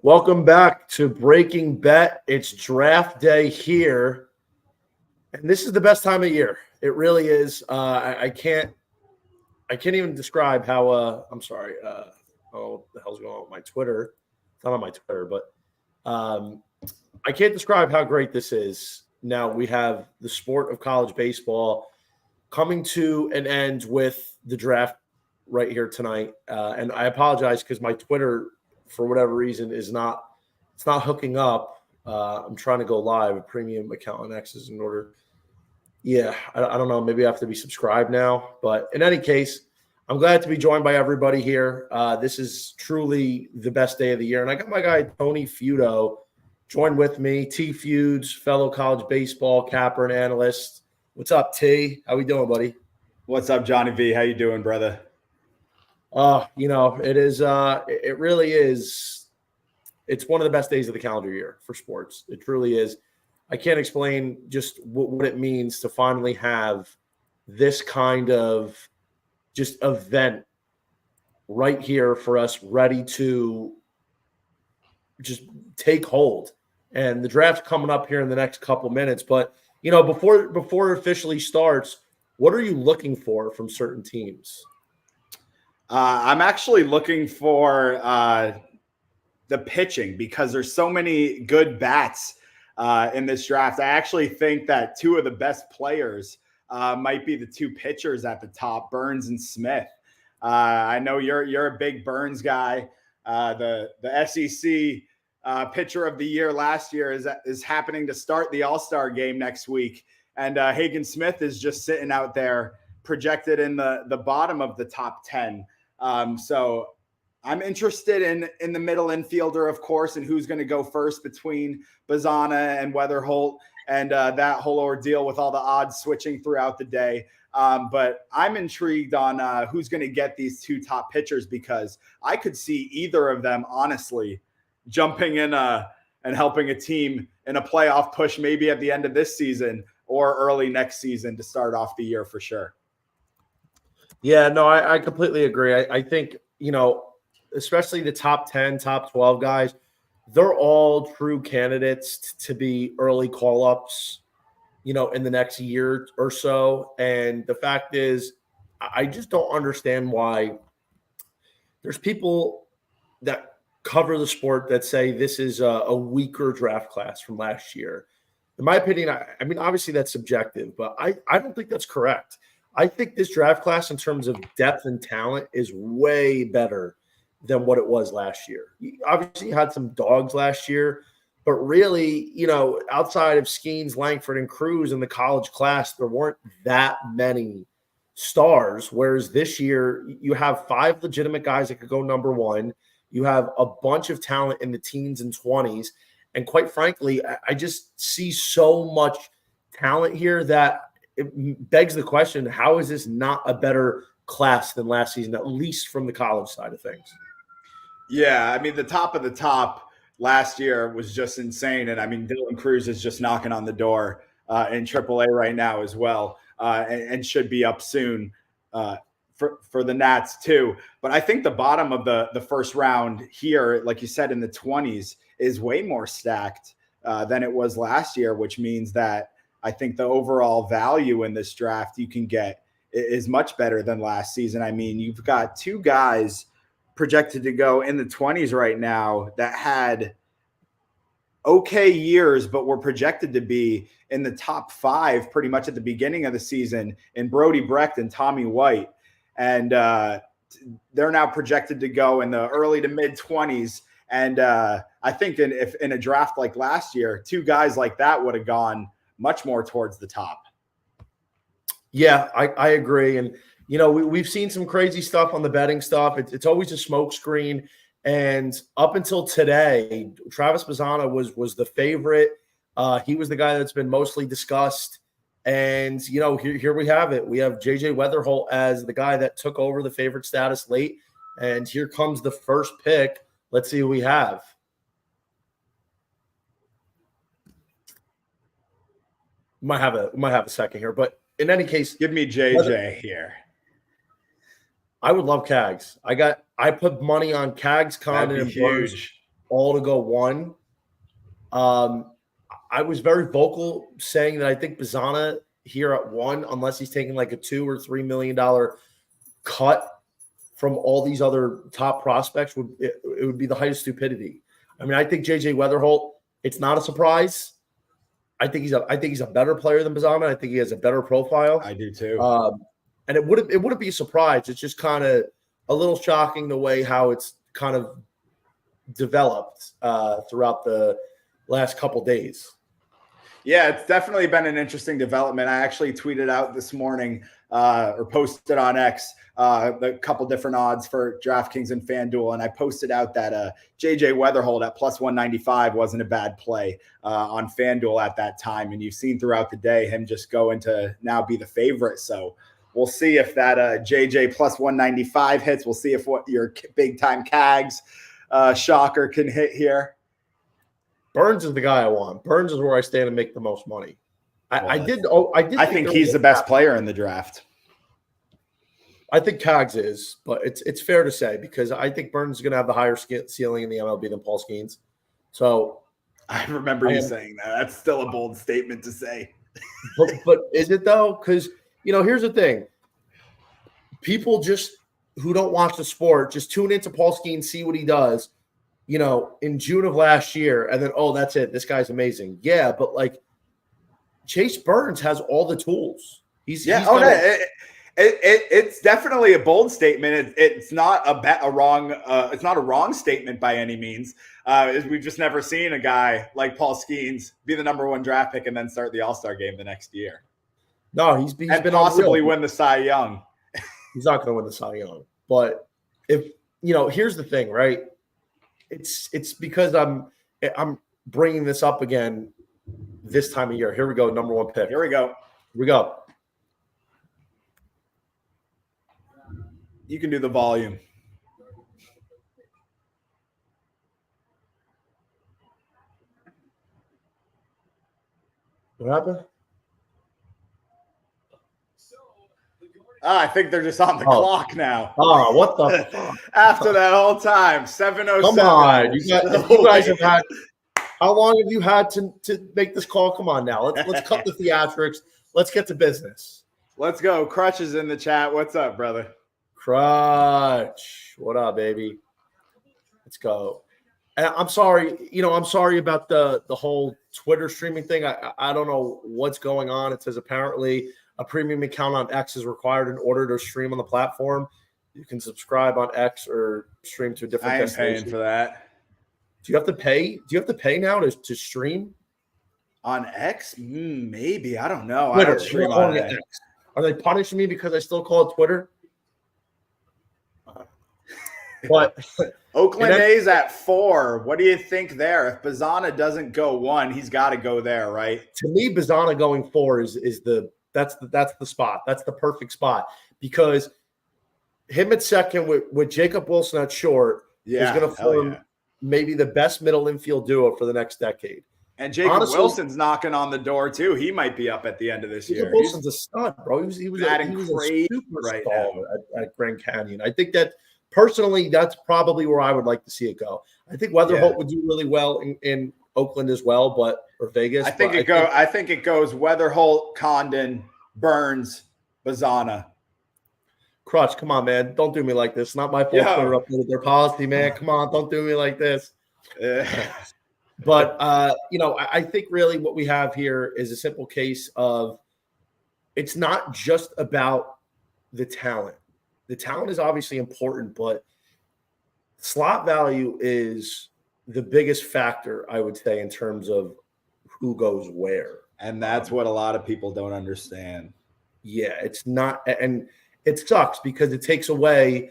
Welcome back to Breaking Bet. It's draft day here, and this is the best time of year. It really is. I can't even describe how. I'm sorry. What the hell's going on with my Twitter? It's not on my Twitter, but I can't describe how great this is. Now we have the sport of college baseball coming to an end with the draft right here tonight, and I apologize because my Twitter, for whatever reason, it's not hooking up. I'm trying to go live. A premium account on X is in order. Yeah, I don't know. Maybe I have to be subscribed now. But in any case, I'm glad to be joined by everybody here. This is truly the best day of the year. And I got my guy, Tony Feudo, joined with me. T Feuds, fellow college baseball capper and analyst. What's up, T? How we doing, buddy? What's up, Johnny V? How you doing, brother? It is. It really is. It's one of the best days of the calendar year for sports. It truly is. I can't explain just what it means to finally have this kind of just event right here for us, ready to just take hold. And the draft's coming up here in the next couple minutes. But before it officially starts, what are you looking for from certain teams? I'm actually looking for the pitching because there's so many good bats in this draft. I actually think that two of the best players might be the two pitchers at the top, Burns and Smith. I know you're a big Burns guy. The SEC pitcher of the year last year is happening to start the All-Star game next week, and Hagen Smith is just sitting out there projected in the bottom of the top 10. So I'm interested in the middle infielder, of course, and who's going to go first between Bazana and Weatherholt and that whole ordeal with all the odds switching throughout the day. But I'm intrigued on who's going to get these two top pitchers because I could see either of them, honestly, jumping in and helping a team in a playoff push maybe at the end of this season or early next season to start off the year for sure. Yeah, no, I completely agree. I think, especially the top 10, top 12 guys, they're all true candidates to be early call-ups, in the next year or so. And the fact is, I just don't understand why there's people that cover the sport that say this is a weaker draft class from last year. In my opinion, I mean, obviously that's subjective, but I don't think that's correct. I think this draft class in terms of depth and talent is way better than what it was last year. Obviously, you had some dogs last year, but really, outside of Skeens, Langford, and Cruz in the college class, there weren't that many stars, whereas this year you have 5 legitimate guys that could go number 1. You have a bunch of talent in the teens and 20s, and quite frankly, I just see so much talent here that it begs the question, how is this not a better class than last season, at least from the college side of things? Yeah, I mean, the top of the top last year was just insane. And I mean, Dylan Cruz is just knocking on the door in AAA right now as well, and should be up soon for the Nats too. But I think the bottom of the first round here, like you said, in the 20s is way more stacked than it was last year, which means that I think the overall value in this draft you can get is much better than last season. I mean, you've got 2 guys projected to go in the 20s right now that had okay years, but were projected to be in the top 5 pretty much at the beginning of the season in Brody Brecht and Tommy White. And they're now projected to go in the early to mid 20s. And I think if in a draft like last year, 2 guys like that would have gone much more towards the top. Yeah, I agree. And, we've seen some crazy stuff on the betting stuff. It's always a smokescreen. And up until today, Travis Bazana was the favorite. He was the guy that's been mostly discussed. And, here we have it. We have J.J. Weatherholt as the guy that took over the favorite status late. And here comes the first pick. Let's see who we have. Might have a second here, but in any case, give me JJ here. I would love Cags. I put money on Cags, Condon, and Burns. all to go one. I was very vocal saying that I think Bazana here at one, unless he's taking like a $2 or $3 million cut from all these other top prospects, it would be the height of stupidity. I mean, I think JJ Weatherholt, it's not a surprise. I think he's a better player than Bazana. I think he has a better profile. I do too. And it wouldn't be a surprise. It's just kind of a little shocking the way how it's kind of developed throughout the last couple days. Yeah, it's definitely been an interesting development. I actually tweeted out this morning or posted on X a couple different odds for DraftKings and FanDuel, and I posted out that JJ Weatherholt at plus 195 wasn't a bad play on FanDuel at that time, and you've seen throughout the day him just going to now be the favorite. So we'll see if that JJ plus 195 hits. We'll see if what your big time CAGs shocker can hit here. Burns is the guy I want. Burns is where I stand and make the most money. I think he's the best player in the draft. I think Cogs is, but it's fair to say because I think Burns is going to have the higher ceiling in the MLB than Paul Skeens. So I remember you saying that. That's still a bold statement to say. but is it though? Because here's the thing: people just who don't watch the sport just tune into Paul Skeens, see what he does. In June of last year, and then, that's it. This guy's amazing. Yeah, but like Chase Burns has all the tools. It's definitely a bold statement. It's not a wrong statement by any means. We've just never seen a guy like Paul Skeens be the number one draft pick and then start the All-Star game the next year. No, he's been possibly win the Cy Young. He's not going to win the Cy Young, but if here's the thing, right? It's because I'm bringing this up again this time of year. Here we go, number one pick. Here we go. You can do the volume. What happened? I think they're just on the clock now. Oh, what the fuck? After that whole time, 7:07. Come on, you guys have had. How long have you had to make this call? Come on now, let's cut the theatrics. Let's get to business. Let's go. Crutch is in the chat. What's up, brother? Crutch, what up, baby? Let's go. And I'm sorry. I'm sorry about the whole Twitter streaming thing. I don't know what's going on. It says apparently a premium account on X is required in order to stream on the platform. You can subscribe on X or stream to a different destination. I am paying for that. Do you have to pay? Do you have to pay now to stream? On X? Maybe. I don't know. Twitter. I don't stream on X. Are they punishing me because I still call it Twitter? But Oakland A's at 4. What do you think there? If Bazana doesn't go 1, he's got to go there, right? To me, Bazana going 4 is that's the spot. That's the perfect spot because him at second with Jacob Wilson at short is going to form maybe the best middle infield duo for the next decade. And Jacob Wilson's knocking on the door too. He might be up at the end of this year. Jacob Wilson's a stud, bro. He was a superstar right at Grand Canyon. I think that personally, that's probably where I would like to see it go. I think Weatherholt would do really well in Oakland as well, or Vegas. I think it goes Weatherholt, Condon, Burns, Bazana. Crutch, come on, man. Don't do me like this. It's not my fault they're updated their policy, man. Come on, don't do me like this. But, I think really what we have here is a simple case of it's not just about the talent. The talent is obviously important, but slot value is the biggest factor, I would say, in terms of who goes where. And that's what a lot of people don't understand. Yeah, it's not, and it sucks because it takes away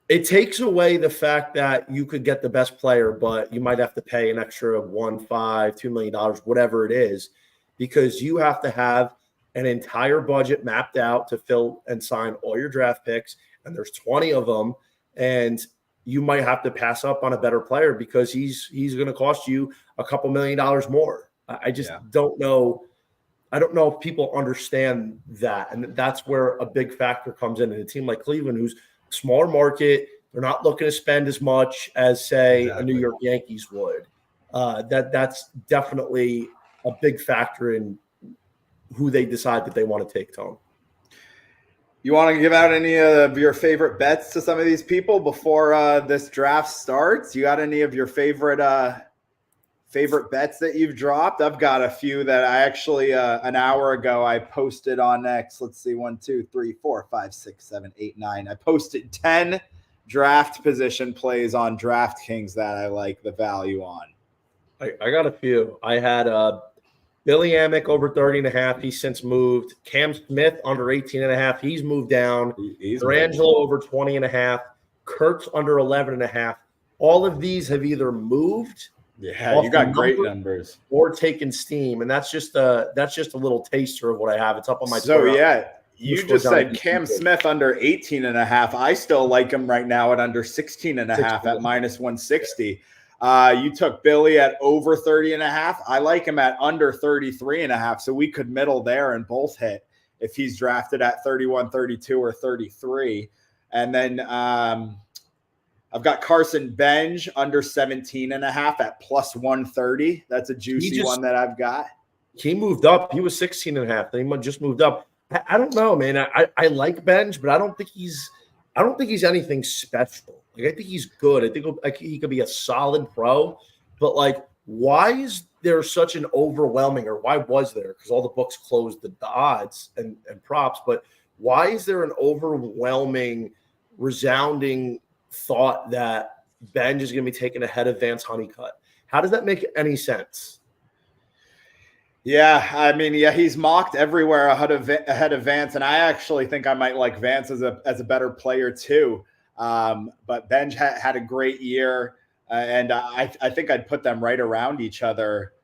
the fact that you could get the best player, but you might have to pay an extra $2 million, whatever it is, because you have to have an entire budget mapped out to fill and sign all your draft picks, and there's 20 of them, and you might have to pass up on a better player because he's going to cost you a couple $1 million more. I just don't know. I don't know if people understand that, and that's where a big factor comes in. And a team like Cleveland, who's a smaller market, They're not looking to spend as much as, say, a New York Yankees would. That's definitely a big factor in who they decide that they want to take, Tone. You want to give out any of your favorite bets to some of these people before this draft starts? You got any of your favorite bets that you've dropped? I've got a few that I actually an hour ago I posted on X. Let's see, 1, 2, 3, 4, 5, 6, 7, 8, 9. I posted 10 draft position plays on DraftKings that I like the value on. I got a few. I had Billy Amick over 30.5. He's since moved. Cam Smith under 18.5. He's moved down. Durangelo over 20.5. Kurtz under 11.5. All of these have either moved. Yeah, you got great numbers. Or taken steam, and that's just a little taster of what I have. It's up on my Twitter. Yeah, you just said Cam Smith under 18.5. I still like him right now at under 16.5 at minus 160. You took Billy at over 30.5. I like him at under 33.5. So we could middle there and both hit if he's drafted at 31, 32, or 33. And then I've got Carson Benj under 17.5 at plus 130. That's a juicy one that I've got. He moved up. He was 16.5. Then he just moved up. I don't know, man. I like Benj, but I don't think he's anything special. Like, I think he's good. I think he could be a solid pro. But like, why is there such an overwhelming, or why was there? Because all the books closed the odds and props. But why is there an overwhelming, resounding thought that Benj is going to be taken ahead of Vance Honeycutt? How does that make any sense? Yeah, I mean, he's mocked everywhere ahead of Vance, and I actually think I might like Vance as a better player too. But Benj had a great year, and I think I'd put them right around each other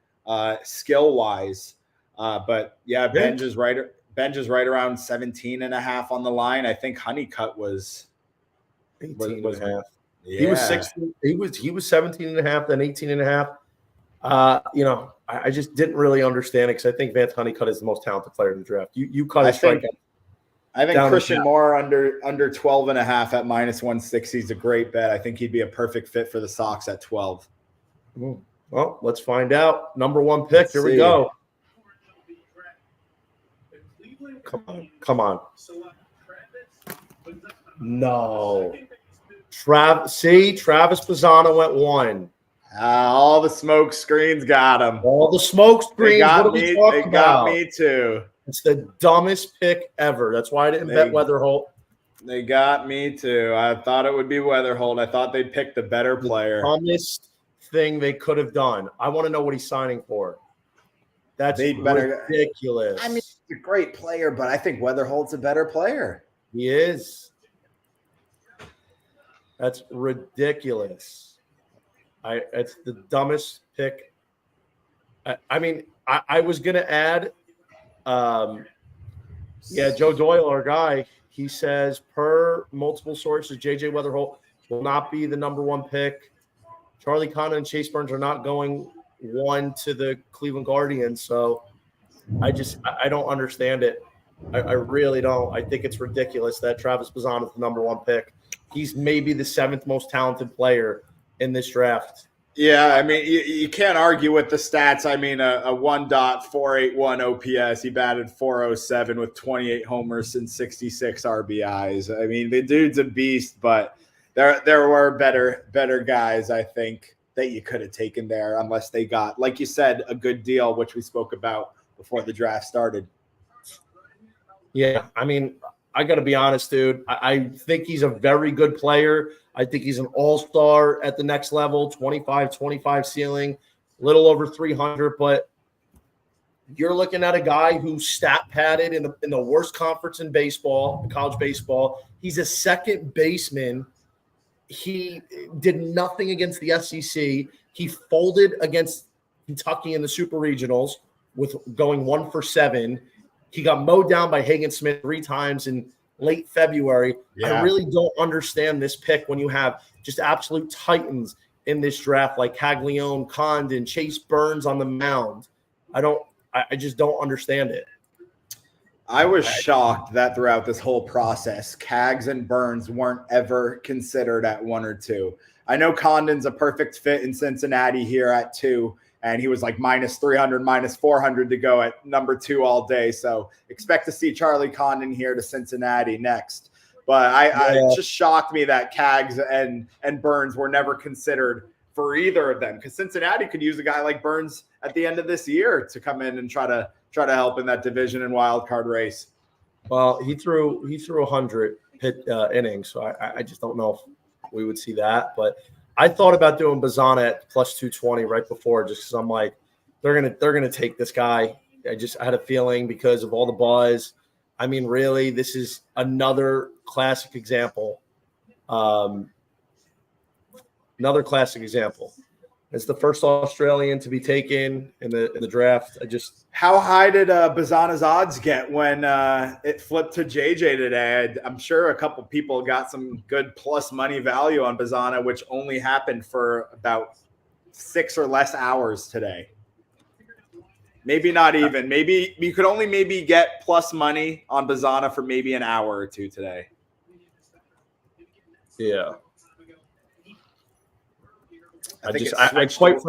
skill wise. But yeah, Benj is right around 17.5 on the line. I think Honeycutt was 18.5. Yeah. He was 16. He was 17.5, then 18.5. I just didn't really understand it because I think Vance Honeycutt is the most talented player in the draft. You cut his strikeout. I think Christian Moore under 12.5 at minus 160 is a great bet. I think he'd be a perfect fit for the Sox at 12. Well, let's find out. Number one pick. Here we go. Come on. No. Travis Pisano went 1. All the smoke screens got him. All the smoke screens. What are we talking about? Got me too. It's the dumbest pick ever. That's why I didn't bet Weatherholt. They got me too. I thought it would be Weatherholt. I thought they'd pick the better player. Dumbest thing they could have done. I want to know what he's signing for. That's ridiculous. I mean, he's a great player, but I think Weatherholt's a better player. He is. That's ridiculous. It's the dumbest pick. I mean, I was going to add, Joe Doyle, our guy, he says, per multiple sources, J.J. Weatherholt will not be the number one pick. Charlie Condon and Chase Burns are not going 1 to the Cleveland Guardians. So I don't understand it. I really don't. I think it's ridiculous that Travis Pisano is the number one pick. He's maybe the 7th most talented player in this draft. Yeah, I mean, you can't argue with the stats. I mean, a 1.481 OPS. He batted .407 with 28 homers and 66 RBIs. I mean, the dude's a beast, but there were better guys, I think, that you could have taken there unless they got, like you said, a good deal, which we spoke about before the draft started. Yeah, I mean, I got to be honest, dude. I think he's a very good player. I think he's an all-star at the next level, 25 ceiling, little over 300. But you're looking at a guy who stat padded in the worst conference in baseball, college baseball. He's a second baseman. He did nothing against the SEC. He folded against Kentucky in the Super Regionals with going 1 for 7. He got mowed down by Hagen Smith 3 times in late February. Yeah. I really don't understand this pick when you have just absolute titans in this draft like Caglione, Condon, Chase Burns on the mound. I just don't understand it. I was shocked that throughout this whole process, Cags and Burns weren't ever considered at 1 or 2. I know Condon's a perfect fit in Cincinnati here at 2, and he was like minus 300, minus 400 to go at number 2 all day. So expect to see Charlie Condon here to Cincinnati next. But it just shocked me that Cags and Burns were never considered for either of them, because Cincinnati could use a guy like Burns at the end of this year to come in and try to help in that division and wild card race. Well, he threw 100 innings, so I just don't know if we would see that. But I thought about doing Bazana at plus 220 right before, just because I'm like, they're gonna take this guy. I had a feeling because of all the buzz. I mean, really, this is another classic example. Another classic example. It's the first Australian to be taken in the draft. How high did Bazana's odds get when it flipped to JJ today? I'm sure a couple people got some good plus money value on Bazana, which only happened for about 6 or less hours today. Maybe not even. Maybe you could only get plus money on Bazana for maybe an hour or 2 today. Yeah. I quite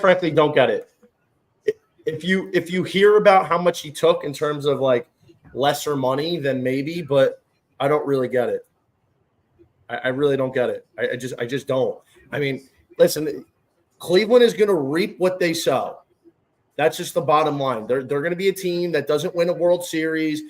frankly don't get it. If you hear about how much he took in terms of like lesser money, then maybe, but I don't really get it. I really don't get it. I just don't. I mean, listen, Cleveland is going to reap what they sow. That's just the bottom line. They're going to be a team that doesn't win a World Series.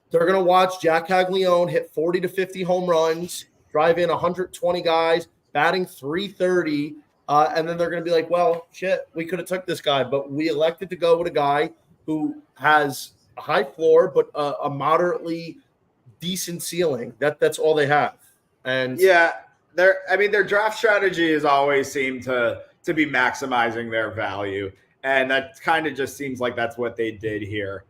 They're going to watch Jack Caglione hit 40 to 50 home runs, drive in 120 guys, batting 330, and then they're going to be like, well, shit, we could have took this guy, but we elected to go with a guy who has a high floor but a moderately decent ceiling. That's all they have. And yeah, their draft strategy has always seemed to be maximizing their value, and that kind of just seems like that's what they did here.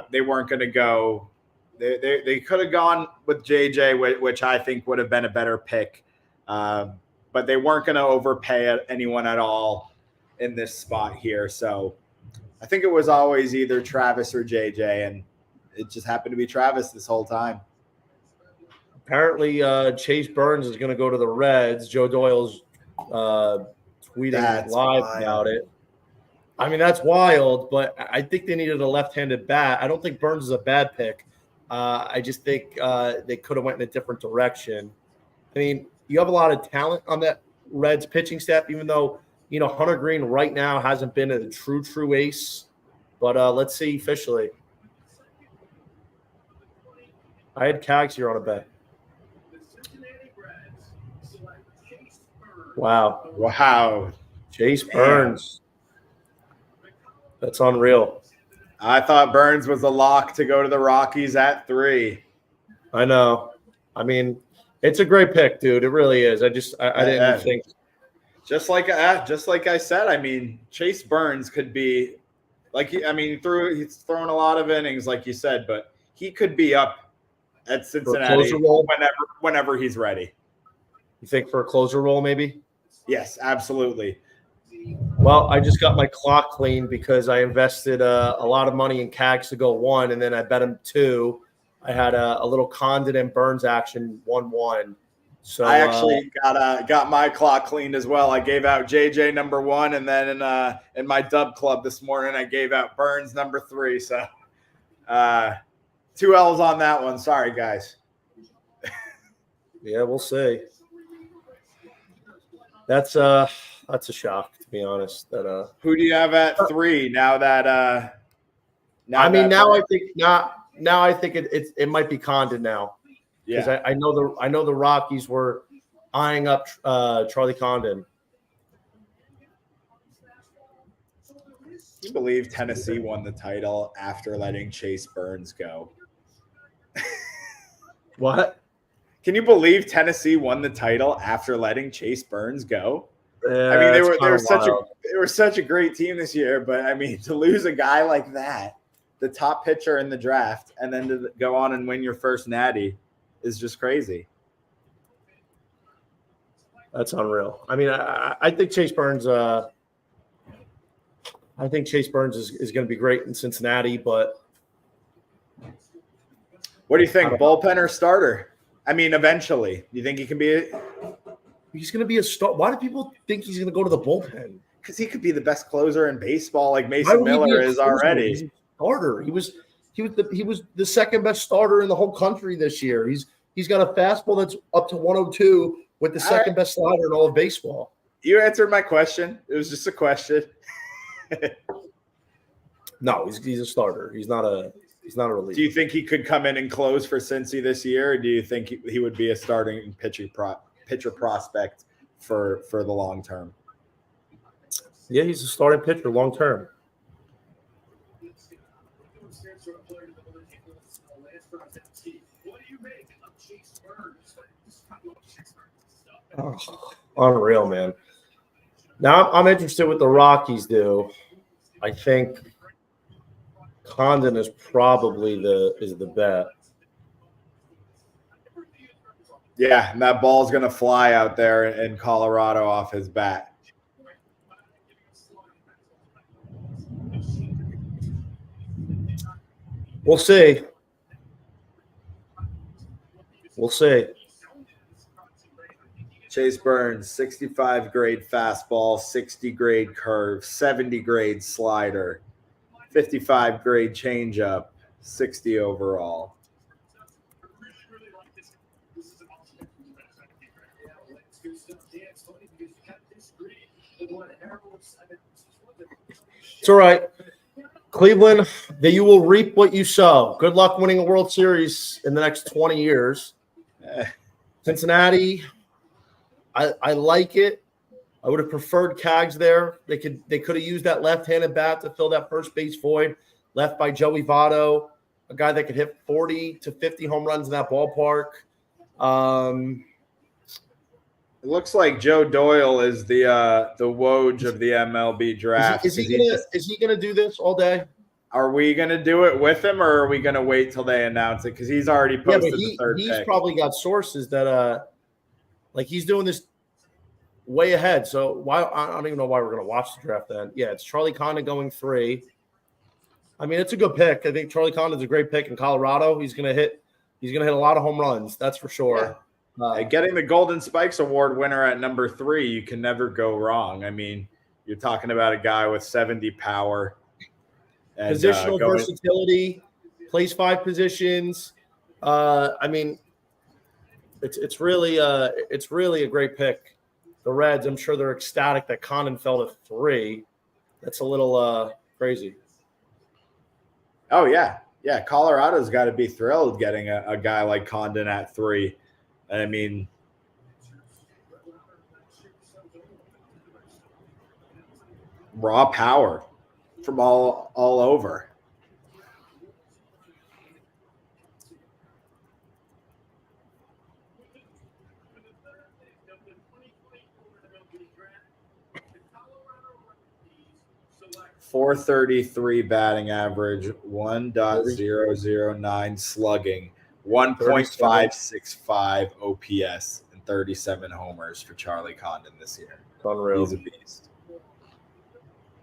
They weren't going to go. They could have gone with JJ, which I think would have been a better pick. But they weren't going to overpay anyone at all in this spot here. So I think it was always either Travis or JJ, and it just happened to be Travis this whole time. Apparently, Chase Burns is going to go to the Reds. Joe Doyle's tweeting live about it. I mean, that's wild, but I think they needed a left-handed bat. I don't think Burns is a bad pick. I just think they could have went in a different direction. I mean, you have a lot of talent on that Reds pitching staff, even though, Hunter Green right now hasn't been a true ace. But let's see officially. I had Cags here on a bet. Wow. Chase Burns. That's unreal. I thought Burns was a lock to go to the Rockies at 3. I know. I mean, it's a great pick, dude. It really is. I didn't think. Just like I said, I mean, Chase Burns could be he's thrown a lot of innings, like you said, but he could be up at Cincinnati whenever he's ready. You think for a closer role, maybe? Yes, absolutely. Well, I just got my clock clean because I invested a lot of money in Cags to go 1, and then I bet him 2. I had a little Condon and Burns action 1-1. So I actually got my clock cleaned as well. I gave out JJ number 1, and then in my dub club this morning, I gave out Burns number 3. So 2 L's on that one. Sorry, guys. Yeah, we'll see. That's a shock, to be honest. Who do you have at 3 now that? Now I think it might be Condon now, because I know the Rockies were eyeing up Charlie Condon. Can you believe Tennessee won the title after letting Chase Burns go? What? Can you believe Tennessee won the title after letting Chase Burns go? Yeah, I mean, they were such a great team this year, but I mean, to lose a guy like that, the top pitcher in the draft, and then to go on and win your first natty is just crazy. That's unreal. I mean, I think Chase Burns. I think Chase Burns is going to be great in Cincinnati, but What do you think, bullpen or starter? I mean, eventually. Do you think he can be He's going to be a star. Why do people think he's going to go to the bullpen? Because he could be the best closer in baseball, like Mason Miller is already. He's a starter. He was the second best starter in the whole country this year. He's got a fastball that's up to 102 with the second best slider in all of baseball. You answered my question. It was just a question. No, he's a starter. He's not a reliever. Do you think he could come in and close for Cincy this year, or do you think he would be a starting pitcher prospect for the long term? Yeah, he's a starting pitcher long term. Oh, unreal, man. Now I'm interested what the Rockies do. I think Condon is probably the bet. Yeah, and that ball's going to fly out there in Colorado off his bat. We'll see. We'll see. Chase Burns, 65 grade fastball, 60 grade curve, 70 grade slider, 55 grade changeup, 60 overall. It's all right. Cleveland, that you will reap what you sow. Good luck winning a World Series in the next 20 years. Cincinnati, I like it. I would have preferred Cags there. They could have used that left-handed bat to fill that first base void left by Joey Votto, a guy that could hit 40 to 50 home runs in that ballpark. It looks like Joe Doyle is the Woj of the MLB Draft. Is he gonna do this all day? Are we gonna do it with him, or are we gonna wait till they announce it? Because he's already posted the third pick. He's probably got sources that like he's doing this way ahead. So why I don't even know why we're gonna watch the draft then. Yeah, it's Charlie Condon going 3. I mean, it's a good pick. I think Charlie Condon's a great pick in Colorado. He's gonna hit a lot of home runs. That's for sure. Yeah. Getting the Golden Spikes Award winner at number 3, you can never go wrong. I mean, you're talking about a guy with 70 power. And, positional versatility, plays 5 positions. I mean, it's really a great pick. The Reds, I'm sure they're ecstatic that Condon fell to 3. That's a little crazy. Oh, yeah. Yeah, Colorado's got to be thrilled getting a guy like Condon at 3. I mean, raw power from all over. .433 batting average, 1.009 slugging. 1.565 OPS and 37 homers for Charlie Condon this year. Unreal. He's a beast.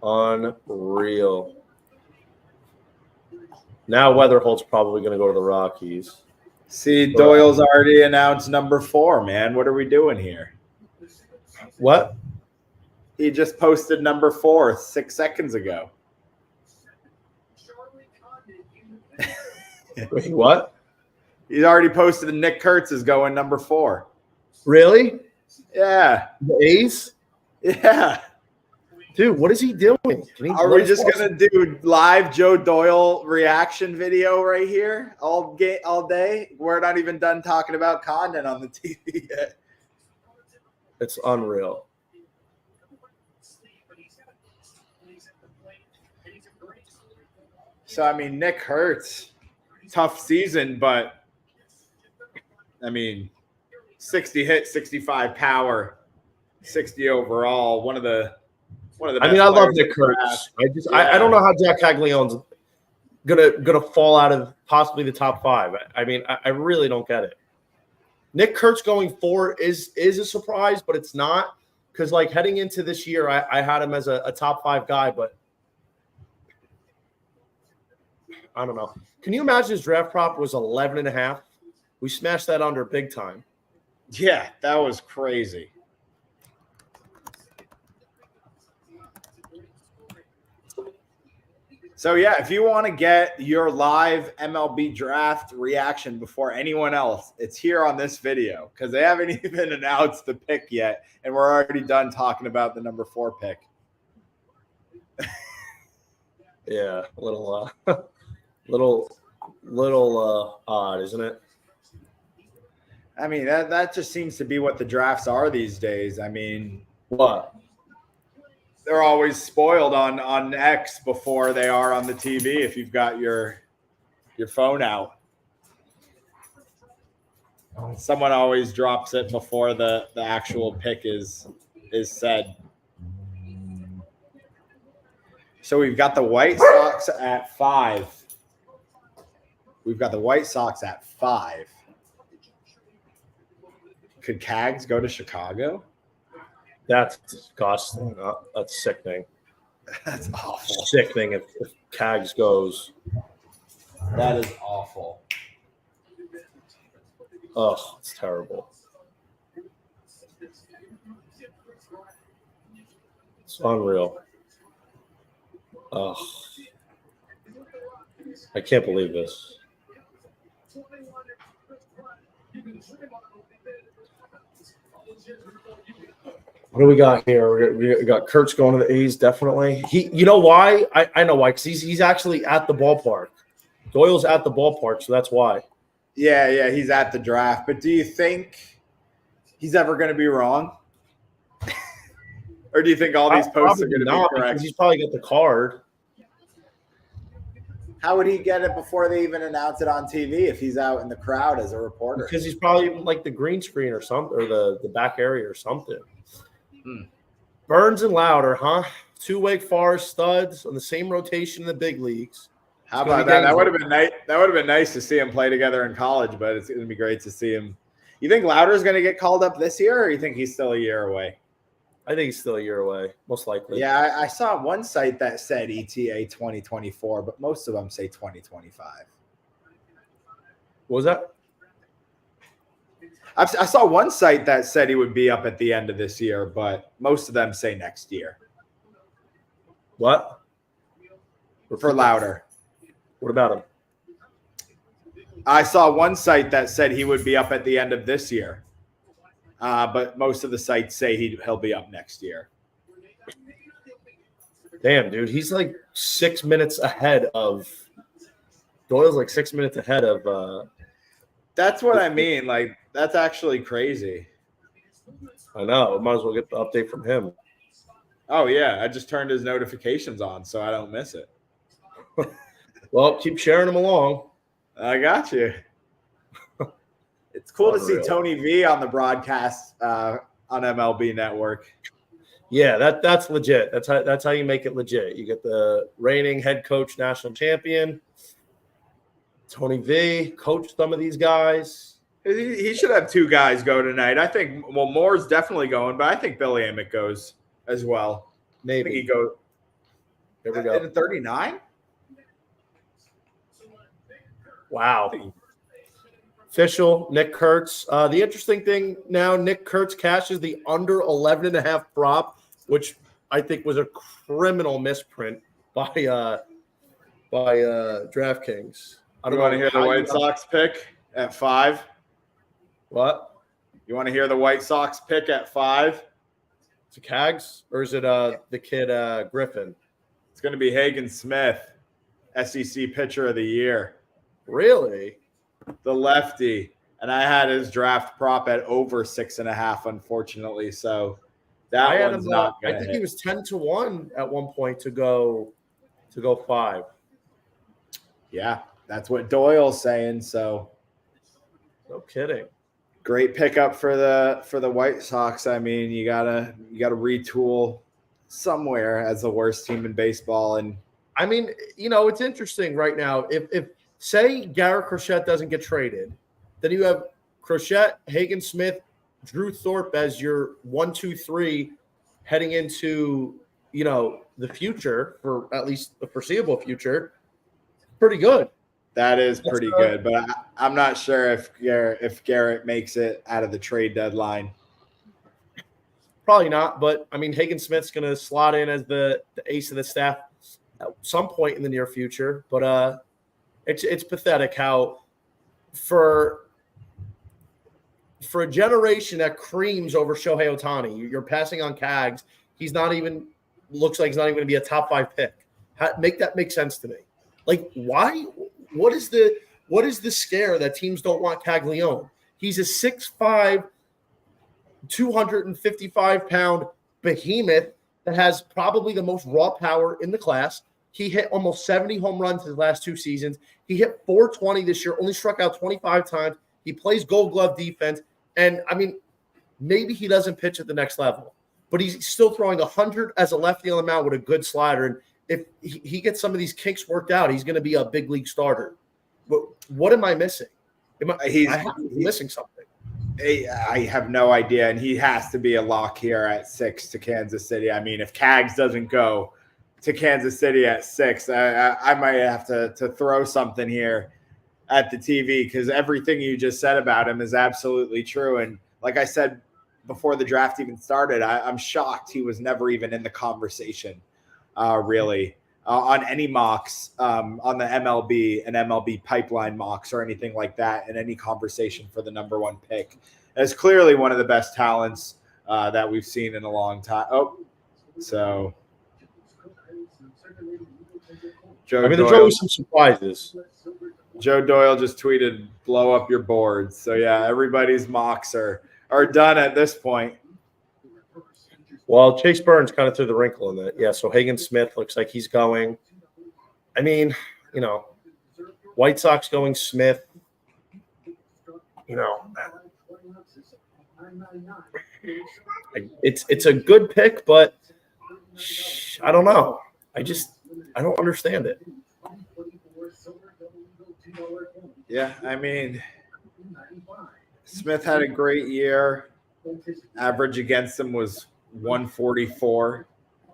Unreal. Now Weatherholt's probably going to go to the Rockies. See, Doyle's already announced number 4, man. What are we doing here? What? He just posted number 4 6 seconds ago. Wait, what? He's already posted that Nick Kurtz is going number 4. Really? Yeah. The A's? Yeah. Dude, what is he doing? Are we just going to do live Joe Doyle reaction video right here all day? We're not even done talking about Condon on the TV yet. It's unreal. So, I mean, Nick Kurtz, tough season, but I mean, 60 hits, 65 power, 60 overall. One of the best. I mean, I love Nick Kurtz. I don't know how Jack Caglianone's gonna fall out of possibly the top 5. I mean, I really don't get it. Nick Kurtz going 4 is a surprise, but it's not, because like heading into this year, I had him as a top 5 guy, but I don't know. Can you imagine his draft prop was 11.5? We smashed that under big time. Yeah, that was crazy. So, yeah, if you want to get your live MLB draft reaction before anyone else, it's here on this video because they haven't even announced the pick yet, and we're already done talking about the number 4 pick. Yeah, a little odd, isn't it? I mean, that just seems to be what the drafts are these days. I mean, what? They're always spoiled on X before they are on the TV if you've got your phone out. Someone always drops it before the actual pick is said. So we've got the White Sox at 5. We've got the White Sox at 5. Could Cags go to Chicago? That's disgusting. That's sickening. That's awful. Sickening if Cags goes. That is awful. Oh, it's terrible. It's unreal. Oh, I can't believe this. What do we got here? We got Kurtz going to the A's, definitely. You know why? I know why. Because he's actually at the ballpark. Doyle's at the ballpark, so that's why. Yeah, he's at the draft. But do you think he's ever going to be wrong? Or do you think all these posts are going to be correct? Because he's probably got the card. How would he get it before they even announce it on TV if he's out in the crowd as a reporter? Because he's probably like the green screen or something, or the back area or something. Burns and Louder, huh? 2 Wake Forest studs on the same rotation in the big leagues. How about that? That would have been nice. That would have been nice to see him play together in college, but it's going to be great to see him. You think Louder's going to get called up this year, or you think he's still a year away? I think he's still a year away, most likely. Yeah, I saw one site that said ETA 2024, but most of them say 2025. What was that? I saw one site that said he would be up at the end of this year, but most of them say next year. What? For Louder. What about him? I saw one site that said he would be up at the end of this year. But most of the sites say he'll be up next year. Damn, dude. He's like 6 minutes ahead of – Doyle's like 6 minutes ahead of that's what I mean. Like, that's actually crazy. I know. Might as well get the update from him. Oh, yeah. I just turned his notifications on so I don't miss it. Well, keep sharing them along. I got you. It's cool to see Tony V on the broadcast on MLB Network. Yeah, that's legit. That's how you make it legit. You get the reigning head coach, national champion, Tony V, coach some of these guys. He should have 2 guys go tonight. I think, well, Moore's definitely going, but I think Billy Amick goes as well. Maybe. I think he goes. Here we go. At 39? Wow. Official, Nick Kurtz. The interesting thing now, Nick Kurtz cashes the under 11.5 prop, which I think was a criminal misprint by DraftKings. I don't want to hear the White Sox pick at 5? What? You want to hear the White Sox pick at 5? Is it Cags or is it the kid Griffin? It's going to be Hagen Smith, SEC Pitcher of the Year. Really? The lefty. And I had his draft prop at over 6.5, unfortunately. So that one's not going to hit. I think he was 10-1 at one point to go 5. Yeah, that's what Doyle's saying. So no kidding. Great pickup for the White Sox. I mean, you gotta retool somewhere as the worst team in baseball. And I mean, it's interesting right now. If say Garrett Crochet doesn't get traded, then you have Crochet, Hagen Smith, Drew Thorpe as your 1, 2, 3 heading into the future, for at least the foreseeable future. pretty good. That is pretty good, but I'm not sure if Garrett makes it out of the trade deadline. Probably not, but I mean, Hagen Smith's going to slot in as the ace of the staff at some point in the near future. But it's pathetic how for a generation that creams over Shohei Ohtani, you're passing on Cags. He's not even looks like he's not even going to be a top 5 pick. Make that make sense to me. Like, why? What is the scare that teams don't want Caglione? He's a 6'5", 255-pound behemoth that has probably the most raw power in the class. He hit almost 70 home runs his last 2 seasons. He hit 420 this year, only struck out 25 times. He plays Gold Glove defense. And, I mean, maybe he doesn't pitch at the next level, but he's still throwing 100 as a lefty on the mound with a good slider. And if he gets some of these kinks worked out, he's going to be a big league starter. But what am I missing? I have to be missing something. I have no idea, and he has to be a lock here at 6 to Kansas City. I mean, if Cags doesn't go to Kansas City at 6, I might have to throw something here at the TV, because everything you just said about him is absolutely true. And like I said before the draft even started, I'm shocked he was never even in the conversation, really. On any mocks, on the MLB and MLB pipeline mocks or anything like that, in any conversation for the number 1 pick. As clearly one of the best talents that we've seen in a long time. Oh, so there's always some surprises. Joe Doyle just tweeted, "Blow up your boards." So yeah, everybody's mocks are done at this point. Well, Chase Burns kind of threw the wrinkle in that. Yeah, so Hagen Smith looks like he's going. I mean, White Sox going Smith. It's a good pick, but I don't know. I don't understand it. Yeah, I mean, Smith had a great year. Average against him was 144,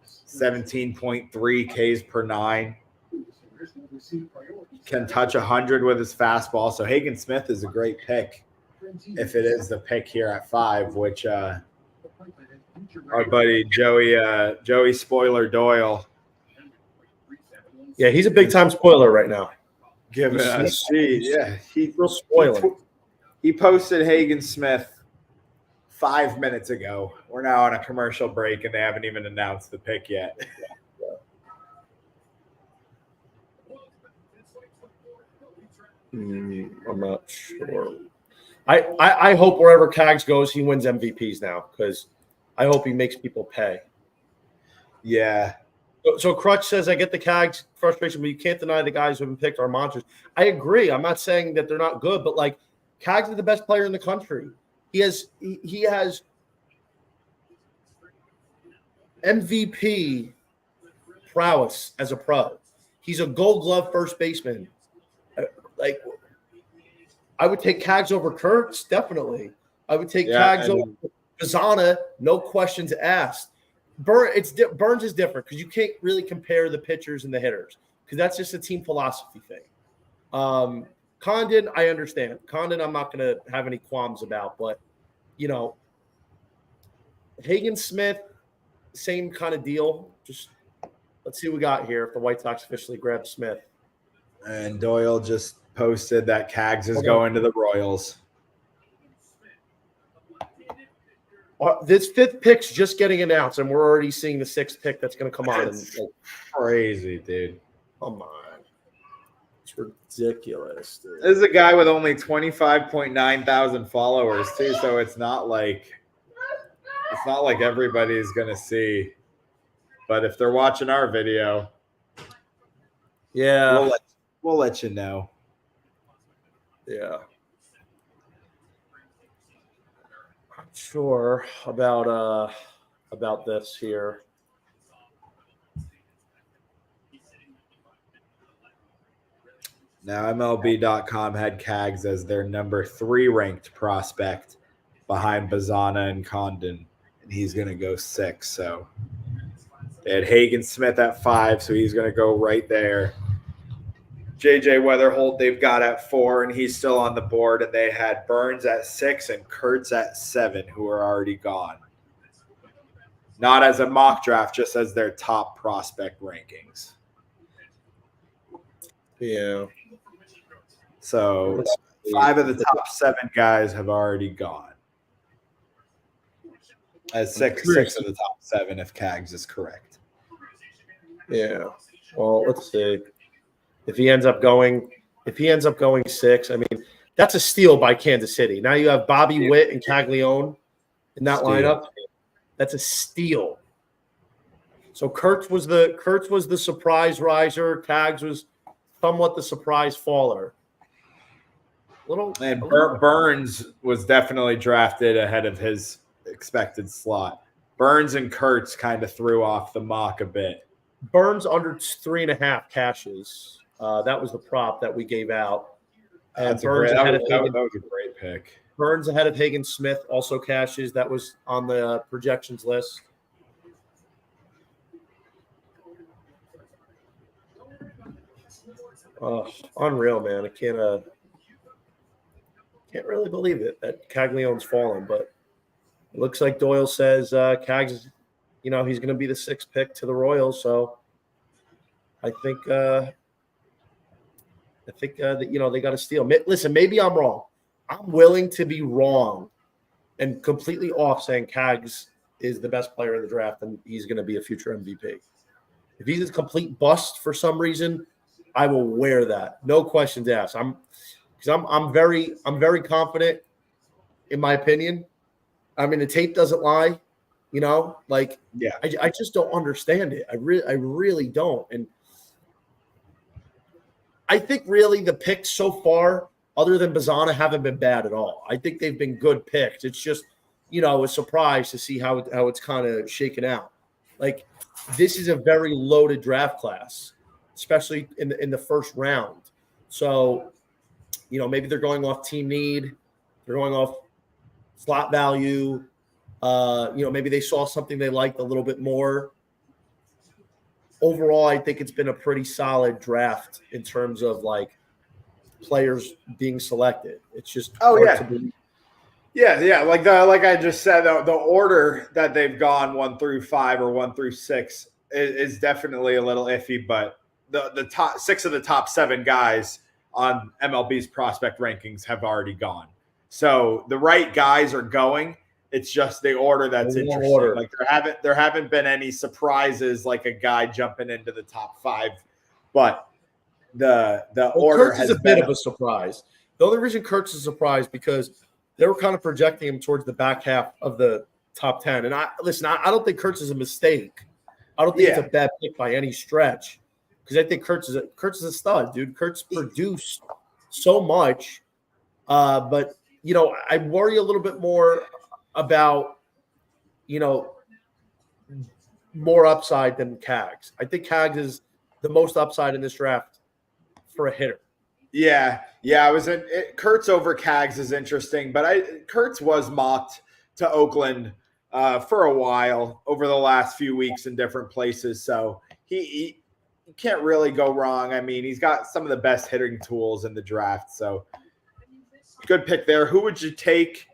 17.3 Ks per 9. Can touch 100 with his fastball. So Hagen Smith is a great pick if it is the pick here at 5, which our buddy Joey Spoiler Doyle. Yeah, he's a big-time spoiler right now. Giving us speed. Yeah, he's real spoiling. He posted Hagen Smith 5 minutes ago. We're now on a commercial break, and they haven't even announced the pick yet. I'm not sure. I hope wherever Cags goes, he wins MVPs now, because I hope he makes people pay. Yeah. So Crutch says, I get the Cags frustration, but you can't deny the guys who have been picked are monsters. I agree. I'm not saying that they're not good, but like Cags is the best player in the country. He has MVP prowess as a pro. He's a Gold Glove first baseman. Like, I would take Cags over Kurtz, definitely. I would take Cags over Bazana, no questions asked. Burns is different because you can't really compare the pitchers and the hitters because that's just a team philosophy thing. Condon, I understand. Condon, I'm not going to have any qualms about, but Hagen Smith, same kind of deal. Just let's see what we got here if the White Sox officially grab Smith. And Doyle just posted that Cags is going to the Royals. This 5th pick's just getting announced, and we're already seeing the 6th pick that's going to come on. Crazy, dude. Come on. It's ridiculous, dude. This is a guy with only 25.9 thousand followers, too, so it's not like everybody's going to see. But if they're watching our video, yeah, we'll let you know. Yeah. Sure about this here. Now MLB.com had Cags as their number 3 ranked prospect behind Bazana and Condon, and he's going to go 6. So they had Hagen Smith at 5, so he's going to go right there. JJ Weatherholt they've got at 4, and he's still on the board. And they had Burns at 6 and Kurtz at 7, who are already gone. Not as a mock draft, just as their top prospect rankings. Yeah. So 5 of the top 7 guys have already gone. As six of the top 7, if Cags is correct. Yeah. Well, let's see. If he ends up going 6, I mean, that's a steal by Kansas City. Now you have Bobby Witt and Caglione in that lineup. That's a steal. So Kurtz was the surprise riser. Cags was somewhat the surprise faller. Burns was definitely drafted ahead of his expected slot. Burns and Kurtz kind of threw off the mock a bit. Burns under 3.5 cashes. That was the prop that we gave out. And that was a great pick. Burns ahead of Hagen Smith also cashes. That was on the projections list. Oh, unreal, man. I can't really believe it that Caglione's fallen, but it looks like Doyle says Cags, he's going to be the 6th pick to the Royals. So I think that they got to steal. Listen, maybe I'm wrong. I'm willing to be wrong and completely off saying Cags is the best player in the draft and he's going to be a future MVP. If he's a complete bust for some reason, I will wear that. No questions asked. I'm very confident in my opinion. I mean, the tape doesn't lie, I just don't understand it. I really don't. And I think really the picks so far, other than Bazana, haven't been bad at all. I think they've been good picks. It's just, a surprise to see how it's kind of shaken out. Like, this is a very loaded draft class, especially in the first round. So, maybe they're going off team need. They're going off slot value. Maybe they saw something they liked a little bit more. Overall, I think it's been a pretty solid draft in terms of players being selected. It's just hard to believe. Yeah. Like I just said, the order that they've gone 1 through 5 or 1 through 6 is definitely a little iffy. But the top 6 of the top 7 guys on MLB's prospect rankings have already gone. So the right guys are going. It's just the order that's interesting. Like there haven't been any surprises, like a guy jumping into the top 5, but the order Kurtz is a bit of a surprise. The only reason Kurtz is a surprise because they were kind of projecting him towards the back half of the top 10. And I don't think Kurtz is a mistake. I don't think it's a bad pick by any stretch because I think Kurtz is a stud, dude. Kurtz produced so much, but I worry a little bit more about, more upside than Cags. I think Cags is the most upside in this draft for a hitter. Yeah. Kurtz over Cags is interesting, but Kurtz was mocked to Oakland for a while over the last few weeks in different places. So he can't really go wrong. I mean, he's got some of the best hitting tools in the draft. So good pick there. Who would you take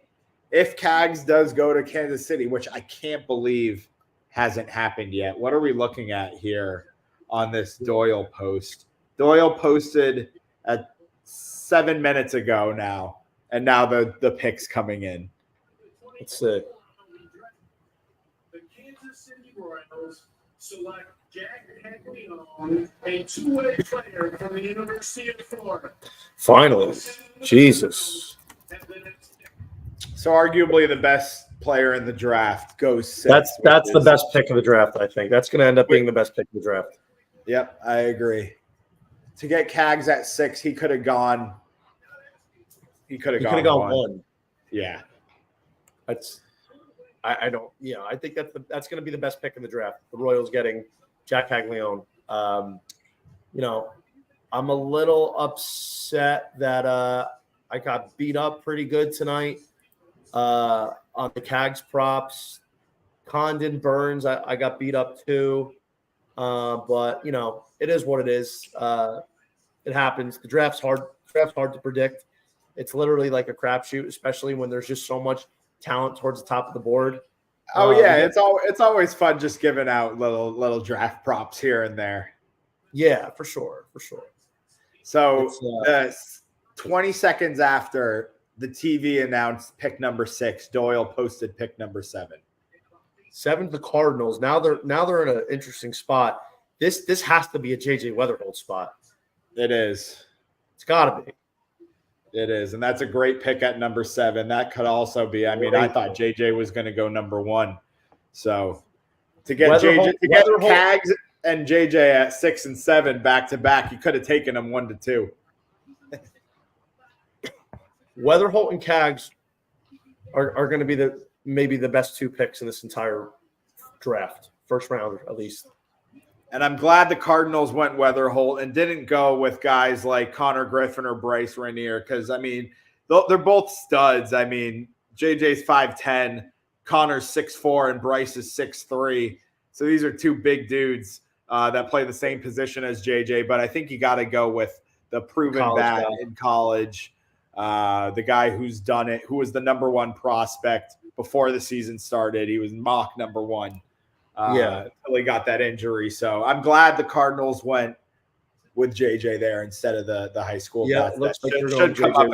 if Cags does go to Kansas City, which I can't believe hasn't happened yet? What are we looking at here on this Doyle post? Doyle posted at 7 minutes ago now, and now the pick's coming in. Let's see. The Kansas City Royals select Jack Caglione, a two-way player from the University of Florida. Finally. Jesus. So arguably the best player in the draft goes 6. That's the best pick of the draft, I think. That's going to end up being the best pick of the draft. Yep, I agree. To get Cags at 6, he could have gone. He could have gone 1. Yeah, I don't. I think that's going to be the best pick in the draft. The Royals getting Jack Caglione. I'm a little upset that I got beat up pretty good tonight on the Cags props. Condon, Burns, I got beat up too. But it is what it is. It happens. The draft's hard. Draft's hard to predict. It's literally like a crapshoot, especially when there's just so much talent towards the top of the board. Oh yeah, it's always fun just giving out little draft props here and there. Yeah, for sure. So 20 seconds after the TV announced pick number 6, Doyle posted pick number 7. 7 the Cardinals. Now they're in an interesting spot. This has to be a JJ Weatherholt spot. It is. It's got to be. It is, and that's a great pick at number 7. That could also be. I mean, I thought JJ was going to go number 1. So to get Cags and JJ at 6 and 7 back to back, you could have taken them 1 to 2. Weatherholt and Cags are going to be maybe the best 2 picks in this entire draft, first round at least. And I'm glad the Cardinals went Weatherholt and didn't go with guys like Connor Griffin or Bryce Rainier because, I mean, they're both studs. I mean, JJ's 5'10", Connor's 6'4", and Bryce is 6'3". So these are 2 big dudes that play the same position as JJ. But I think you got to go with the proven bat in college, the guy who's done it, who was the number 1 prospect before the season started. He was mock number 1. Until he got that injury. So I'm glad the Cardinals went with JJ there instead of the high school. Yeah, it looks like should come up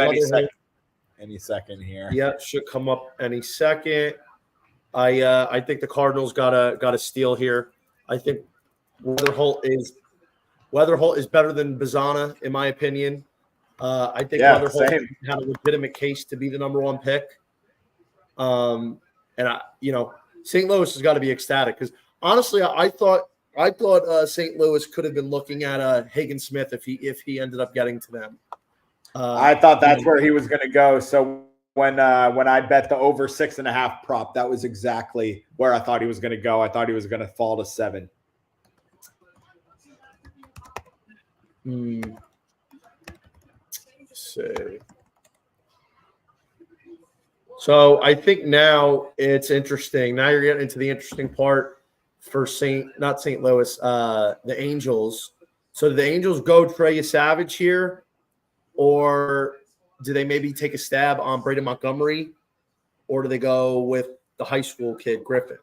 any second here. Yeah, should come up any second. I think the Cardinals got a steal here. I think Weatherholt is better than Bazana in my opinion. I think Weatherholt had a legitimate case to be the number 1 pick. St. Louis has got to be ecstatic because honestly, I thought St. Louis could have been looking at Hagen Smith if he ended up getting to them. I thought that's where he was going to go. So when I bet the over 6.5 prop, that was exactly where I thought he was going to go. I thought he was going to fall to 7. Let's see. So I think now it's interesting. Now you're getting into the interesting part for not St. Louis, the Angels. So do the Angels go Trey Savage here, or do they maybe take a stab on Braden Montgomery, or do they go with the high school kid Griffin?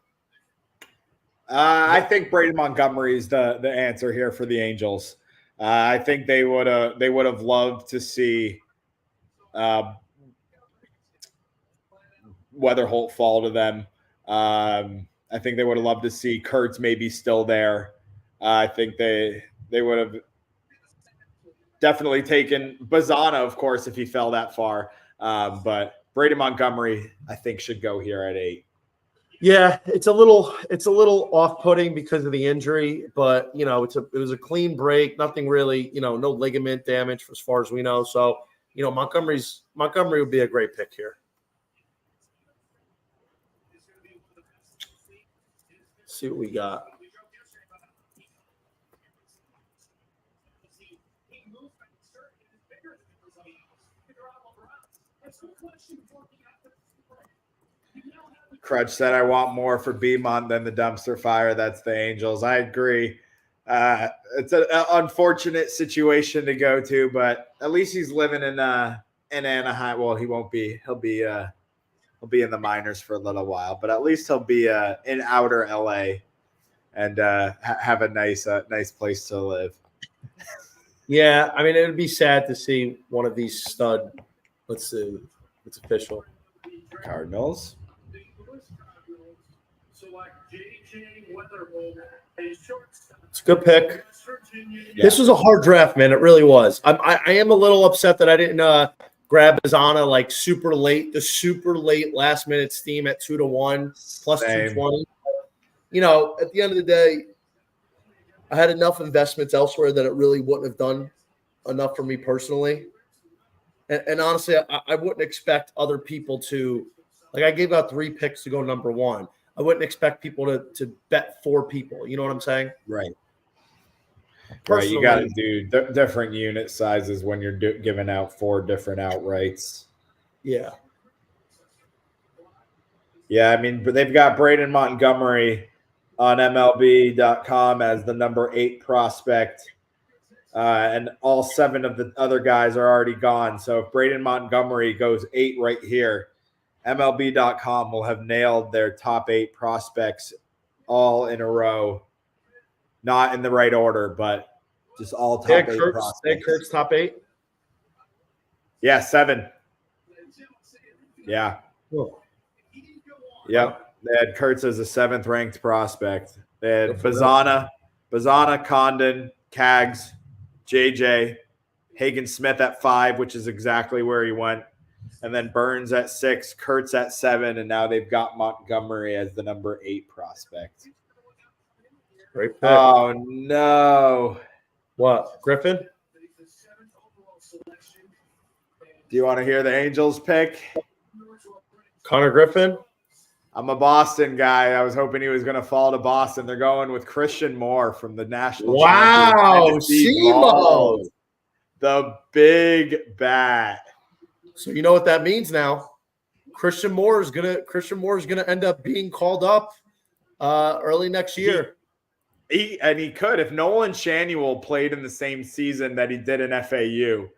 I think Braden Montgomery is the answer here for the Angels. I think they would have loved to see Weatherholt fall to them. I think they would have loved to see Kurtz maybe still there. I think they would have definitely taken Bazana, of course, if he fell that far. But Braden Montgomery, I think, should go here at 8. Yeah, it's a little off-putting because of the injury, but it was a clean break, nothing really, no ligament damage as far as we know. So, Montgomery would be a great pick here. See what we got. Crutch said, I want more for Beaumont than the dumpster fire. That's the Angels. I agree. It's an unfortunate situation to go to, but at least he's living in Anaheim. Well, he won't be. He'll be in the minors for a little while, but at least he'll be in outer LA and have a nice place to live. Yeah, I mean, it would be sad to see one of these stud. Let's see, it's official. Cardinals. It's a good pick. Yeah. This was a hard draft, man. It really was. I am a little upset that I didn't grab Bazana like super late last minute steam at 2-1 plus Same. 220. At the end of the day, I had enough investments elsewhere that it really wouldn't have done enough for me personally. And honestly, I wouldn't expect other people to – like I gave out 3 picks to go number 1. I wouldn't expect people to bet 4 people. You know what I'm saying? Right. Personally, Right. You got to do different unit sizes when you're giving out 4 different outrights. Yeah. Yeah, I mean, but they've got Braden Montgomery on MLB.com as the number 8 prospect. And all 7 of the other guys are already gone. So if Braden Montgomery goes 8 right here, MLB.com will have nailed their top 8 prospects all in a row. Not in the right order, but just all top 8 prospects. Nick Kurtz, top 8? Yeah, 7. Yeah. Cool. Yep. They had Kurtz as a 7th ranked prospect. They had Good for Bazana, Condon, Cags, JJ, Hagen Smith at 5, which is exactly where he went. And then Burns at 6, Kurtz at 7, and now they've got Montgomery as the number 8 prospect. Great pick. Oh, no. What? Griffin? Do you want to hear the Angels pick? Connor Griffin? I'm a Boston guy. I was hoping he was going to fall to Boston. They're going with Christian Moore from the national. Wow, Simo. The big bat. So you know what that means now. Christian Moore is gonna end up being called up early next year. He could if Nolan Shanuel played in the same season that he did in FAU.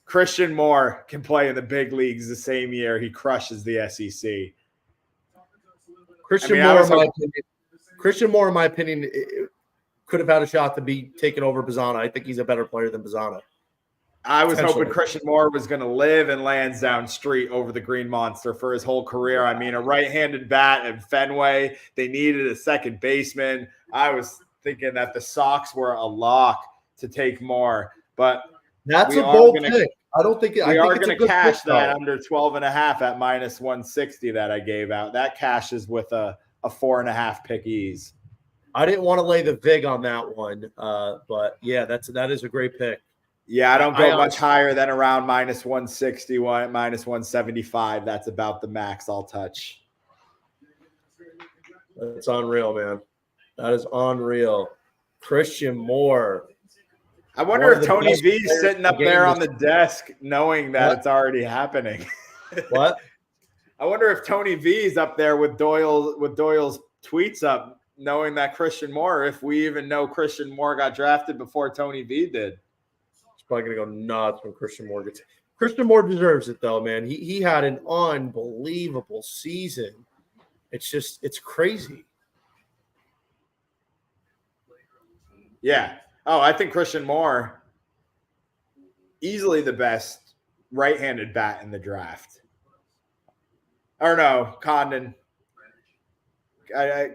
Christian Moore can play in the big leagues the same year he crushes the SEC. Christian Moore, in my opinion, could have had a shot to be taken over Bazana. I think he's a better player than Bazana. I was hoping Christian Moore was going to live in Lansdowne Street over the Green Monster for his whole career. I mean, a right-handed bat in Fenway. They needed a second baseman. I was thinking that the Sox were a lock to take Moore, but that's a bold pick. I don't think we are going to cash that under 12.5 at minus 160 that I gave out. That cashes with a 4.5 pick ease. I didn't want to lay the vig on that one, but yeah, that is a great pick. Yeah, I don't go much higher than around minus 160, minus 175. That's about the max I'll touch. That's unreal, man. That is unreal. Christian Moore. I wonder if Tony V's sitting up there on the desk knowing that it's already happening. What? I wonder if Tony V's up there with Doyle's tweets up, knowing that Christian Moore, if we even know Christian Moore got drafted before Tony V did. He's probably going to go nuts when Christian Moore gets – Christian Moore deserves it, though, man. He had an unbelievable season. It's crazy. Yeah. Oh, I think Christian Moore, easily the best right-handed bat in the draft. Or no, Condon.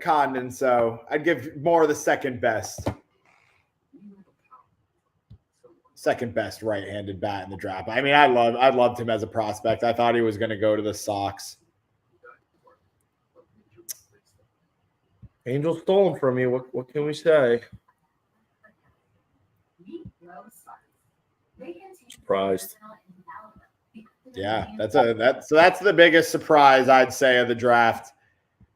Condon, so I'd give Moore the second best right-handed bat in the draft. I mean, I loved him as a prospect. I thought he was going to go to the Sox. Angels stole him from me. What can we say? Surprised. Yeah, that's the biggest surprise I'd say of the draft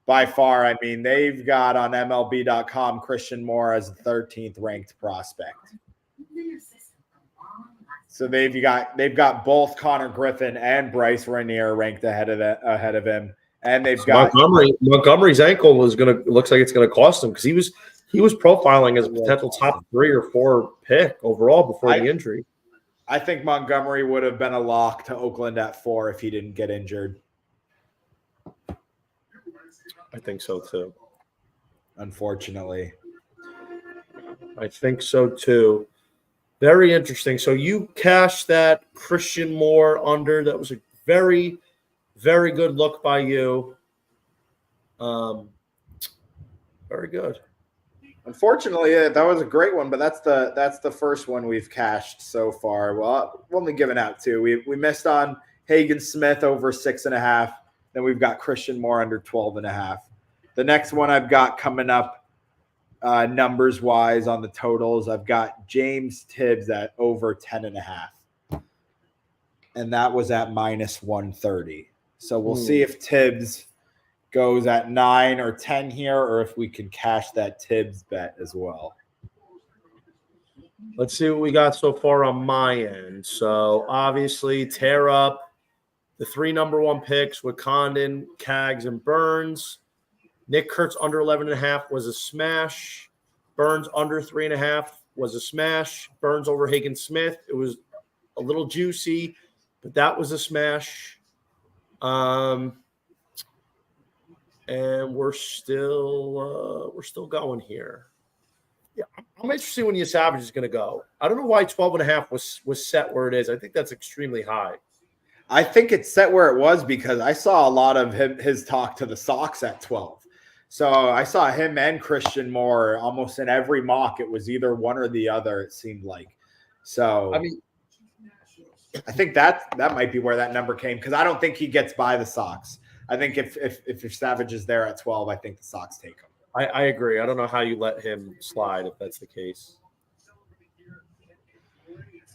by far. I mean, they've got on MLB.com Christian Moore as the 13th ranked prospect. So they've got both Connor Griffin and Bryce Rainier ranked ahead of him, and they've got Montgomery's ankle looks like it's gonna cost him because he was profiling as a potential top 3 or 4 pick overall before the injury. I think Montgomery would have been a lock to Oakland at 4 if he didn't get injured. I think so too. Unfortunately. I think so too. Very interesting. So you cashed that Christian Moore under. That was a very, very good look by you. Very good. Unfortunately, that was a great one, but that's the first one we've cashed so far. Well, we've only given out 2. We missed on Hagen Smith over 6.5. Then we've got Christian Moore under 12.5. The next one I've got coming up, numbers wise on the totals, I've got James Tibbs at over 10.5, and that was at minus 130. So we'll see if Tibbs goes at 9 or 10 here, or if we can cash that Tibbs bet as well. Let's see what we got so far on my end. So obviously tear up the 3 number 1 picks with Condon, Cags, and Burns. Nick Kurtz under 11.5 was a smash. Burns under 3.5 was a smash. Burns over Higgins Smith. It was a little juicy, but that was a smash. And we're still going here. Yeah, I'm interested when your Savage is going to go. I don't know why 12.5 was set where it is. I think that's extremely high. I think it's set where it was because I saw a lot of his talk to the Sox at 12. So I saw him and Christian Moore almost in every mock. It was either one or the other, it seemed like. So I mean, I think that might be where that number came because I don't think he gets by the Sox. I think if Savage is there at 12, I think the Sox take him. I agree. I don't know how you let him slide if that's the case.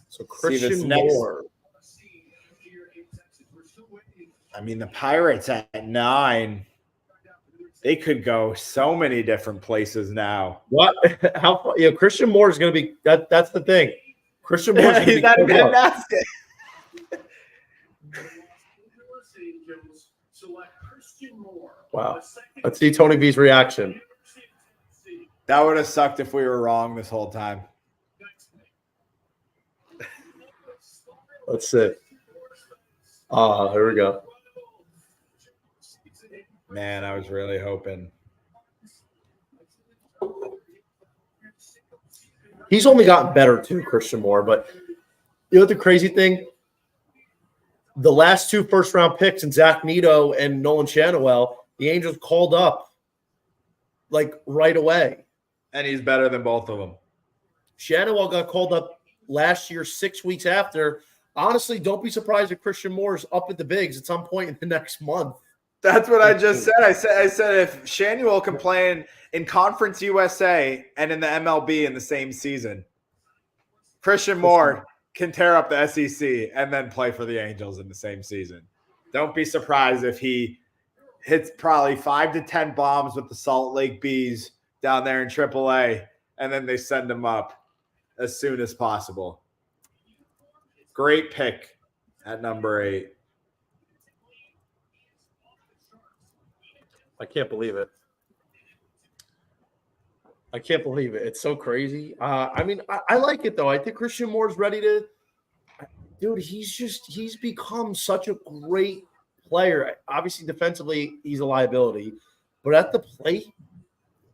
So Christian Moore. I mean, the Pirates at 9, they could go so many different places now. What? How? Yeah, Christian Moore is going to be. That's the thing. Christian Moore is He's not a fantastic. Wow. Let's see Tony V's reaction. That would have sucked if we were wrong this whole time. Let's see. Here we go. Man, I was really hoping. He's only gotten better too, Christian Moore. But you know what the crazy thing? The last 2 first-round picks, and Zach Neto and Nolan Schanuel, the Angels called up like right away. And he's better than both of them. Schanuel got called up last year, 6 weeks after. Honestly, don't be surprised if Christian Moore is up at the bigs at some point in the next month. That's what I just said. I said if Schanuel can play in Conference USA and in the MLB in the same season, Christian Moore can tear up the SEC and then play for the Angels in the same season. Don't be surprised if he hits probably 5 to 10 bombs with the Salt Lake Bees down there in AAA, and then they send him up as soon as possible. Great pick at number 8. I can't believe it. I can't believe it. It's so crazy. I mean, I like it, though. I think Christian Moore's ready to – dude, he's become such a great player. Obviously, defensively, he's a liability. But at the plate,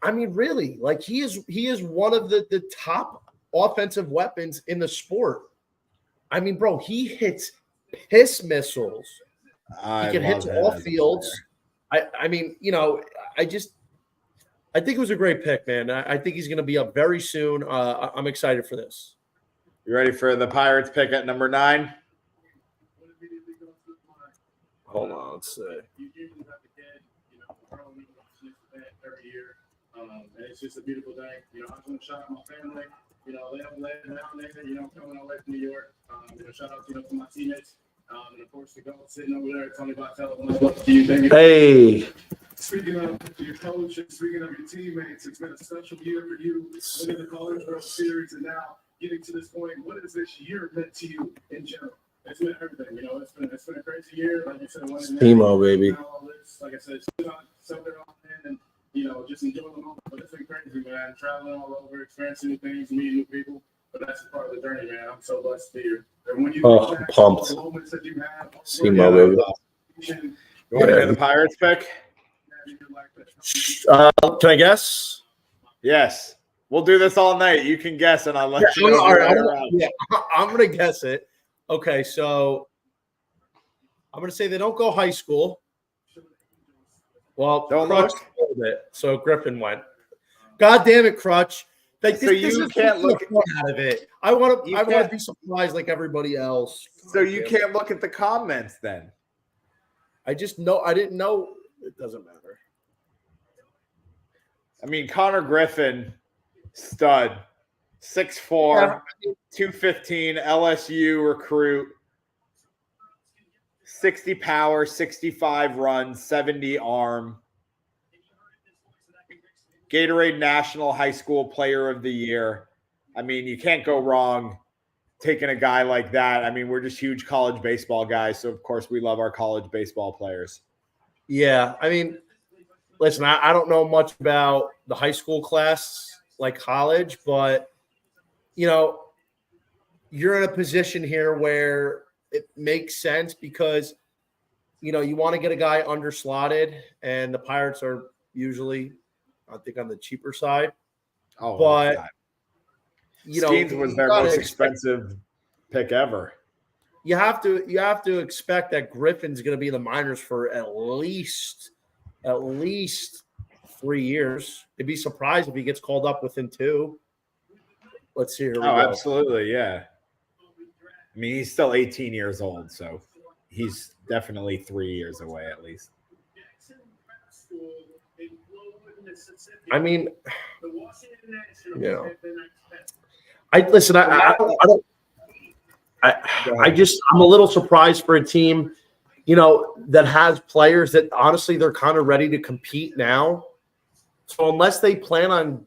I mean, really, like he is one of the top offensive weapons in the sport. I mean, bro, he hits piss missiles. He can hit all fields. I mean, you know, I think it was a great pick, man. I think he's going to be up very soon. I'm excited for this. You ready for the Pirates pick at number 9? Hold on, let's see. And it's just a beautiful day. You know, I just want to shout out my family. You know, they have led down there, you know, coming away from New York. You know, shout out to my teammates. And of course, the goat sitting over there, Tony Vitello. Much love to you, baby. Hey. Speaking of your coach and speaking of your teammates, it's been a special year for you. Winning the College World Series and now getting to this point. What has this year meant to you in general? It's been everything, you know. It's been a crazy year. Like you said, Emo, baby. Like I said, something on in and you know, just enjoying the moment. But it's been crazy, man. Traveling all over, experiencing new things, meeting new people. But that's a part of the journey, man. I'm so blessed to be here. And when you pumped. the moments that you have, Emo, baby. You want to hear the Pirates pick? Can I guess? Yes. We'll do this all night. You can guess, and I'll let you know. I'm going to guess it. Okay, so I'm going to say they don't go high school. Well, Crutch pulled it, so Griffin went. God damn it, Crutch! Like, so you can't look out of it. I want to be surprised like everybody else. So you can't look at the comments then. I just know I didn't know. It doesn't matter. I mean, Connor Griffin, stud, 6'4", 215, LSU recruit, 60 power, 65 runs, 70 arm. Gatorade National High School Player of the Year. I mean, you can't go wrong taking a guy like that. I mean, we're just huge college baseball guys, so of course we love our college baseball players. Yeah, I mean, listen, I don't know much about the high school class like college, but you know, you're in a position here where it makes sense because, you know, you want to get a guy underslotted, and the Pirates are usually, I think, on the cheaper side. Oh, But, you know, Skeens was their most expensive pick ever. You have to expect that Griffin's going to be in the minors for at least 3 years. I'd be surprised if he gets called up within 2. Let's see. Here we go. Absolutely, yeah. I mean, he's still 18 years old, so he's definitely 3 years away at least. I mean, you know, I'm a little surprised for a team, you know, that has players that honestly they're kind of ready to compete now. So unless they plan on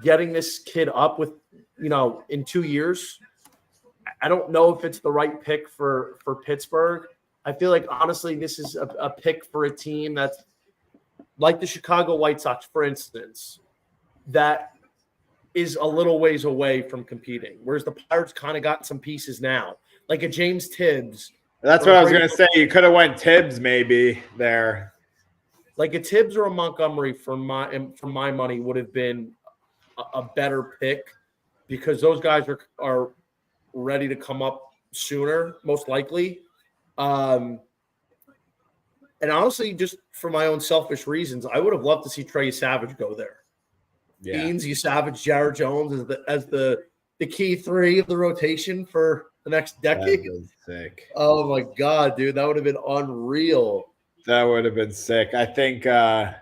getting this kid up with, you know, in 2 years, I don't know if it's the right pick for Pittsburgh. I feel like honestly this is a pick for a team that's like the Chicago White Sox, for instance, that is a little ways away from competing, whereas the Pirates kind of got some pieces now, like a James Tibbs. That's what I was going to say. You could have went Tibbs maybe there. Like a Tibbs or a Montgomery for my money would have been a better pick because those guys are ready to come up sooner, most likely. And honestly, just for my own selfish reasons, I would have loved to see Trey Savage go there. Yeah. Beans, Savage, Jared Jones as the key 3 of the rotation for the next decade. That was sick. Oh my God, dude, that would have been unreal. That would have been sick. I think the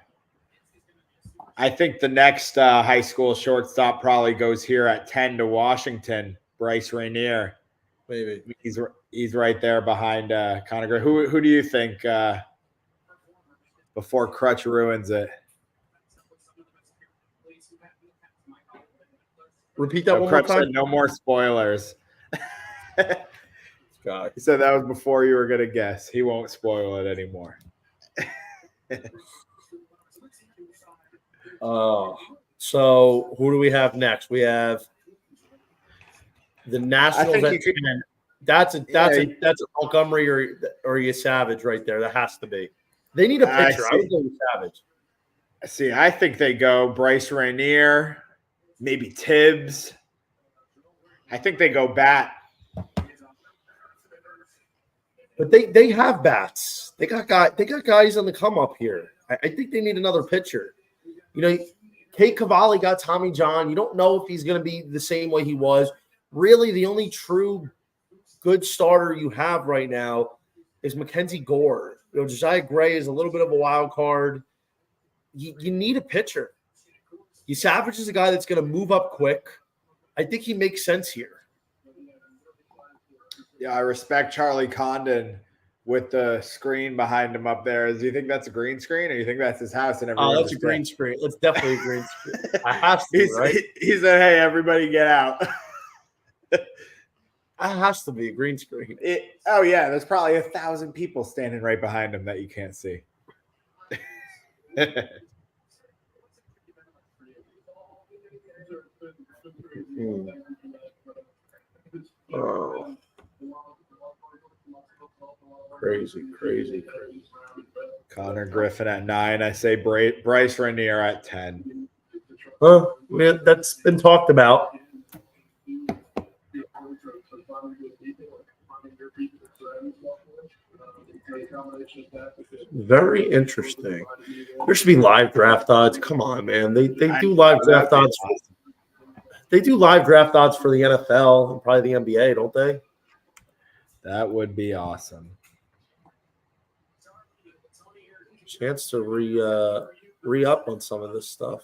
next high school shortstop probably goes here at 10 to Washington. Bryce Rainier. Maybe he's right there behind Connor Gray. Who do you think before Crutch ruins it? Repeat that one more time. Said no more spoilers. God. He said that was before you were gonna guess. He won't spoil it anymore. So who do we have next? We have the Nationals at 10. That's a Montgomery or a Savage right there. That has to be. They need a pitcher. I would go with Savage. See, I think they go Bryce Rainier, maybe Tibbs. I think they go bat. But they have bats. They got guys on the come up here. I think they need another pitcher. You know, Kate Cavalli got Tommy John. You don't know if he's going to be the same way he was. Really, the only true good starter you have right now is Mackenzie Gore. You know, Josiah Gray is a little bit of a wild card. You need a pitcher. Savage is a guy that's going to move up quick. I think he makes sense here. Yeah, I respect Charlie Condon with the screen behind him up there. Do you think that's a green screen, or do you think that's his house? And that's a green screen. That's definitely a green screen. I have to, right? He said, "Hey, everybody, get out." That has to be a green screen. Oh yeah, there's probably 1,000 people standing right behind him that you can't see. Oh. Crazy. Connor Griffin at 9. I say Bryce Rainier at 10. Well, man, that's been talked about. Very interesting. There should be live draft odds. Come on, man. They do live draft odds. They do live draft odds for the NFL and probably the NBA, don't they? That would be awesome. Chance to re-up on some of this stuff.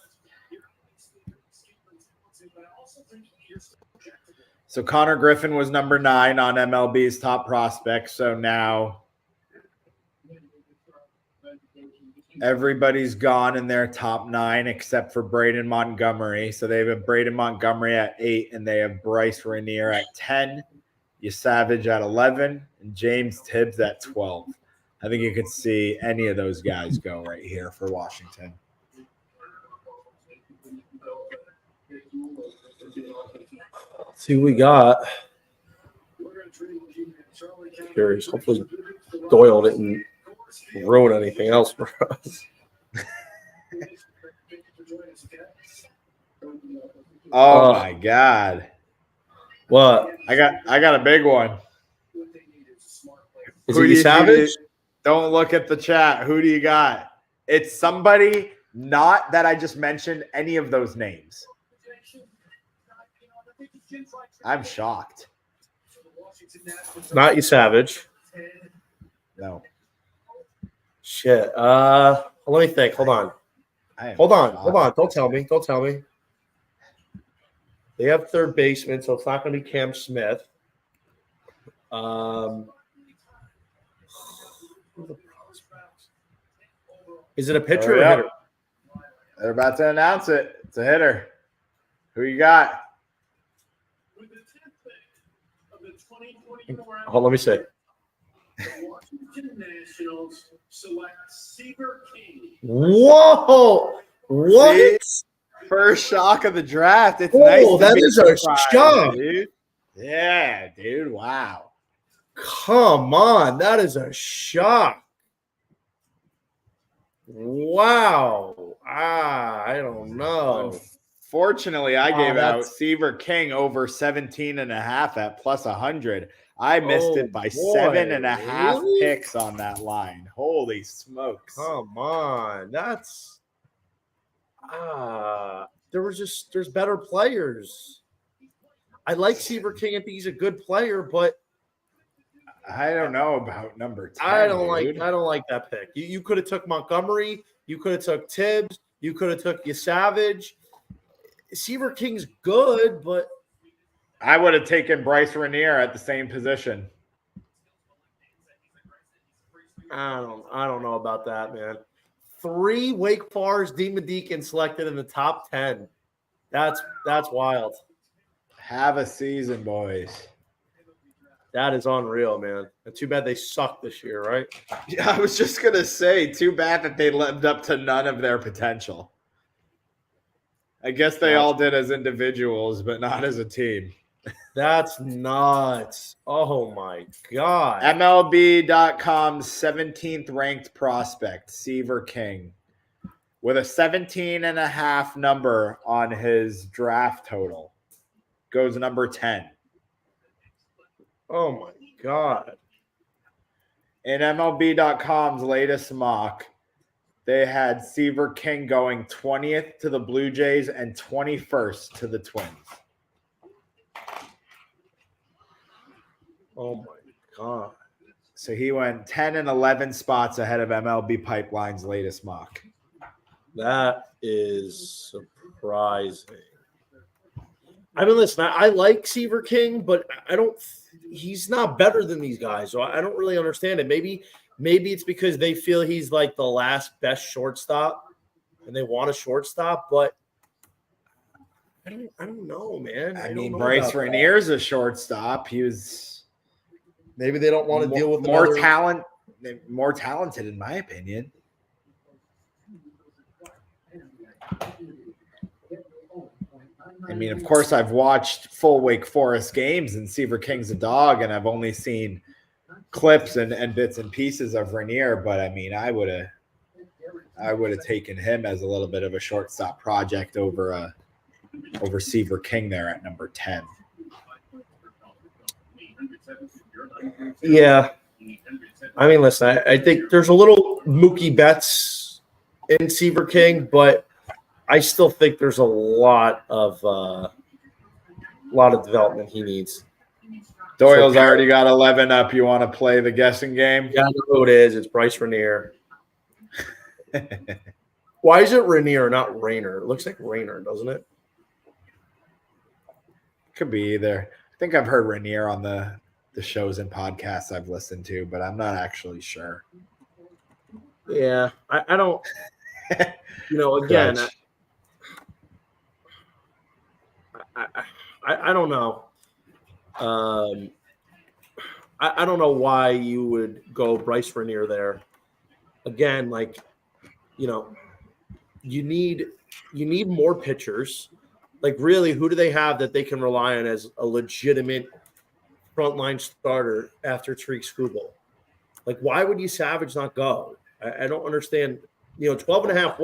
So Connor Griffin was number 9 on MLB's top prospects. So now everybody's gone in their top 9 except for Braden Montgomery. So they have Braden Montgomery at 8, and they have Bryce Rainier at 10, Savage at 11, and James Tibbs at 12. I think you could see any of those guys go right here for Washington. See what we got. Curious. Hopefully Doyle didn't ruin anything else for us. Oh my God. What? I got a big one. Is it Savage? Don't look at the chat. Who do you got? It's somebody not that I just mentioned any of those names. I'm shocked. Not you, Savage. No. Shit. Let me think. Hold on. Hold on. Don't tell me. They have third baseman, so it's not going to be Cam Smith. Is it a pitcher or a hitter? They're about to announce it. It's a hitter. Who you got? Hold on, let me see. Washington Nationals select Seaver King. Whoa! What? See? First shock of the draft. It's Whoa, nice. That is a shock, dude. Yeah, dude. Wow. Come on, that is a shock. Wow. I don't know. Unfortunately, I gave out Seaver King over 17.5 at plus 100. I missed it by 7.5 picks on that line. Holy smokes. Come on. That's there's better players. I like Seaver King. I think he's a good player, but I don't know about number 10. I don't like that pick. You could have took Montgomery, you could have took Tibbs, you could have took Savage. Seaver King's good, but I would have taken Bryce Rainier at the same position. I don't know about that, man. 3 Wake Forest Demon Deacon selected in the top 10. That's wild. Have a season, boys. That is unreal, man. And too bad they suck this year, right? Yeah, I was just gonna say, too bad that they lived up to none of their potential. I guess they all did as individuals, but not as a team. That's nuts. Oh, my God. MLB.com's 17th ranked prospect, Seaver King, with a 17.5 number on his draft total, goes number 10. Oh, my God. In MLB.com's latest mock, they had Seaver King going 20th to the Blue Jays and 21st to the Twins. Oh, my God. So he went 10 and 11 spots ahead of MLB Pipeline's latest mock. That is surprising. I mean, listen, I like Seaver King, but he's not better than these guys. So I don't really understand it. Maybe it's because they feel he's like the last best shortstop and they want a shortstop, but I don't know, man. I mean, Bryce Rainier's a shortstop. He was maybe they don't want to deal with more talented, in my opinion. I mean, of course, I've watched full Wake Forest games, and Seaver King's a dog, and I've only seen clips and bits and pieces of Rainier. But I mean, I would have taken him as a little bit of a shortstop project over Seaver King there at number 10. Yeah. I mean, listen, I think there's a little Mookie Betts in Seaver King, but I still think there's a lot of development he needs. Doyle's already got 11 up. You want to play the guessing game? Yeah, I know who it is. It's Bryce Rainier. Why is it Rainier, not Rainer? It looks like Rainer, doesn't it? Could be either. I think I've heard Rainier on the shows and podcasts I've listened to, but I'm not actually sure. Yeah, I don't. Again, I don't know. I don't know why you would go Bryce Rainier there. Again, you need more pitchers. Like, really, who do they have that they can rely on as a legitimate frontline starter after Tariq Skubal? Like, why would you Savage not go? I don't understand. 12.5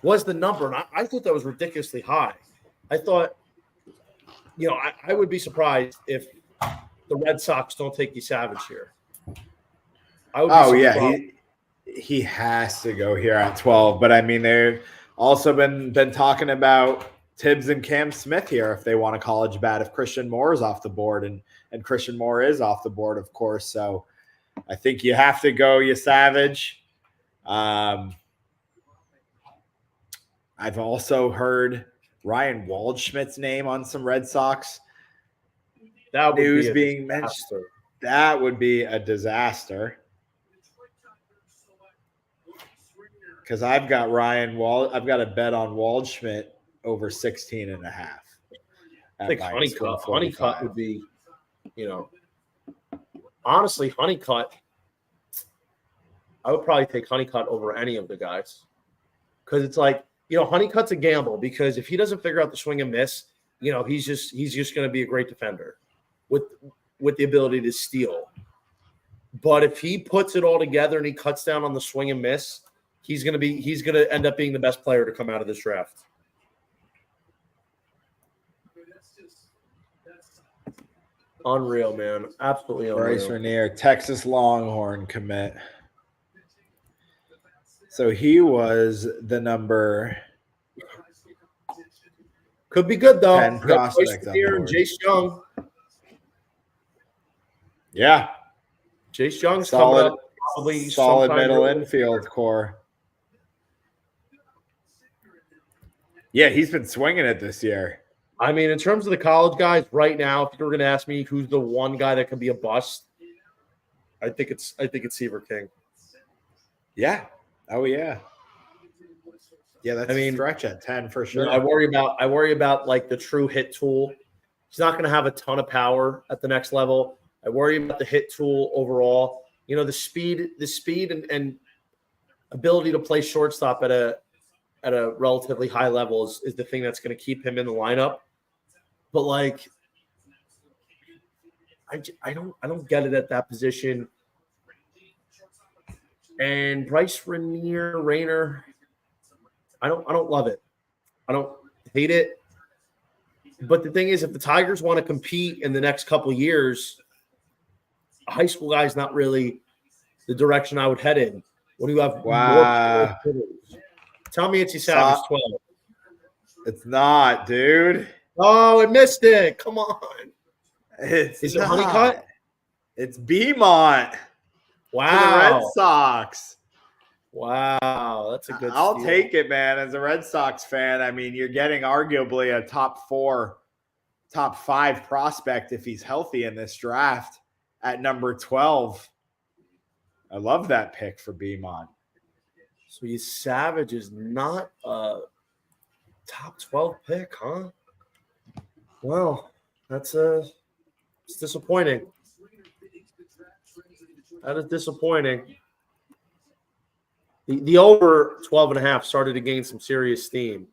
was the number, and I thought that was ridiculously high. I thought, I would be surprised if the Red Sox don't take you Savage here. He has to go here at 12. But I mean, they've also been talking about Tibbs and Cam Smith here if they want a college bat, if Christian Moore is off the board, and Christian Moore is off the board, of course. So I think you have to go you Savage. I've also heard Ryan Waldschmidt's name on some Red Sox news being mentioned. That would be a disaster. Because I've got I've got a bet on Waldschmidt over 16.5. I think Honeycutt would be, honestly, Honeycutt. I would probably take Honeycutt over any of the guys, because it's like, Honeycutt's a gamble, because if he doesn't figure out the swing and miss, he's just going to be a great defender with the ability to steal. But if he puts it all together and he cuts down on the swing and miss, he's going to end up being the best player to come out of this draft. Unreal, man. Absolutely unreal. Bryce Rainier, Texas Longhorn commit. So he was the number. Could be good, though. 10 prospect here and Jace Young. Yeah. Jace Young's solid, coming up. Probably solid middle infield core. Yeah, he's been swinging it this year. I mean, in terms of the college guys right now, if you were going to ask me who's the one guy that can be a bust, I think it's Seaver King. Yeah. Oh yeah. Yeah, that's a stretch at 10 for sure. I worry about like the true hit tool. He's not going to have a ton of power at the next level. I worry about the hit tool overall. The speed and ability to play shortstop at a relatively high level is the thing that's going to keep him in the lineup. But like, I don't get it at that position. And Bryce Rainier, I don't love it. I don't hate it. But the thing is, if the Tigers want to compete in the next couple of years, a high school guy is not really the direction I would head in. When you have more hitters. Tell me it's Savage 12. It's not, dude. Oh, it missed it. Come on. Is it Honeycutt? It's Beaumont. Wow. To the Red Sox. Wow. That's a good I'll steal. take it, man. As a Red Sox fan, I mean, you're getting arguably a top 4, top 5 prospect if he's healthy in this draft at number 12. I love that pick for Beaumont. So Savage is not a top 12 pick, huh? Well, it's disappointing. That is disappointing. The over 12.5 started to gain some serious steam.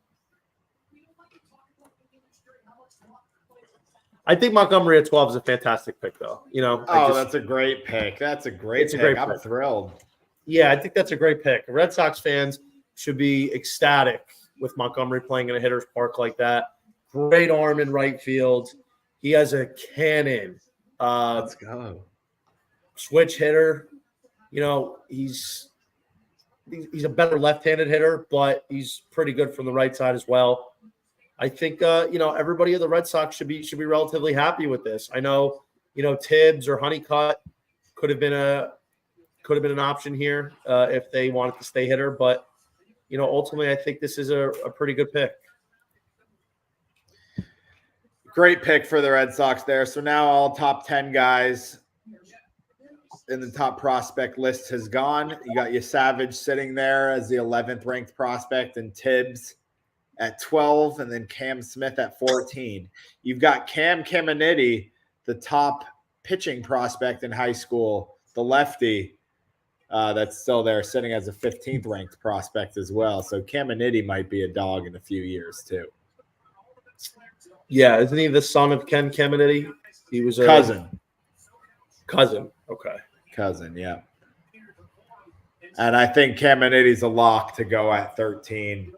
I think Montgomery at 12 is a fantastic pick, though. That's a great pick. That's a great pick. I'm thrilled. Yeah, I think that's a great pick. Red Sox fans should be ecstatic with Montgomery playing in a hitter's park like that. Great arm in right field. He has a cannon. Let's go. Switch hitter. He's a better left-handed hitter, but he's pretty good from the right side as well. I think everybody at the Red Sox should be relatively happy with this. I know Tibbs or Honeycutt could have been an option here if they wanted to stay hitter, but ultimately I think this is a pretty good pick. Great pick for the Red Sox there. So now all top 10 guys in the top prospect list has gone. You got your Savage sitting there as the 11th ranked prospect, and Tibbs at 12, and then Cam Smith at 14. You've got Cam Caminiti, the top pitching prospect in high school, the lefty that's still there, sitting as a 15th ranked prospect as well. So Caminiti might be a dog in a few years too. Yeah, isn't he the son of Ken Caminiti? He was a Cousin. Okay. Cousin, yeah. And I think Caminiti's a lock to go at 13.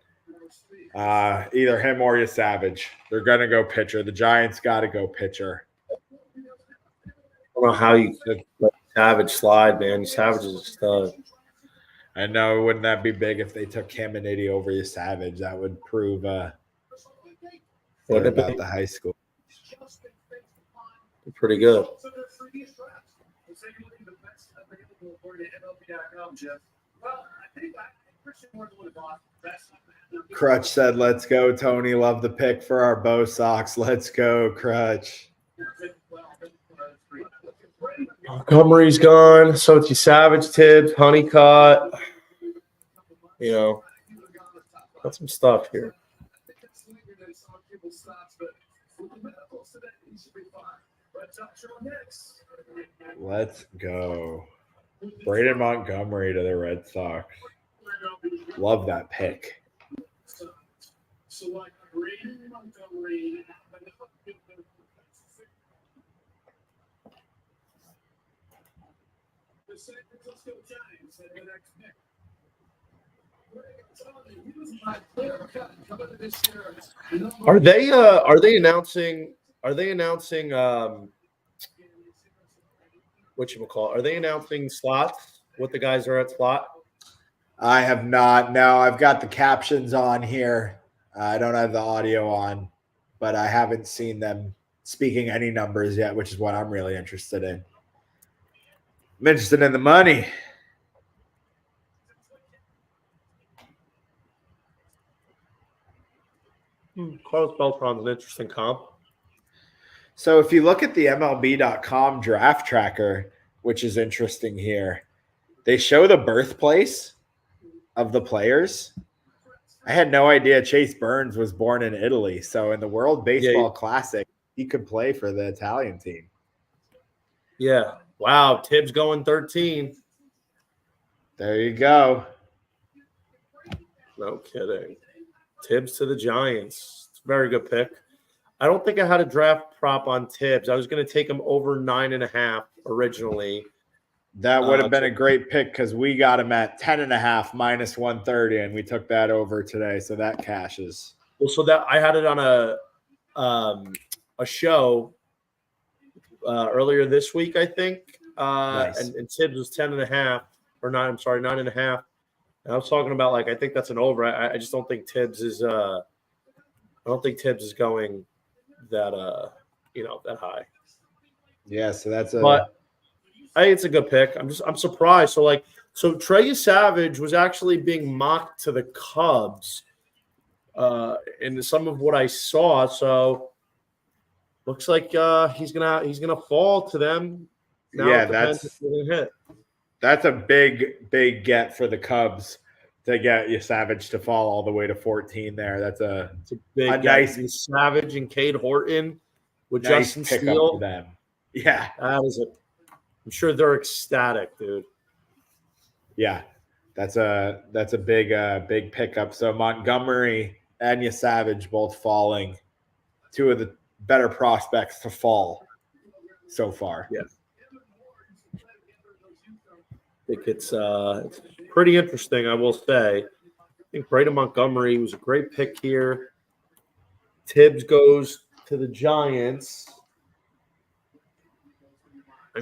Either him or you Savage. They're going to go pitcher. The Giants got to go pitcher. I don't know how you could let Savage slide, man. Savage is a stud. I know. Wouldn't that be big if they took Caminiti over you Savage? That would prove what about the high school. Pretty good. Crutch said, let's go, Tony. Love the pick for our Bo Sox. Let's go, Crutch. Montgomery's gone. So it's Savage, Tibbs, Honeycutt. You know, got some stuff here. Let's go. Braden Montgomery to the Red Sox. Love that pick. Are they announcing whatchamacallit? Are they announcing slots? What the guys are at slot? I have not. No, I've got the captions on here. I don't have the audio on, but I haven't seen them speaking any numbers yet, which is what I'm really interested in. I'm interested in the money. Carlos Beltran's an interesting comp. So if you look at the MLB.com draft tracker, which is interesting here, they show the birthplace of the players. I had no idea Chase Burns was born in Italy. So in the World Baseball Classic, he could play for the Italian team. Yeah. Wow. Tibbs going 13. There you go. No kidding. Tibbs to the Giants. It's a very good pick. I don't think I had a draft prop on Tibbs. I was going to take him over 9.5 originally. That would have been a great pick because we got him at 10.5 minus 130, and we took that over today. So that cashes. Well, so that I had it on a show earlier this week, I think. Nice. And Tibbs was 10.5 or 9. I'm sorry, 9.5. And I was talking about I think that's an over. I just don't think Tibbs is. I don't think Tibbs is going that that high. Yeah, so that's But I think it's a good pick. I'm surprised. So Trey Savage was actually being mocked to the Cubs in some of what I saw. So looks like he's gonna fall to them. Now yeah, that's a big get for the Cubs to get Savage to fall all the way to 14 there. That's a big nice Savage and Cade Horton with nice Justin pickup Steele. for them. Yeah. That is it. I'm sure they're ecstatic, dude. Yeah. That's a big pickup. So Montgomery and Savage both falling. Two of the better prospects to fall so far. Yeah. I think it's pretty interesting, I will say. I think Braden Montgomery was a great pick here. Tibbs goes to the Giants.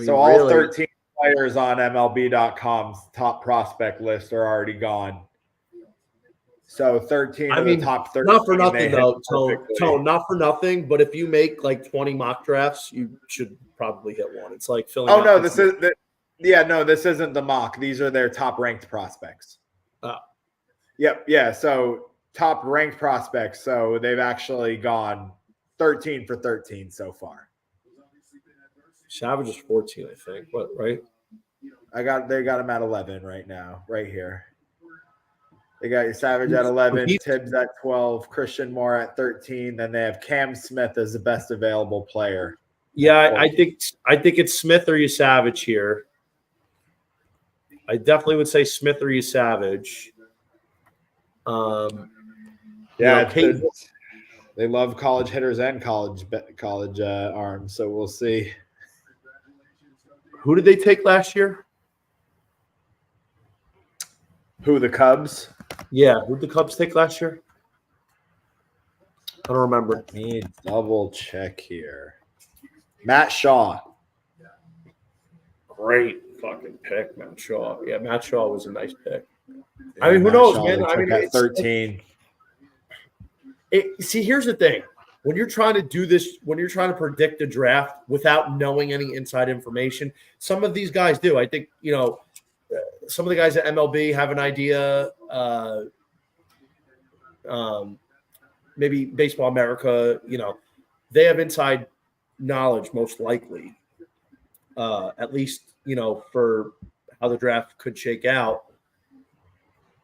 So all 13 players on MLB.com's top prospect list are already gone. So 13 of the top 13. Not for nothing, though, Tone, not for nothing. But if you make 20 mock drafts, you should probably hit one. It's like filling out. Oh, no, this isn't the mock. These are their top ranked prospects. Yep. Yeah. So top ranked prospects. So they've actually gone 13 for 13 so far. Savage is 14, I think. What, right? They got him at 11 right now, right here. They got your Savage at 11, Tibbs at 12, Christian Moore at 13. Then they have Cam Smith as the best available player. Yeah, I think it's Smith or Savage here. I definitely would say Smith or Savage. Yeah, They love college hitters and college arms, so we'll see. Who did they take last year? Who, the Cubs? Yeah, who did the Cubs take last year? I don't remember. Let me double check here. Matt Shaw. Great fucking pick, Matt Shaw. Yeah, Matt Shaw was a nice pick. Yeah, I mean, who Matt knows, Shaw, man? they I took mean, at 13. See, here's the thing. When you're trying to do this, when you're trying to predict a draft without knowing any inside information, some of these guys do. I think, some of the guys at MLB have an idea. Maybe Baseball America, they have inside knowledge most likely, at least, for how the draft could shake out.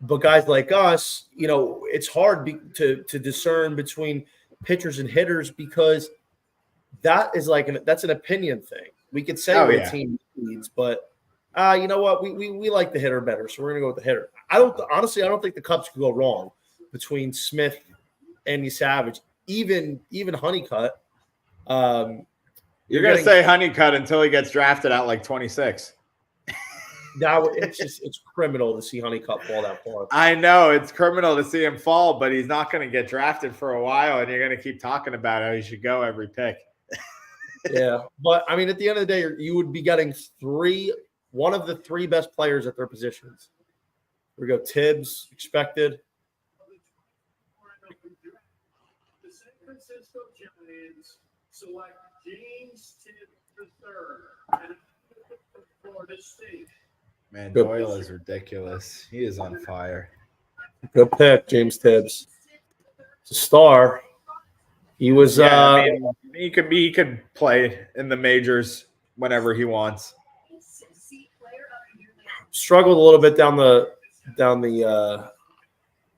But guys like us, it's hard to discern between pitchers and hitters because that is that's an opinion thing. We could say what a team needs, but you know what? We like the hitter better, so we're gonna go with the hitter. I don't think the Cubs could go wrong between Smith, Andy Savage, even Honeycutt. You're gonna say Honeycutt until he gets drafted at like 26. Now it's criminal to see Honeycutt fall that far. I know it's criminal to see him fall, but he's not going to get drafted for a while, and you're going to keep talking about how he should go every pick. Yeah, but I mean, at the end of the day, you would be getting one of the three best players at their positions. Here we go. Tibbs expected. The San Francisco Giants select James Tibbs III and Florida State. Man, Doyle is ridiculous. He is on fire. Good pick, James Tibbs. It's a star. He was. He could play in the majors whenever he wants. Struggled a little bit down the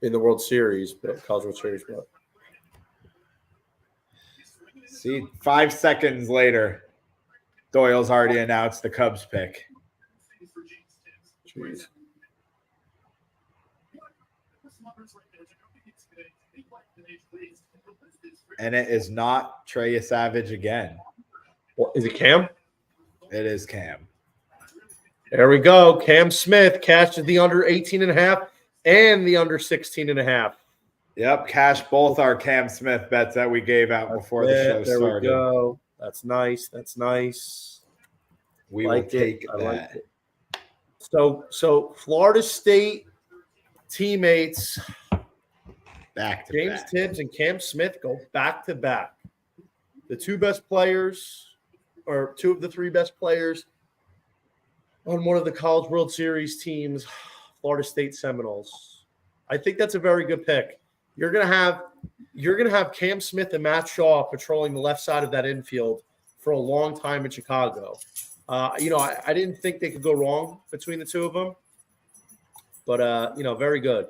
in the World Series, but College World Series. But. See, 5 seconds later, Doyle's already announced the Cubs pick. Jeez. And it is not Trey Savage again. What, is it Cam? It is Cam. There we go. Cam Smith cashed the under 18.5 and the under 16.5. Yep, cash both our Cam Smith bets that we gave out before the show started. There we go. That's nice. That's nice. We will take that. Like it. So Florida State teammates James Tibbs and Cam Smith go back to back. The two best players, or two of the three best players on one of the College World Series teams, Florida State Seminoles. I think that's a very good pick. You're gonna have Cam Smith and Matt Shaw patrolling the left side of that infield for a long time in Chicago. I didn't think they could go wrong between the two of them, but very good.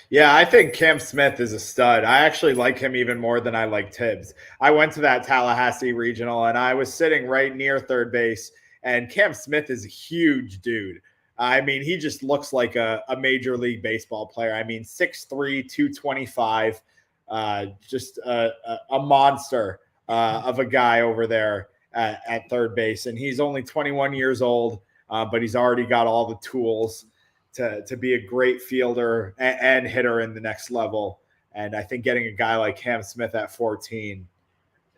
Yeah, I think Cam Smith is a stud. I actually like him even more than I like Tibbs. I went to that Tallahassee regional, and I was sitting right near third base, and Cam Smith is a huge dude. I mean, he just looks like a Major League Baseball player. I mean, 6'3", 225, just a monster of a guy over there at third base. And he's only 21 years old, but he's already got all the tools to be a great fielder and hitter in the next level. And I think getting a guy like Cam Smith at 14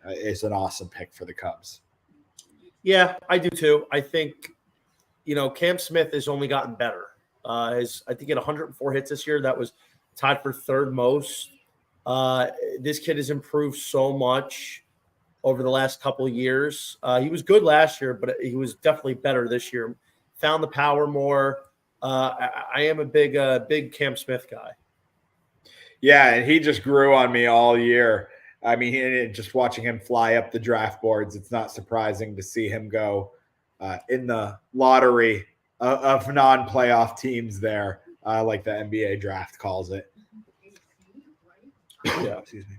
is an awesome pick for the Cubs. Yeah, I do too. I think, Cam Smith has only gotten better. I think he had 104 hits this year. That was tied for third most. This kid has improved so much over the last couple of years. He was good last year, but he was definitely better this year. Found the power more. I am a big Cam Smith guy. Yeah, and he just grew on me all year. I mean, just watching him fly up the draft boards, it's not surprising to see him go in the lottery of non-playoff teams there, like the NBA draft calls it. Yeah. Excuse me.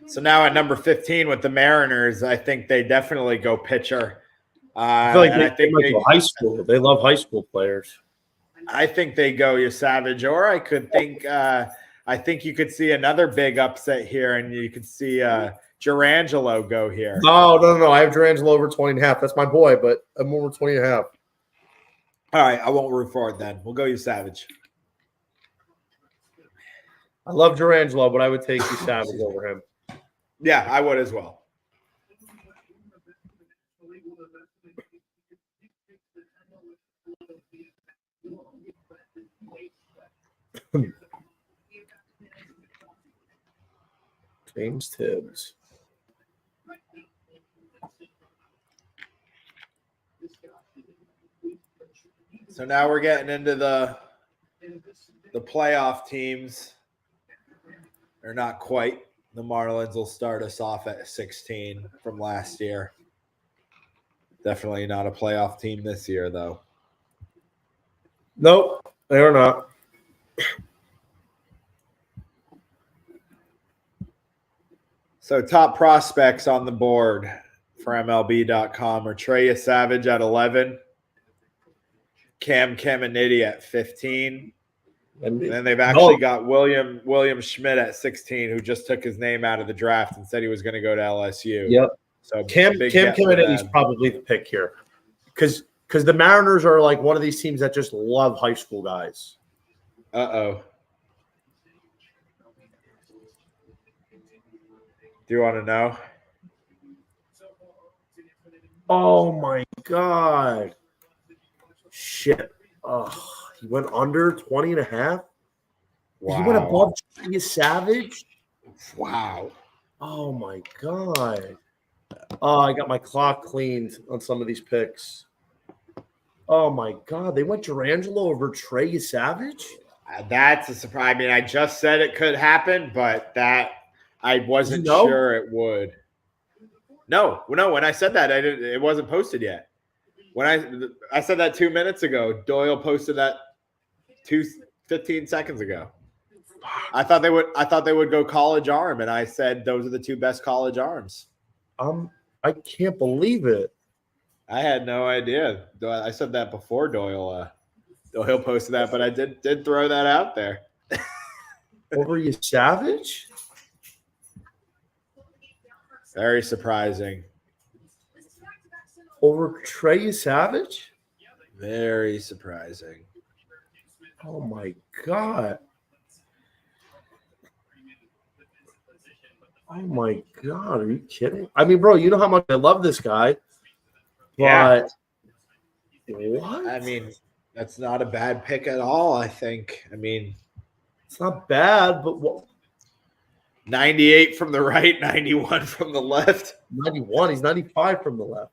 So now at number 15 with the Mariners, I think they definitely go pitcher. I feel like they go high school. They love high school players. I think they go you Savage, or I could think I think you could see another big upset here, and you could see Gerangelo go here. No. I have Durangelo over 20.5. That's my boy, but I'm over 20.5. All right, I won't root for it then. We'll go you Savage. I love Durangelo, but I would take you Savage over him. Yeah, I would as well. James Tibbs. So now we're getting into the playoff teams. They're not quite. The Marlins will start us off at 16 from last year. Definitely not a playoff team this year, though. Nope, they are not. So top prospects on the board for MLB.com are Trey Savage at 11, Cam Caminiti at 15, and then they've actually got William Schmidt at 16, who just took his name out of the draft and said he was going to go to LSU. Yep. So Cam Caminiti is probably the pick here, because the Mariners are like one of these teams that just love high school guys. Uh-oh. Do you want to know? Oh, my God. Shit. Oh, he went under 20.5? Wow. He went above Trey Savage? Wow. Oh, my God. Oh, I got my clock cleaned on some of these picks. Oh, my God. They went Durangelo over Trey Savage? That's a surprise. I mean, I just said it could happen, but that I wasn't sure it would. No. When I said that, it wasn't posted yet. When I said that 2 minutes ago, Doyle posted that 15 seconds ago. I thought they would go college arm, and I said those are the two best college arms. I can't believe it. I had no idea. I said that before Doyle posted that, but I did throw that out there. Over you Savage? Very surprising. Over Trey Savage? Very surprising. Oh, my God. Oh, my God. Are you kidding? I mean, bro, you know how much I love this guy. But what? I mean, that's not a bad pick at all, I think. I mean, it's not bad, but what? 98 from the right, 91 from the left. 91. He's 95 from the left.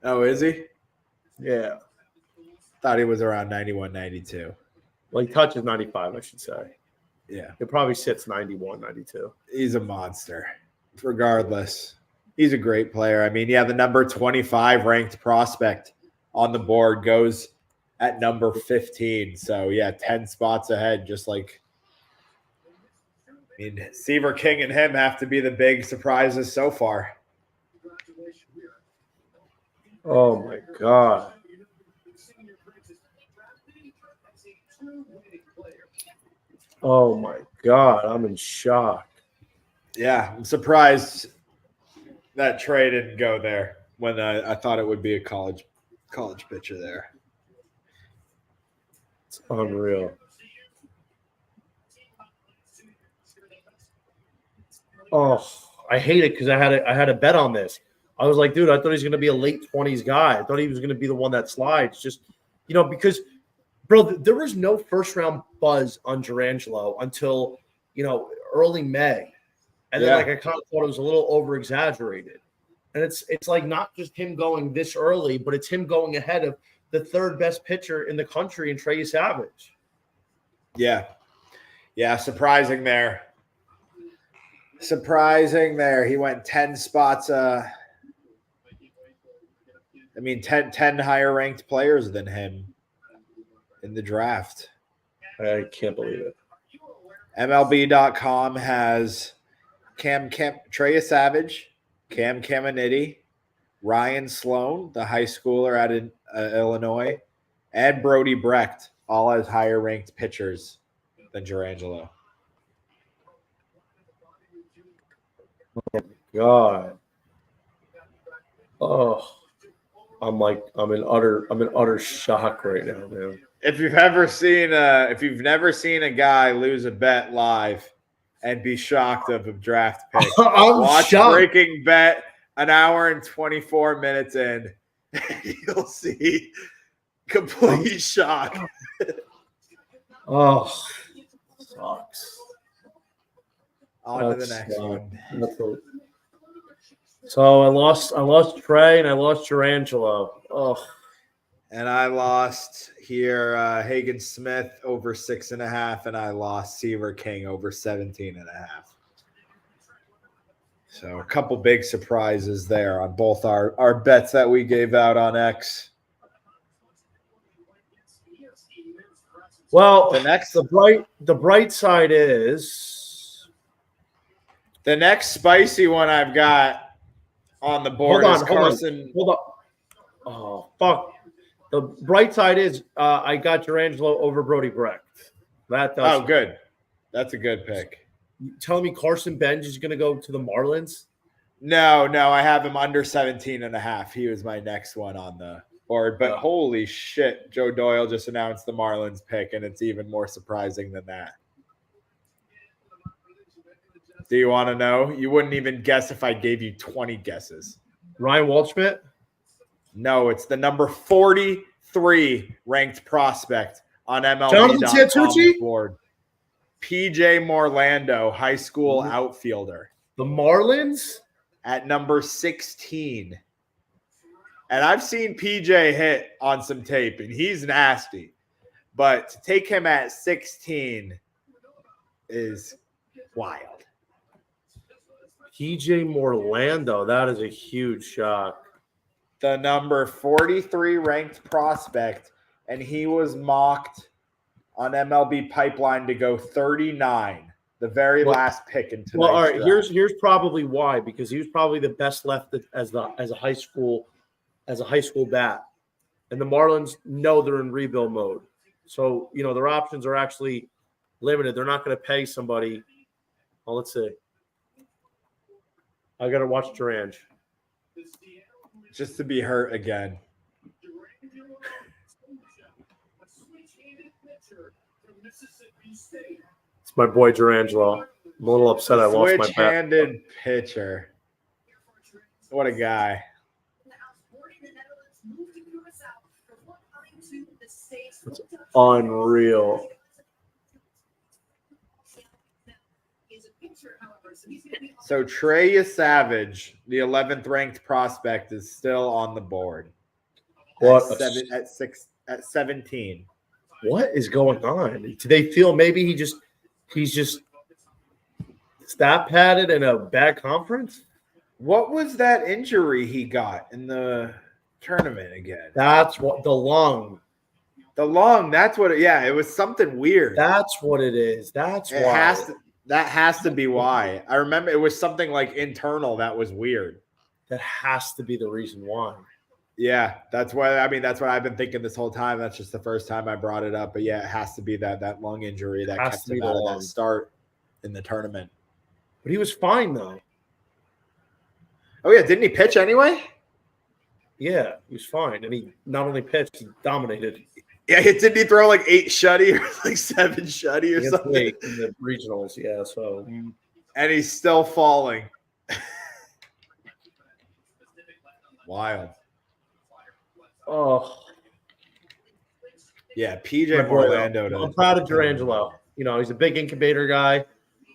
Oh, is he? Yeah. Thought he was around 91, 92. Well, he touches 95, I should say. Yeah. It probably sits 91, 92. He's a monster. Regardless, he's a great player. I mean, yeah, the number 25 ranked prospect on the board goes at number 15. So, yeah, 10 spots ahead, just like I mean, Seaver King and him have to be the big surprises so far. Oh, my God. Oh, my God. I'm in shock. Yeah, I'm surprised that Trey didn't go there when I thought it would be a college pitcher there. It's unreal. Oh, I hate it because I had a bet on this. I was like, dude, I thought he was going to be a late 20s guy. I thought he was going to be the one that slides. Just, because, bro, there was no first-round buzz on Durangelo until, early May. And then, I kind of thought it was a little over-exaggerated. And it's like not just him going this early, but it's him going ahead of the third best pitcher in the country in Trey Savage. Yeah. Yeah, surprising there. Surprising there. He went 10 spots. 10 higher ranked players than him in the draft. I can't believe it. MLB.com has Trey Savage, Cam Caminiti, Ryan Sloan, the high schooler out in Illinois, and Brody Brecht, all as higher ranked pitchers than Jurangelo. God. Oh, I'm in utter shock right now, man. If you've never seen a guy lose a bet live and be shocked of a draft pick, watch shocked. Breaking Bet an hour and 24 minutes in, and you'll see complete shock. Oh, sucks. On to the next one. So I lost Trey and I lost Jurangelo. Oh. And I lost here Hagen Smith over 6.5, and I lost Seaver King over 17.5. So a couple big surprises there on both our bets that we gave out on X. Well, the bright side is the next spicy one I've got on the board is Carson. Hold on. Oh, fuck. The bright side is I got Jurangelo over Brody Brecht. Good. That's a good pick. You telling me Carson Benj is going to go to the Marlins? No, I have him under 17.5. He was my next one on the board. But holy shit, Joe Doyle just announced the Marlins pick, and it's even more surprising than that. Do you want to know? You wouldn't even guess if I gave you 20 guesses. Ryan Waldschmidt? No, it's the number 43 ranked prospect on MLB.com board. PJ Morlando, high school outfielder. The Marlins? At number 16. And I've seen PJ hit on some tape, and he's nasty. But to take him at 16 is wild. PJ Morlando, that is a huge shock. The number 43 ranked prospect, and he was mocked on MLB Pipeline to go 39, the very last pick in tonight's Well, all right, draft. here's probably why, because he was probably the best left as a high school bat, and the Marlins know they're in rebuild mode, so their options are actually limited. They're not going to pay somebody. Well, let's see. I got to watch Durange. Just to be hurt again. It's my boy Jurangelo. I'm a little upset I lost my bet. Switch-handed pitcher. What a guy. It's unreal. So Trey Savage, the 11th ranked prospect, is still on the board. At 17. What is going on? Do they feel maybe he's just stat padded in a bad conference? What was that injury he got in the tournament again? That's what the lung. The lung. That's what. It was something weird. That's what it is. That has to be why. I remember it was something like internal that was weird. That has to be the reason why. Yeah, that's what I've been thinking this whole time. That's just the first time I brought it up. But yeah, it has to be that lung injury that kept him out of that start in the tournament. But he was fine though. Oh yeah, didn't he pitch anyway? Yeah, he was fine. And he not only pitched, he dominated. Yeah, didn't he throw like 8 shutty or like 7 shutty or something? 8 in the regionals, yeah. So and he's still falling. Wild. Oh. Yeah, PJ Morlando. I'm proud of Jurangelo. He's a big incubator guy.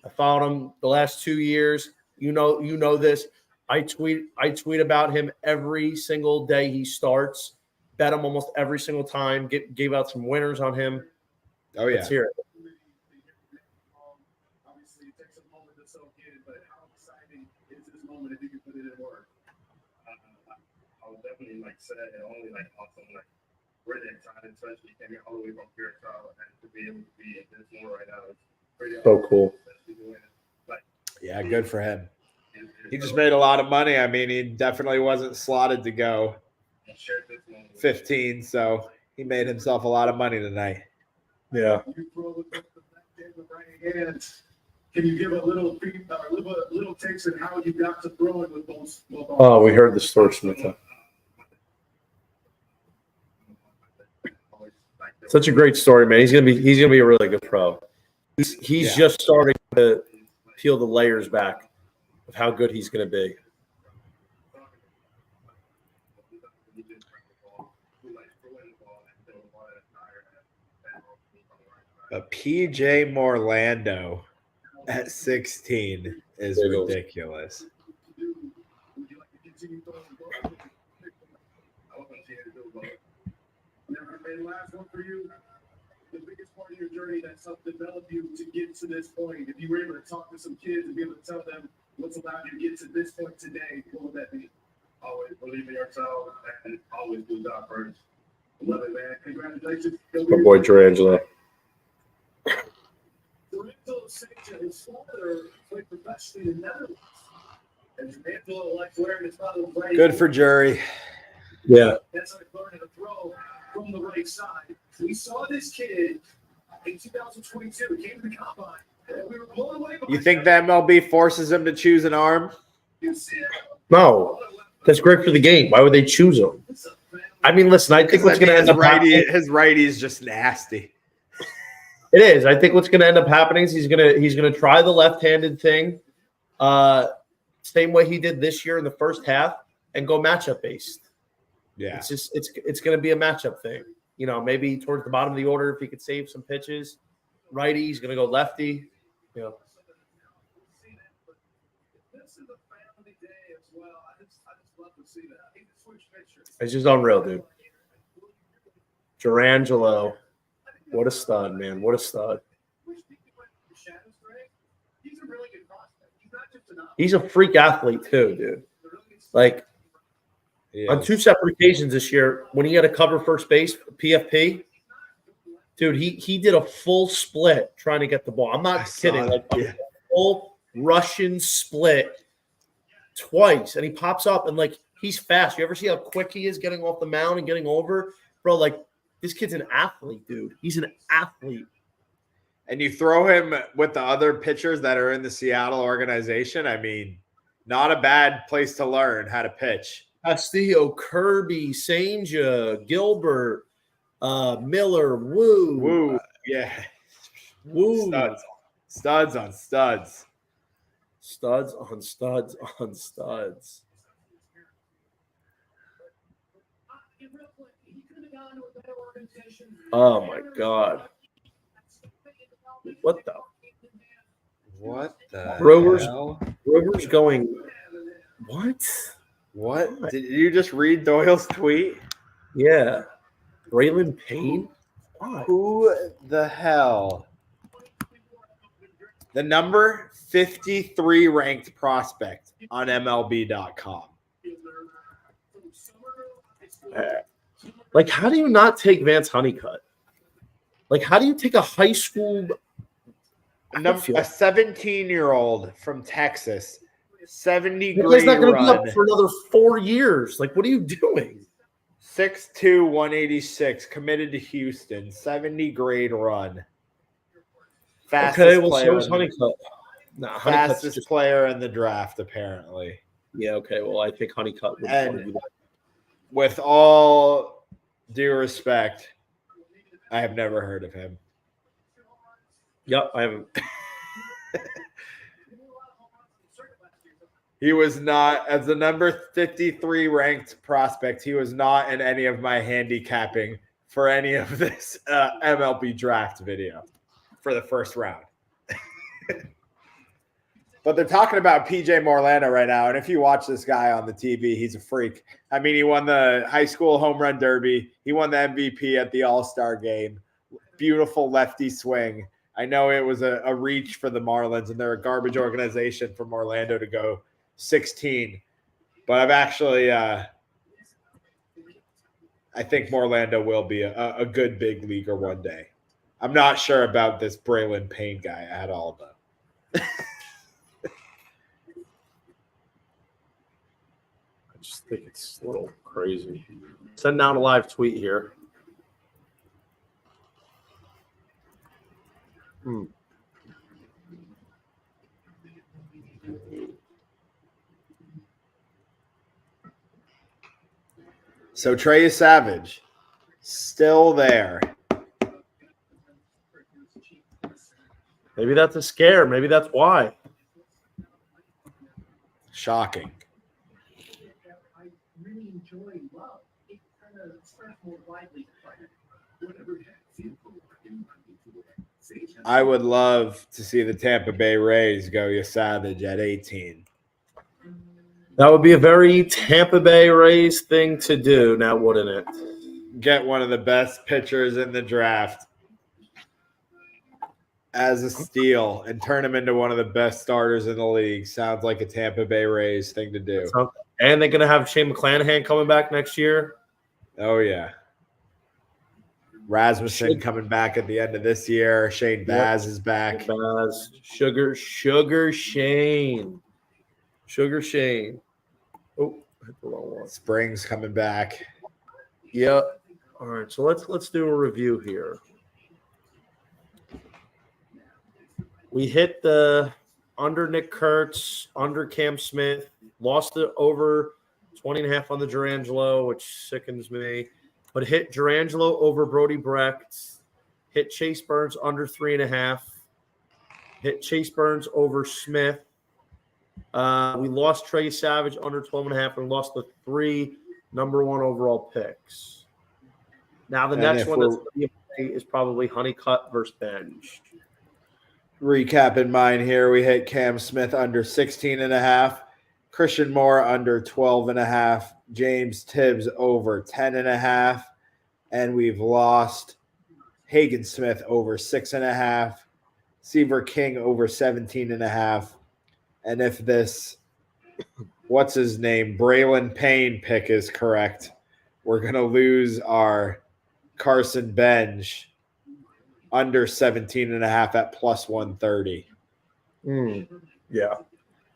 I followed him the last 2 years. You know this. I tweet about him every single day he starts. Bet him almost every single time. Gave out some winners on him. Oh yeah. Let's hear it. Obviously, it takes a moment to soak in, but how exciting is this moment if you can put it in work? I would definitely say only also really excited, especially coming all the way from Fairchild and to be able to be in this one right now. It's pretty so cool. Yeah, good for him. He just made a lot of money. I mean, he definitely wasn't slotted to go 15, so he made himself a lot of money tonight. Yeah. You throw with both the left and the right hand. Can you give a little takes on how you got to throwing with both? Oh, we heard the story from the time. Such a great story, man. He's gonna be a really good pro. He's just starting to peel the layers back of how good he's gonna be. A PJ Morlando at 16 is ridiculous. And last one for you, the biggest part of your journey that's helped develop you to get to this point. If you were able to talk to some kids and be able to tell them what's allowed you to get to this point today, what would that be? Always believe in yourself and always do God first. Love it, man. Congratulations. My boy Durangelo. Durangelo said to his father played professionally in the Netherlands. And Durangelo likes wearing his father's right. Good for Jury. Yeah. That's like learning to throw from the right side. We saw this kid in 2022. He came to the combine. And we were blown away. You think the MLB forces him to choose an arm? No. That's great for the game. Why would they choose him? I mean, listen, I think what's going to end up happening, his righty is just nasty. It is. I think what's going to end up happening is he's going to try the left-handed thing, same way he did this year in the first half, and go matchup based. Yeah, it's going to be a matchup thing. You know, maybe towards the bottom of the order if he could save some pitches. Righty, he's going to go lefty. You know. It's just unreal, dude. Durangelo, what a stud, man! What a stud. He's a freak athlete too, dude. Like on two separate occasions this year, when he had to cover first base, PFP, dude, he did a full split trying to get the ball. I'm not kidding. Like a full Russian split twice, and he pops up and like he's fast. You ever see how quick he is getting off the mound and getting over, bro? Like this kid's an athlete, dude. He's an athlete. And you throw him with the other pitchers that are in the Seattle organization. I mean, not a bad place to learn how to pitch. Castillo, Kirby, Sanja, Gilbert, Miller, Woo. Yeah. Woo. Studs on studs. Studs on studs on studs. Oh, my God. What the Brewers hell? Brewers going what? What? Did you just read Doyle's tweet? Yeah. Braylon Payne? Why? Who the hell? The number 53 ranked prospect on MLB.com. Like, how do you not take Vance Honeycutt? Like, how do you take a high school a 17-year-old from Texas, 70 That grade guy's not going to be run, up for another 4 years. Like, what are you doing? 6'2", 186, committed to Houston, 70 grade run. Fastest so is Honeycutt. Nah, fastest player in the draft, apparently. Yeah, okay. Well, I think Honeycutt would want to do that. With all due respect, I have never heard of him. Yep, I haven't. He was not, as the number 53 ranked prospect, he was not in any of my handicapping for any of this MLB draft video for the first round. But they're talking about PJ Morlando right now. And if you watch this guy on the TV, he's a freak. I mean, he won the high school home run derby. He won the MVP at the All-Star game. Beautiful lefty swing. I know it was a reach for the Marlins, and they're a garbage organization for Morlando to go 16. But I've actually I think Morlando will be a good big leaguer one day. I'm not sure about this Braylon Payne guy at all, though. I just think it's a little crazy. Send out a live tweet here. So Trey Savage, still there. Maybe that's a scare. Maybe that's why. Shocking. I really enjoy love. It kind of spreads more widely. Whatever I would love to see the Tampa Bay Rays go Savage at 18. That would be a very Tampa Bay Rays thing to do, now wouldn't it? Get one of the best pitchers in the draft as a steal and turn him into one of the best starters in the league. Sounds like a Tampa Bay Rays thing to do. And they're going to have Shane McClanahan coming back next year. Oh, yeah. Rasmussen coming back at the end of this year. Shane Baz is back. Baz. Sugar Shane. Sugar Shane. Oh, I hit the wrong one. Springs coming back. Yep. All right, so let's do a review here. We hit the under Nick Kurtz, under Cam Smith, lost the over 20.5 on the Durangelo, which sickens me, but hit Durangelo over Brody Brecht, hit Chase Burns under 3.5, hit Chase Burns over Smith. We lost Trey Savage under 12.5 and lost the 3 number 1 overall picks. Now the next one is probably Honeycutt versus Benj. Recap in mind here, we hit Cam Smith under 16.5, Christian Moore under 12.5, James Tibbs over 10.5, and we've lost Hagen Smith over 6.5, Seaver King over 17.5. And if this, what's his name, Braylon Payne pick is correct, we're going to lose our Carson Benj under 17.5 at plus 130. Yeah.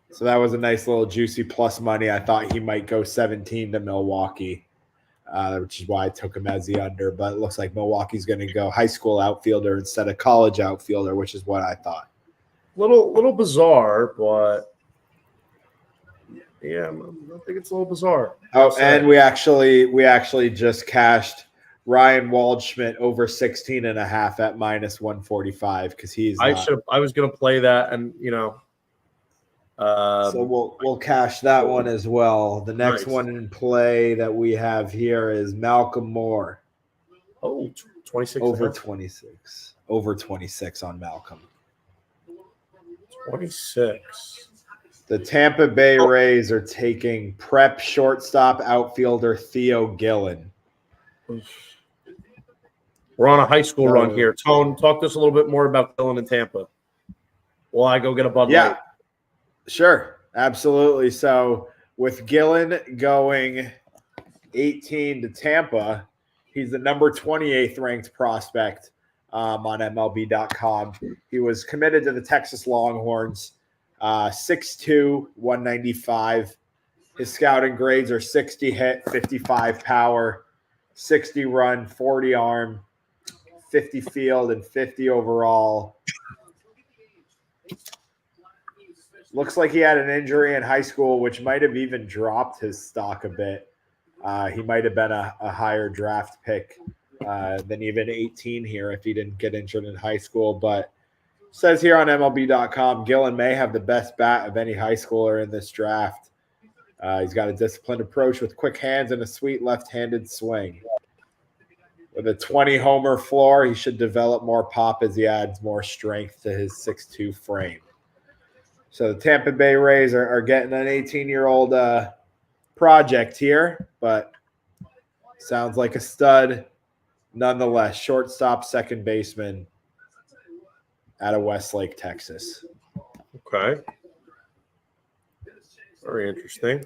So that was a nice little juicy plus money. I thought he might go 17 to Milwaukee, which is why I took him as the under. But it looks like Milwaukee's going to go high school outfielder instead of college outfielder, which is what I thought. Little bizarre, but yeah, I think it's a little bizarre. Oh, and we actually just cashed Ryan Waldschmidt over 16.5 at minus 145 because he's. I was going to play that, and so we'll cash that one as well. The next one in play that we have here is Malcolm Moore. Oh, 26 over 26 on Malcolm. 26. The Tampa Bay Rays are taking prep shortstop outfielder Theo Gillen. We're on a high school run here. Tone, talk to us a little bit more about Gillen in Tampa. While I go get a Bud Light. Sure. Absolutely. So with Gillen going 18 to Tampa, he's the number 28th ranked prospect on MLB.com. He was committed to the Texas Longhorns, 6'2", 195. His scouting grades are 60 hit, 55 power, 60 run, 40 arm, 50 field, and 50 overall. Looks like he had an injury in high school, which might have even dropped his stock a bit. He might have been a higher draft pick than even 18 here if he didn't get injured in high school. But it says here on MLB.com, Gillen may have the best bat of any high schooler in this draft. He's got a disciplined approach with quick hands and a sweet left-handed swing. With a 20-homer floor, he should develop more pop as he adds more strength to his 6'2" frame. So the Tampa Bay Rays are getting an 18-year-old project here, but sounds like a stud nonetheless. Shortstop, second baseman out of Westlake, Texas. Okay. Very interesting.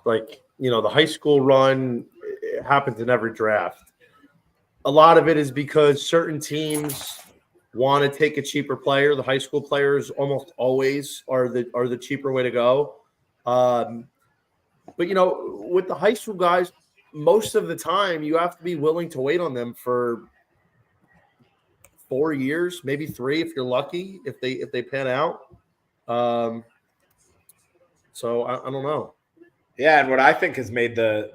Like, the high school run happens in every draft. A lot of it is because certain teams want to take a cheaper player. The high school players almost always are the cheaper way to go. But with the high school guys, most of the time you have to be willing to wait on them for 4 years, maybe 3 if you're lucky, if they pan out. So I don't know. Yeah, and what I think has made the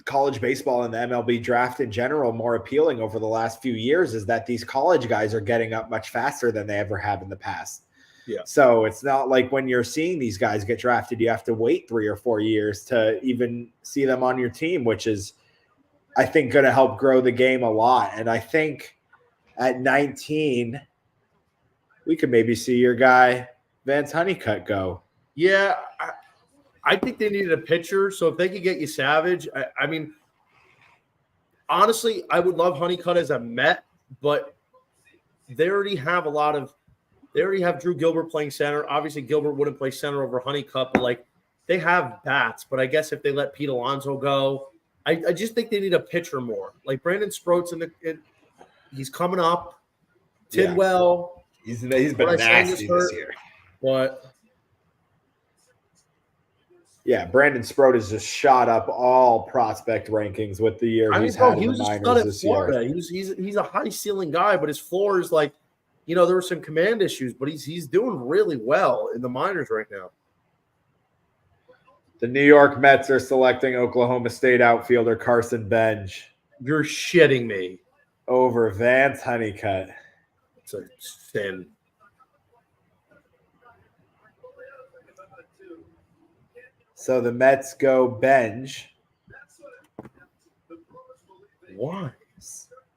college baseball and the MLB draft in general more appealing over the last few years is that these college guys are getting up much faster than they ever have in the past. Yeah. So it's not like when you're seeing these guys get drafted, you have to wait 3 or 4 years to even see them on your team, which is, I think, going to help grow the game a lot. And I think at 19, we could maybe see your guy Vance Honeycutt go. Yeah, I think they needed a pitcher. So if they could get you Savage, I mean, honestly, I would love Honeycutt as a Met, but they already have Drew Gilbert playing center. Obviously, Gilbert wouldn't play center over Honeycutt, but like they have bats. But I guess if they let Pete Alonso go, I just think they need a pitcher more. Like Brandon Sproat's he's coming up. Tidwell. Yeah. He's been nasty this year. But yeah, Brandon Sproat has just shot up all prospect rankings with the year he's had in the minors this year. He's a high ceiling guy, but his floor is like, there were some command issues, but he's doing really well in the minors right now. The New York Mets are selecting Oklahoma State outfielder Carson Benj. You're shitting me. Over Vance Honeycutt. It's a sin. So the Mets go Benj. Why?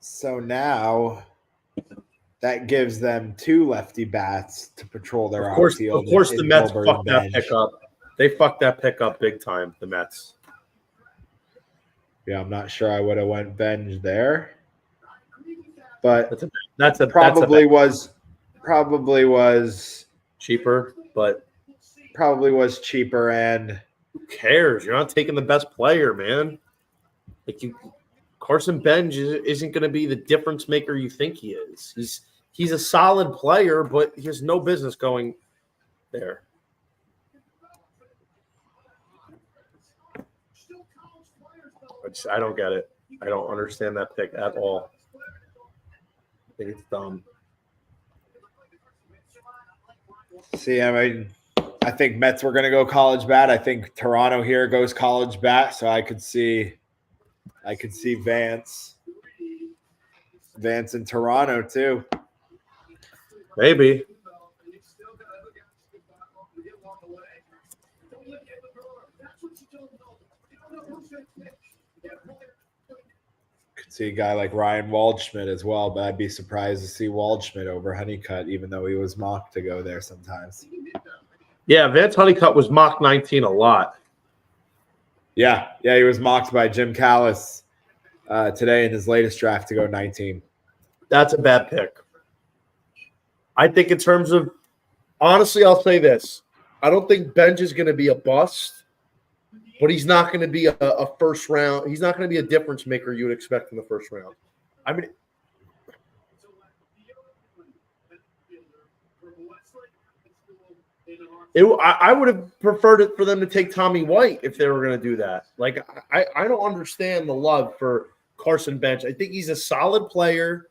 So now that gives them 2 lefty bats to patrol their outfield. Of course, the Mets fucked that pickup. They fucked that pickup big time, the Mets. Yeah, I'm not sure I would have went Benj there. But probably was cheaper, but probably was cheaper. And who cares? You're not taking the best player, man. Carson Benj isn't going to be the difference maker you think he is. He's a solid player, but he has no business going there. I don't get it. I don't understand that pick at all. I think it's dumb. See, I think Mets were going to go college bat. I think Toronto here goes college bat, so I could see Vance in Toronto too. Maybe. Could see a guy like Ryan Waldschmidt as well, but I'd be surprised to see Waldschmidt over Honeycutt, even though he was mocked to go there sometimes. Yeah, Vance Honeycutt was mocked 19 a lot. Yeah, he was mocked by Jim Callis today in his latest draft to go 19. That's a bad pick. I think in terms of – honestly, I'll say this. I don't think Benj is going to be a bust, but he's not going to be a first round – he's not going to be a difference maker you would expect in the first round. I mean – I would have preferred it for them to take Tommy White if they were going to do that. Like, I don't understand the love for Carson Benj. I think he's a solid player,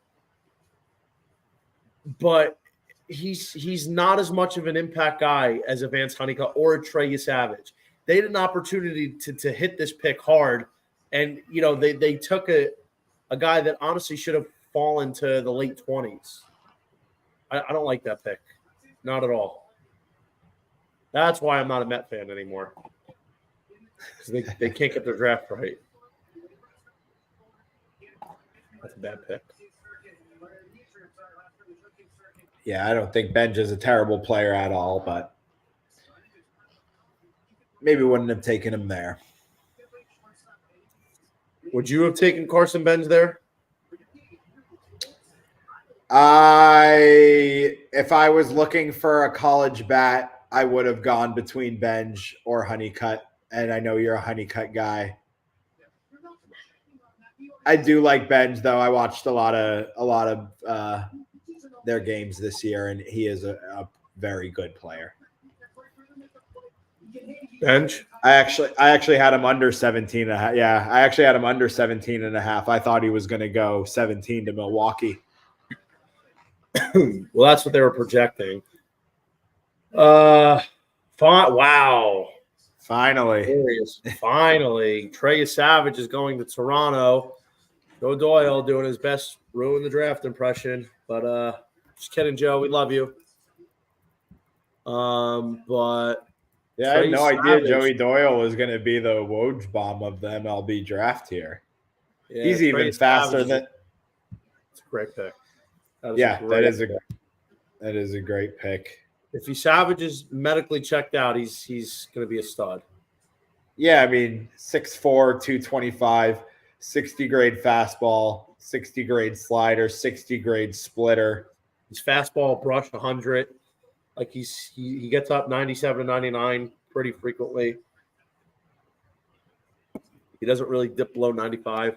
but he's not as much of an impact guy as a Vance Honeycutt or a Trey Savage. They had an opportunity to hit this pick hard, and they took a guy that honestly should have fallen to the late 20s. I don't like that pick, not at all. That's why I'm not a Met fan anymore, because they can't get their draft right. That's a bad pick. Yeah, I don't think Benj is a terrible player at all, but maybe wouldn't have taken him there. Would you have taken Carson Benj there? If I was looking for a college bat, I would have gone between Benj or Honeycutt, and I know you're a Honeycutt guy. I do like Benj, though. I watched a lot of their games this year, and he is a very good player. Benj? I actually had him under 17 and a half. Yeah, I actually had him under 17 and a half. I thought he was going to go 17 to Milwaukee. Well, that's what they were projecting. Wow. Finally. Finally. Trey Savage is going to Toronto. Joe Doyle doing his best ruin the draft impression. But just kidding, Joe. We love you. But yeah, I had no idea Savage, Joey Doyle was going to be the Woj bomb of the MLB draft here. yeah, He's even faster than. It's a great pick. That is a great pick. If Savage is medically checked out, he's going to be a stud. Yeah, I mean, 6'4", 225, 60 grade fastball, 60 grade slider, 60 grade splitter. His fastball brushed 100. Like he gets up 97, 99 pretty frequently. He doesn't really dip below 95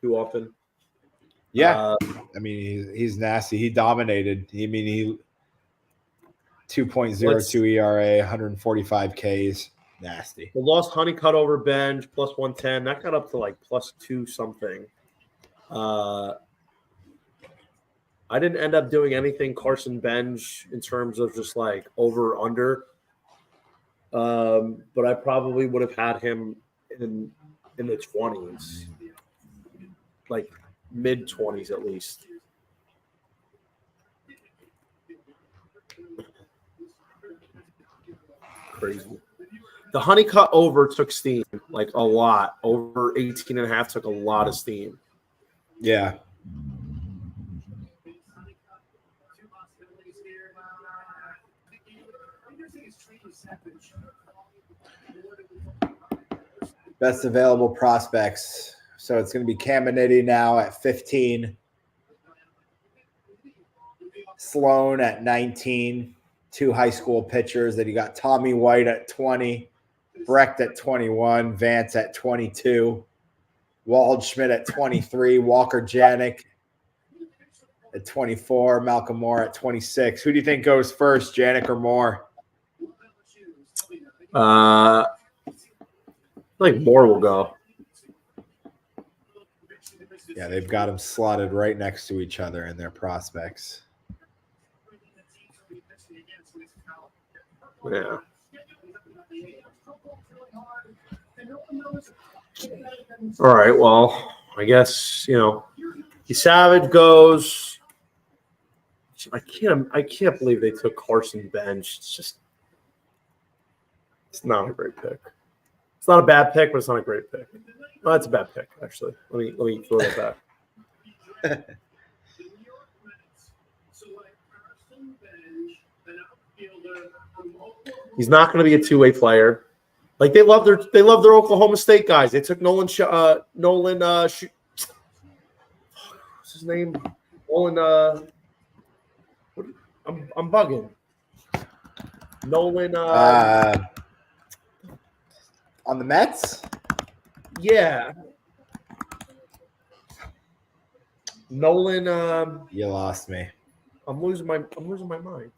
too often. Yeah, I mean he's nasty. He dominated. I mean he 2.02 ERA, 145 Ks. Nasty. The lost Honeycutt over bench plus 110. That got up to like plus 2 something. I didn't end up doing anything Carson Bench in terms of just like over or under. But I probably would have had him in the 20s, like mid 20s at least. Crazy. The Honeycutt over took steam, like a lot. Over 18.5 took a lot of steam. Yeah. Best available prospects. So it's going to be Caminiti now at 15. Sloan at 19. 2 high school pitchers. Then you got Tommy White at 20. Brecht at 21. Vance at 22. Waldschmidt at 23. Walker Janik at 24. Malcolm Moore at 26. Who do you think goes first, Janik or Moore? I think Moore will go. Yeah, they've got them slotted right next to each other in their prospects. Yeah. All right. Well, I guess Savage goes. I can't believe they took Carson Bench. It's not a great pick. It's not a bad pick, but it's not a great pick. No, it's a bad pick, actually. Let me throw that back. He's not going to be a two-way player. Like they love their Oklahoma State guys. They took Nolan. What's his name? Nolan. I'm bugging. Nolan. On the Mets? Yeah. Nolan. You lost me. I'm losing my mind.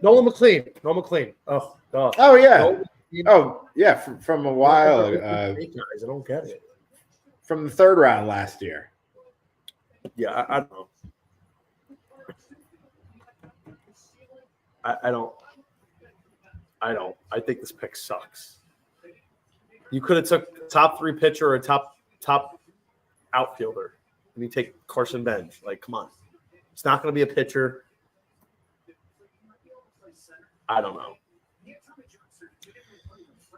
Nolan McLean. Oh, God. Oh yeah. From a while. Guys, I don't get it. From the 3rd round last year. Yeah, I don't know. I don't. I think this pick sucks. You could have took top 3 pitcher or a top outfielder, and you take Carson Bench. Like, come on. It's not going to be a pitcher. I don't know.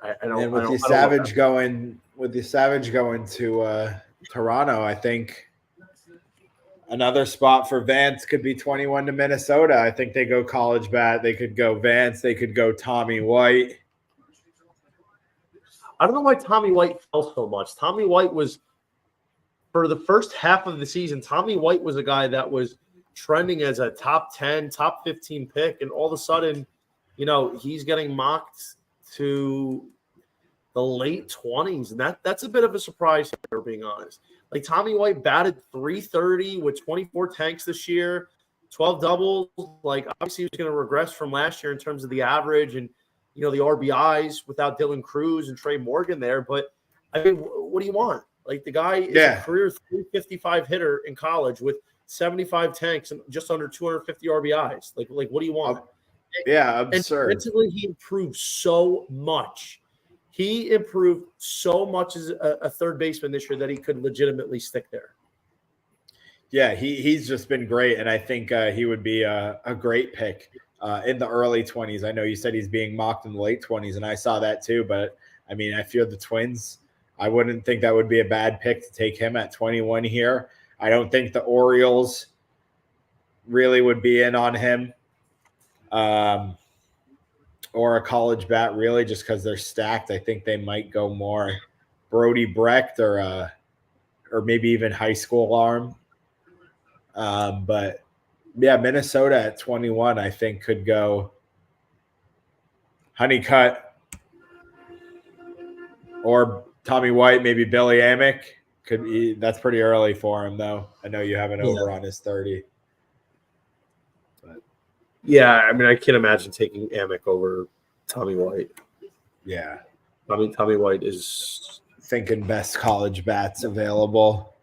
I don't. And with the Savage going to Toronto, I think another spot for Vance could be 21 to Minnesota. I think they go college bat. They could go Vance. They could go Tommy White. I don't know why Tommy White fell so much. Tommy White was, for the first half of the season, Tommy White was a guy that was trending as a top 10, top 15 pick, and all of a sudden, he's getting mocked to the late 20s, and that's a bit of a surprise here, being honest. Like, Tommy White batted .330 with 24 tanks this year, 12 doubles. Like, obviously, he was going to regress from last year in terms of the average and, the RBIs without Dylan Cruz and Trey Morgan there. But, I mean, what do you want? Like the guy is a career 355 hitter in college with 75 tanks and just under 250 RBIs. Like what do you want? Yeah, absurd. And defensively, he improved so much. He improved so much as a third baseman this year that he could legitimately stick there. Yeah, he's just been great, and I think he would be a great pick in the early 20s. I know you said he's being mocked in the late 20s, and I saw that too. But, I mean, I feel the Twins, I wouldn't think that would be a bad pick to take him at 21 here. I don't think the Orioles really would be in on him or a college bat, really, just because they're stacked. I think they might go more Brody Brecht or maybe even high school arm. But yeah, Minnesota at 21, I think could go Honeycutt or Tommy White, maybe Billy Amick. Could be. That's pretty early for him, though. I know you have an over on his 30. But yeah, I mean, I can't imagine taking Amick over Tommy White. Yeah, Tommy White is thinking best college bats available.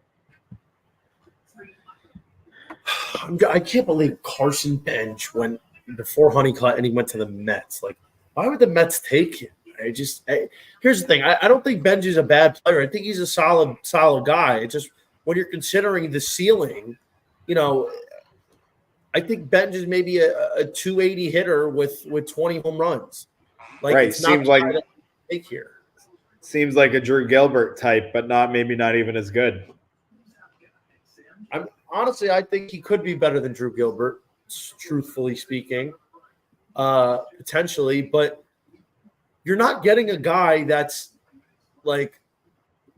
I can't believe Carson Bench went before Honeycutt and he went to the Mets. Like, why would the Mets take him? Here's the thing. I don't think Benj is a bad player. I think he's a solid guy. It's just when you're considering the ceiling, I think Benj is maybe a 280 hitter with 20 home runs. Like, right. It's seems like take here. Seems like a Drew Gilbert type, but maybe not even as good. Honestly, I think he could be better than Drew Gilbert, truthfully speaking, potentially. But you're not getting a guy that's like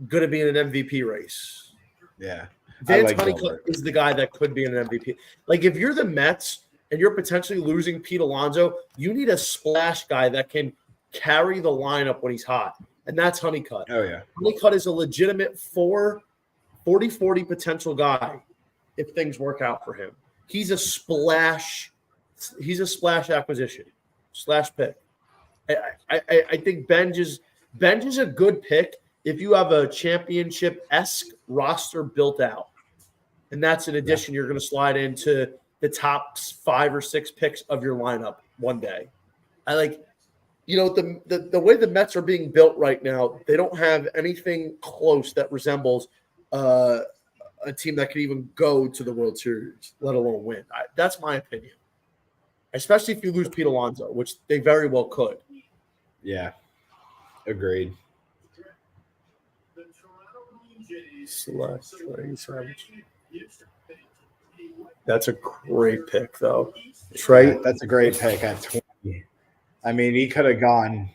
going to be in an MVP race. Yeah. Vance Honeycutt is the guy that could be in an MVP. Like, if you're the Mets and you're potentially losing Pete Alonso, you need a splash guy that can carry the lineup when he's hot. And that's Honeycutt. Oh, yeah. Honeycutt is a legitimate 40-40 potential guy if things work out for him. He's a splash acquisition, slash pick. I think Benj is a good pick if you have a championship-esque roster built out. And that's in addition, you're going to slide into the top 5 or 6 picks of your lineup one day. The way the Mets are being built right now, they don't have anything close that resembles a team that could even go to the World Series, let alone win. That's my opinion. Especially if you lose Pete Alonso, which they very well could. Yeah, agreed. That's a great pick, though. Trey, that's a great pick at 20. I mean, he could have gone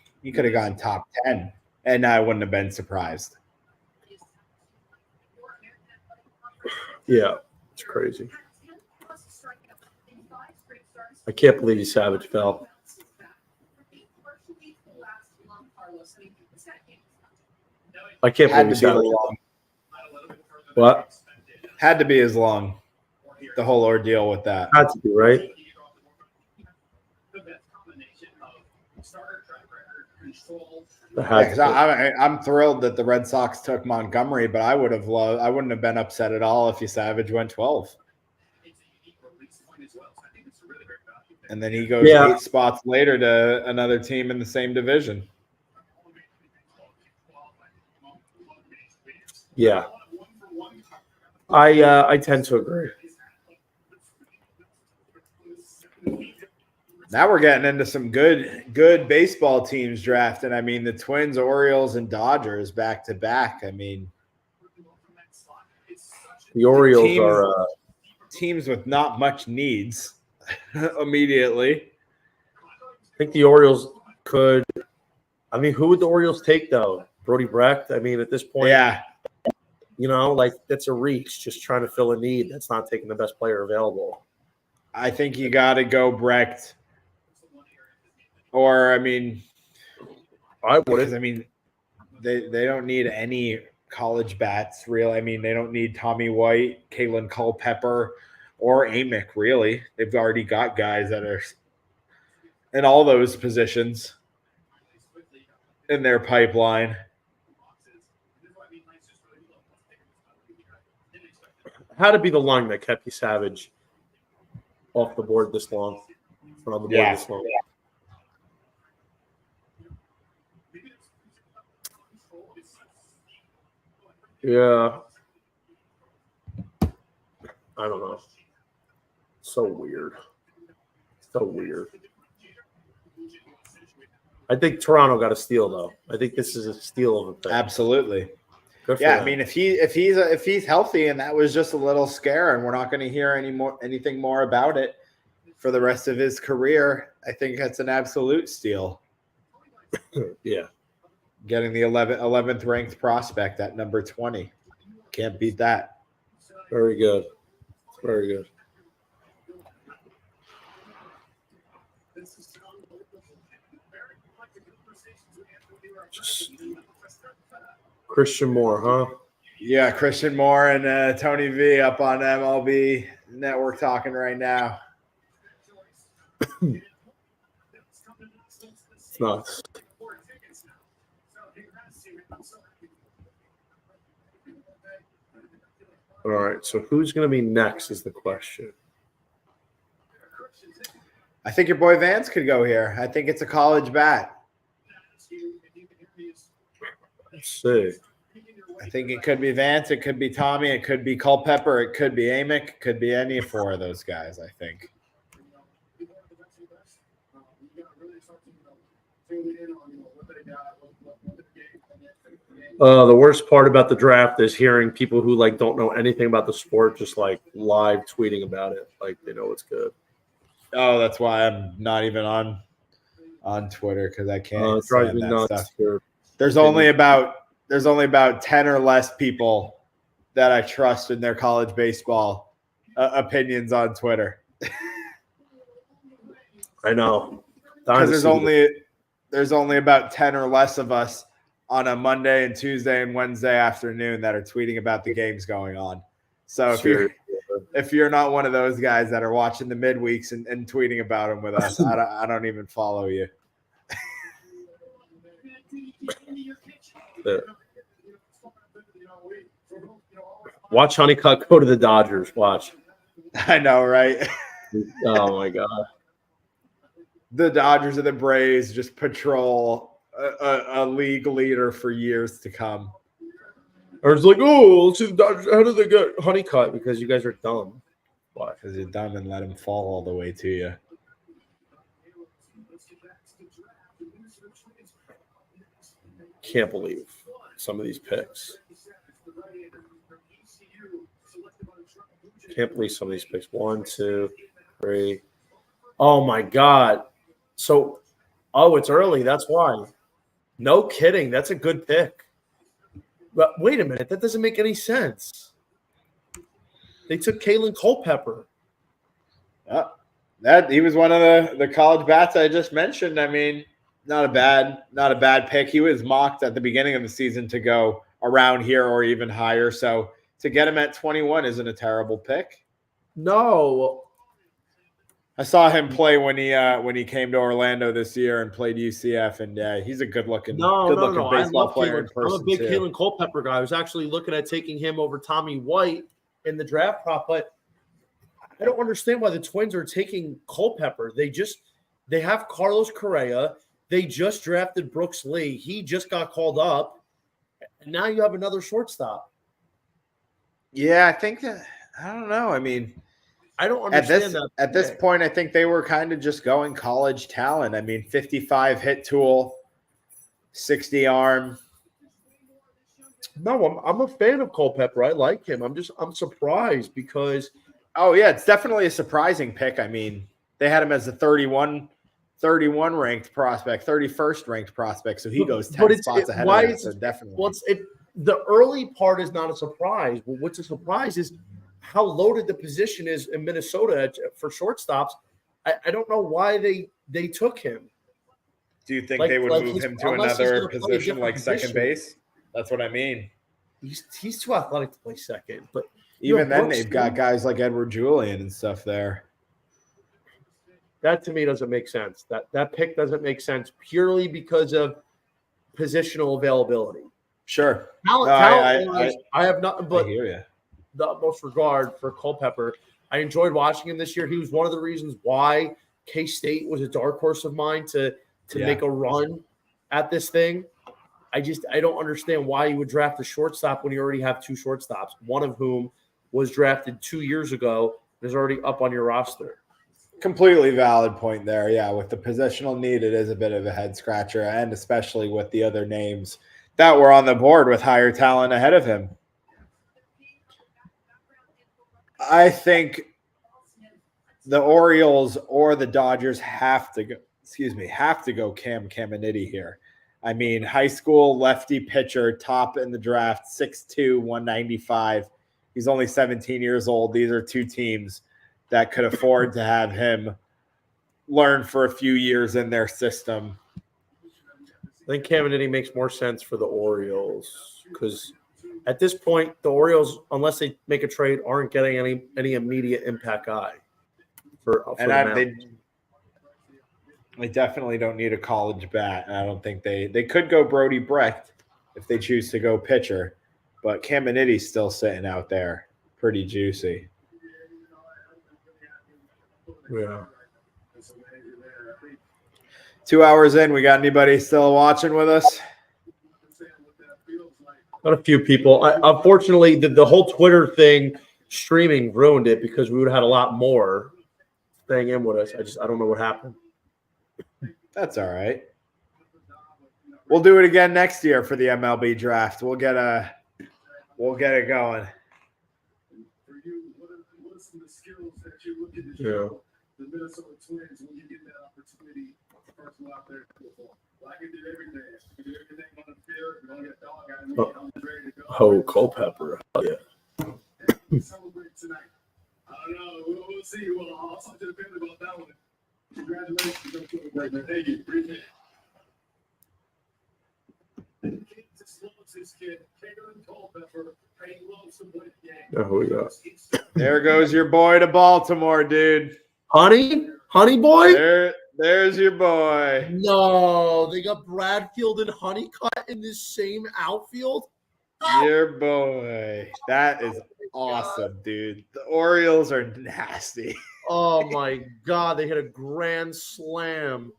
top 10, and I wouldn't have been surprised. Yeah, it's crazy. I can't believe Savage fell. I can't believe Savage fell. What? Had to be as long. The whole ordeal with that. Had to be, right? I'm thrilled that the Red Sox took Montgomery, but I wouldn't have been upset at all if Savage went 12. And then he goes 8 spots later to another team in the same division. Yeah. I tend to agree. Now we're getting into some good baseball teams drafting. I mean, the Twins, Orioles, and Dodgers back to back. I mean, the Orioles are teams with not much needs immediately. I think the Orioles could. I mean, who would the Orioles take though? Brody Brecht. I mean, at this point, that's a reach. Just trying to fill a need. That's not taking the best player available. I think you got to go Brecht. Or, I mean, I wouldn't. I mean, they don't need any college bats, really. I mean, they don't need Tommy White, Kalen Culpepper, or Amick, really. They've already got guys that are in all those positions in their pipeline. Had to be the line that kept you Savage off the board this long. Or on the board this long. Yeah. I don't know. So weird. So weird. I think Toronto got a steal though. I think this is a steal of a thing. Absolutely. Yeah, I mean, if he's healthy and that was just a little scare, and we're not going to hear anything more about it for the rest of his career, I think that's an absolute steal. Yeah, getting the 11th ranked prospect at number 20, can't beat that. Very good, very good. Just Christian Moore, huh? Yeah, Christian Moore and Tony V up on MLB Network talking right now. It's nuts. All right, so who's going to be next is the question. I think your boy Vance could go here. I think it's a college bat. Let's see. I think it could be Vance. It could be Tommy. It could be Culpepper. It could be Amick. It could be any four of those guys, I think. The worst part about the draft is hearing people who don't know anything about the sport just live tweeting about it, like they know it's good. Oh, that's why I'm not even on Twitter, because I can't drives me stand that nuts. stuff. There's only about 10 or less people that I trust in their college baseball opinions on Twitter. I know, because there's only about 10 or less of us on a Monday and Tuesday and Wednesday afternoon that are tweeting about the games going on. So if you're not one of those guys that are watching the midweeks and tweeting about them with us, I don't even follow you. Watch Honeycutt go to the Dodgers. Watch. I know, right? Oh my God. The Dodgers and the Braves just patrol a league leader for years to come. Or it's oh, let's see the Dodgers. How did they get Honeycutt? Because you guys are dumb. Why? Because you're dumb and let him fall all the way to you. Can't believe some of these picks. Can't believe some of these picks. 1, 2, 3. Oh my God. So, it's early. That's why. No kidding. That's a good pick. But wait a minute. That doesn't make any sense. They took Kalen Culpepper. That he was one of the college bats I just mentioned. I mean, not a bad pick. He was mocked at the beginning of the season to go around here or even higher. So to get him at 21 isn't a terrible pick. No. I saw him play when he came to Orlando this year and played UCF, and he's a good-looking baseball player in person. I'm a big Kalen Culpepper guy. I was actually looking at taking him over Tommy White in the draft prop, but I don't understand why the Twins are taking Culpepper. They have Carlos Correa. They just drafted Brooks Lee. He just got called up, and now you have another shortstop. Yeah, I think that I don't know. I mean, I don't understand at this point, I think they were kind of just going college talent. I mean, 55 hit tool, 60 arm. No, I'm a fan of Culpepper. I like him. I'm surprised because it's definitely a surprising pick. I mean, they had him as a 31 ranked prospect, 31st ranked prospect, so he goes 10 spots ahead of them. So definitely. Well, the early part is not a surprise. Well, what's a surprise is how loaded the position is in Minnesota for shortstops. I don't know why they took him. Do you think they would move him to another position like second base? That's what I mean. He's too athletic to play second. But even then, they've got guys like Edward Julian and stuff there. That to me doesn't make sense. That pick doesn't make sense purely because of positional availability. Sure. I have nothing but. I hear you. the utmost regard for Culpepper. I enjoyed watching him this year. He was one of the reasons why K-State was a dark horse of mine to make a run at this thing. I don't understand why you would draft a shortstop when you already have two shortstops, one of whom was drafted 2 years ago and is already up on your roster. Completely valid point there. Yeah, with the positional need, it is a bit of a head scratcher, and especially with the other names that were on the board with higher talent ahead of him. I think the Orioles or the Dodgers have to go Cam Caminiti here. I mean, high school lefty pitcher, top in the draft, 6'2", 195. He's only 17 years old. These are two teams that could afford to have him learn for a few years in their system. I think Caminiti makes more sense for the Orioles because at this point, the Orioles, unless they make a trade, aren't getting any immediate impact guy. They definitely don't need a college bat. And I don't think they could go Brody Brecht if they choose to go pitcher. But Caminiti's still sitting out there. Pretty juicy. Yeah. 2 hours in, we got anybody still watching with us? Got a few people. Unfortunately, the whole Twitter thing streaming ruined it because we would have had a lot more staying in with us. I don't know what happened. That's all right. We'll do it again next year for the MLB draft. We'll get it going. Yeah. The Minnesota Twins, when you get that opportunity, first one out there, I can do everything. I can do everything on the field. We're going to get a dog out of me. I'm ready to go. Oh, Culpepper. Oh, yeah. Celebrate tonight. I don't know. We'll see. Well, I'll talk to the family about that one. Congratulations. Thank you. Appreciate it. Oh, yeah. There goes your boy to Baltimore, dude. Honey boy? There's your boy. No, they got Bradfield and Honeycutt in this same outfield. Your boy. That is awesome, dude. The Orioles are nasty. Oh my God, they hit a grand slam.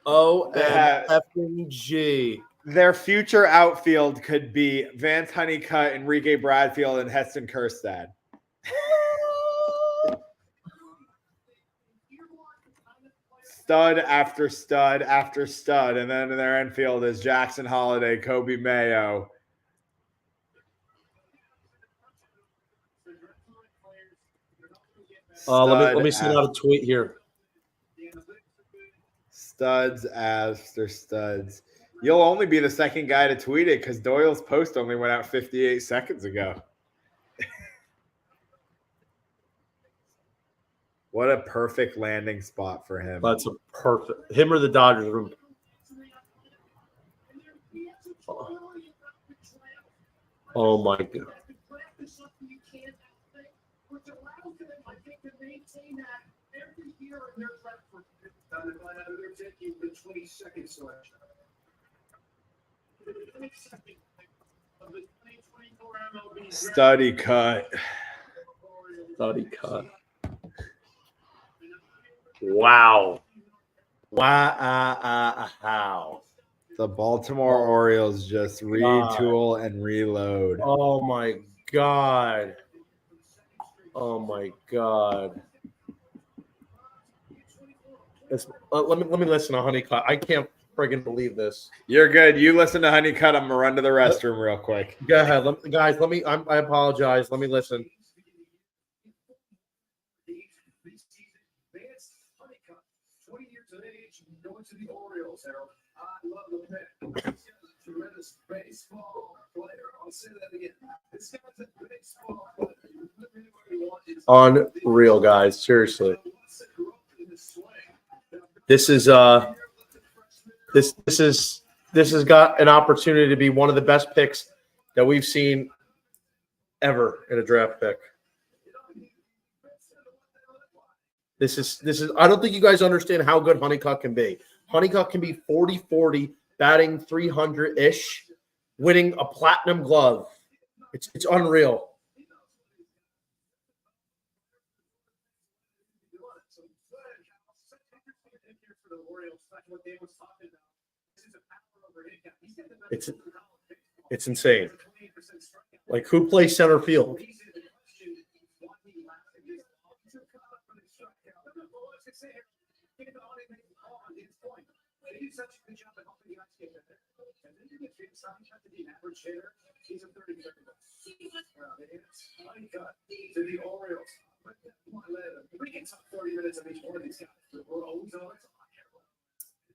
OMFG. Their future outfield could be Vance Honeycutt, Enrique Bradfield, and Heston Kjerstad. Stud after stud after stud. And then in their infield is Jackson Holiday, Kobe Mayo. Let me send out a tweet here. Studs after studs. You'll only be the second guy to tweet it because Doyle's post only went out 58 seconds ago. What a perfect landing spot for him. That's a perfect. Him or the Dodgers room. Oh my God. Study cut. Wow. Wow. The Baltimore Orioles just retool and reload. Oh my God. Let me listen to Honeycutt. I can't friggin' believe this. You're good. You listen to Honeycutt. I'm gonna run to the restroom real quick. Go ahead, guys. I apologize. Let me listen. Going to the Orioles, Harold. I love the man. He's a tremendous baseball player. I'll say that again. This guy's a baseball player. Unreal, guys. Seriously. This has got an opportunity to be one of the best picks that we've seen ever in a draft pick. This is I don't think you guys understand how good Honeycutt can be. Honeycutt can be 40-40, batting 300-ish, winning a platinum glove It's unreal. It's insane. Like, who plays center field?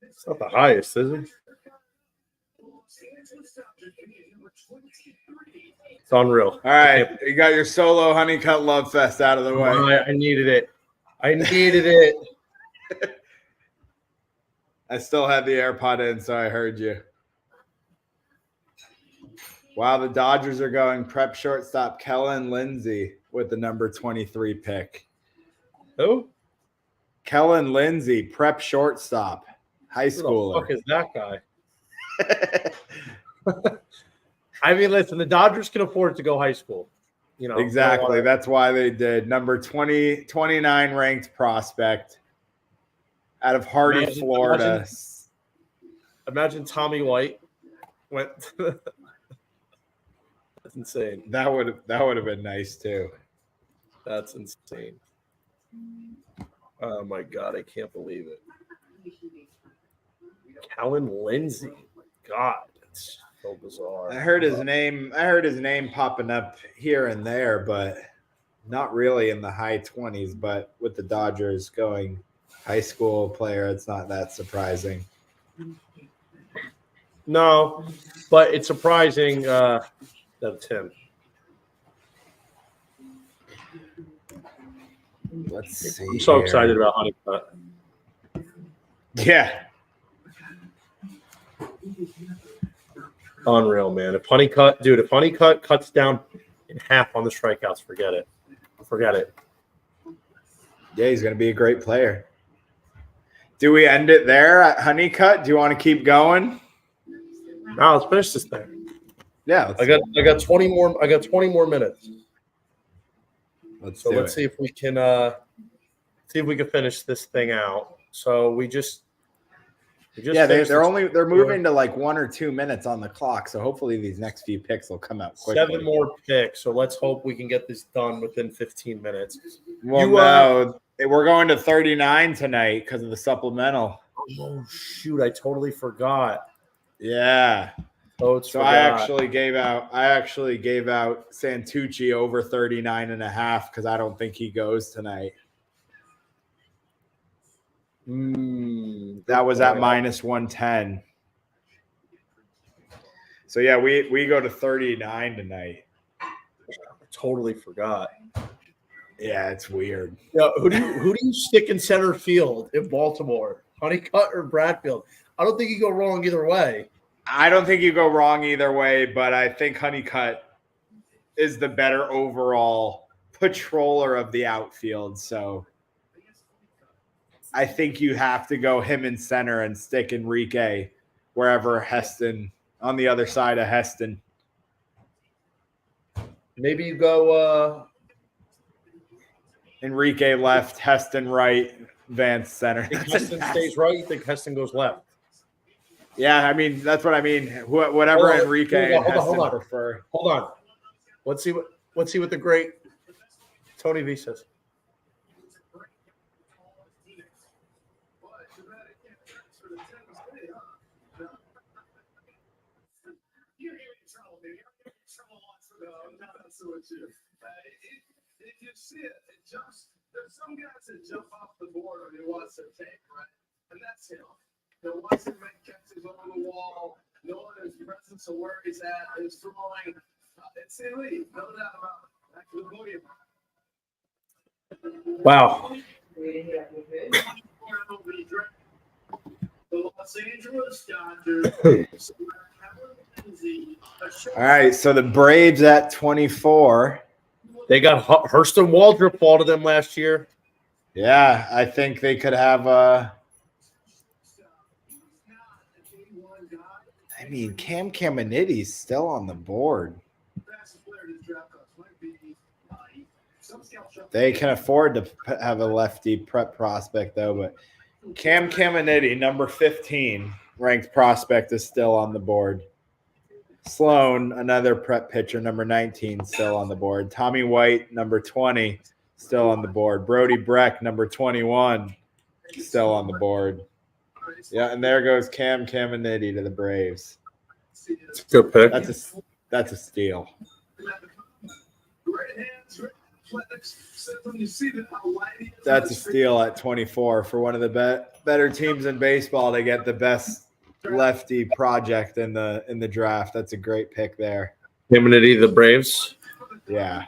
It's not the highest, is it? It's unreal. All right, you got your solo Honeycut Love Fest out of the way. I needed it. I needed it. I still had the AirPod in, so I heard you. Wow, the Dodgers are going prep shortstop Kellen Lindsey with the number 23 pick. Who? Kellen Lindsey, prep shortstop, high schooler. Who the fuck is that guy? I mean, listen, the Dodgers can afford to go high school. You know, exactly. That's why they did. Number 29 ranked prospect out of Hardy, Florida. Imagine Tommy White went. That's insane. That would have been nice too. That's insane. Oh my God, I can't believe it. Kellen Lindsey. God, it's so bizarre. I heard his name popping up here and there, but not really in the high 20s. But with the Dodgers going high school player, it's not that surprising. No, but it's surprising that it's him. Let's see. I'm so excited about Honeycut. Yeah. Unreal, man. If Honeycut cuts down in half on the strikeouts, forget it. Forget it. Yeah, he's going to be a great player. Do we end it there at Honeycut? Do you want to keep going? No, let's finish this thing. Yeah, I got 20 more. I got 20 more minutes. Let's see if we can finish this thing out. So we just they're moving to like 1 or 2 minutes on the clock. So hopefully these next few picks will come out quickly. 7 more picks. So let's hope we can get this done within 15 minutes. Well, no, we're going to 39 tonight because of the supplemental. Oh shoot! I totally forgot. Yeah. So I actually gave out Santucci over 39.5 because I don't think he goes tonight. That was at minus 110. So yeah, we go to 39 tonight. I totally forgot. Yeah, it's weird. Yeah, who do you stick in center field in Baltimore? Honeycut or Bradfield? I don't think you go wrong either way. I don't think you go wrong either way, but I think Honeycut is the better overall patroller of the outfield. So I think you have to go him in center and stick Enrique wherever Heston on the other side of Heston. Maybe you go Enrique left, Heston right, Vance center. You think Heston stays right? You think Heston goes left? Yeah, I mean that's what I mean. Whatever Enrique and Heston prefer. Hold on. Let's see what the great Tony V says. If you see it, there's some guys that jump off the board when he wants to take, right? And that's him. Once he catches on the wall, knowing his presence of where he's at, his throwing, it's elite, no doubt about it. Back to the podium. Wow. The Los Angeles Dodgers. All right, so the Braves at 24. They got Hurston Waldrop fall to them last year. Yeah, I think they could have I mean, Cam Caminiti's still on the board. They can afford to have a lefty prep prospect, though. But Cam Caminiti, number 15, ranked prospect, is still on the board. Sloan, another prep pitcher, number 19, still on the board. Tommy White, number 20, still on the board. Brody Breck, number 21, still on the board. Yeah, and there goes Cam Caminiti to the Braves. Good pick. That's a steal. That's a steal at 24 for one of the better teams in baseball to get the best lefty project in the draft. That's a great pick there. Caminiti, the Braves. Yeah.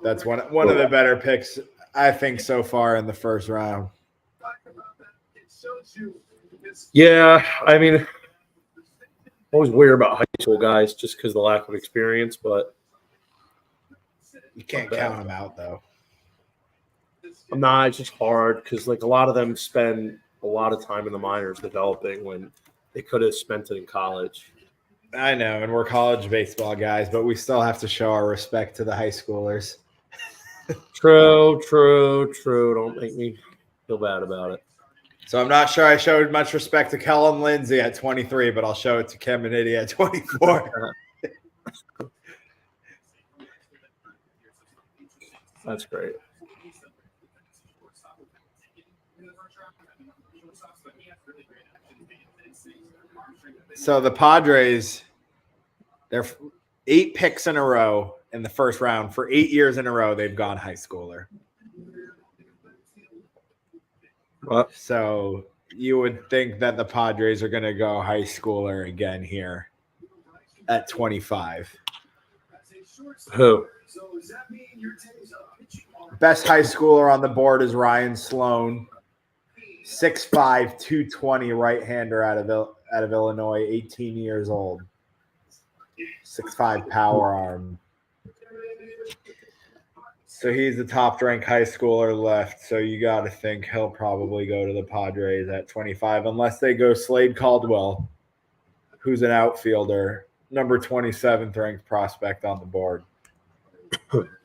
That's one of the better picks, I think, so far in the first round. Yeah, I mean, always weird about high school guys just because of the lack of experience, but you can't count them out, though. I'm not. It's just hard because, like, a lot of them spend a lot of time in the minors developing when they could have spent it in college. I know, and we're college baseball guys, but we still have to show our respect to the high schoolers. True. Don't make me feel bad about it. So I'm not sure I showed much respect to Kellen Lindsay at 23, but I'll show it to Caminiti at 24. That's great. So the Padres, they're 8 picks in a row in the first round. For 8 years in a row, they've gone high schooler. What? So you would think that the Padres are going to go high schooler again here at 25. Who? Best high schooler on the board is Ryan Sloan, 6'5", 220 right-hander out of Illinois, 18 years old. 6'5" power arm. So he's the top-ranked high schooler left. So you got to think he'll probably go to the Padres at 25, unless they go Slade Caldwell, who's an outfielder, number 27th ranked prospect on the board.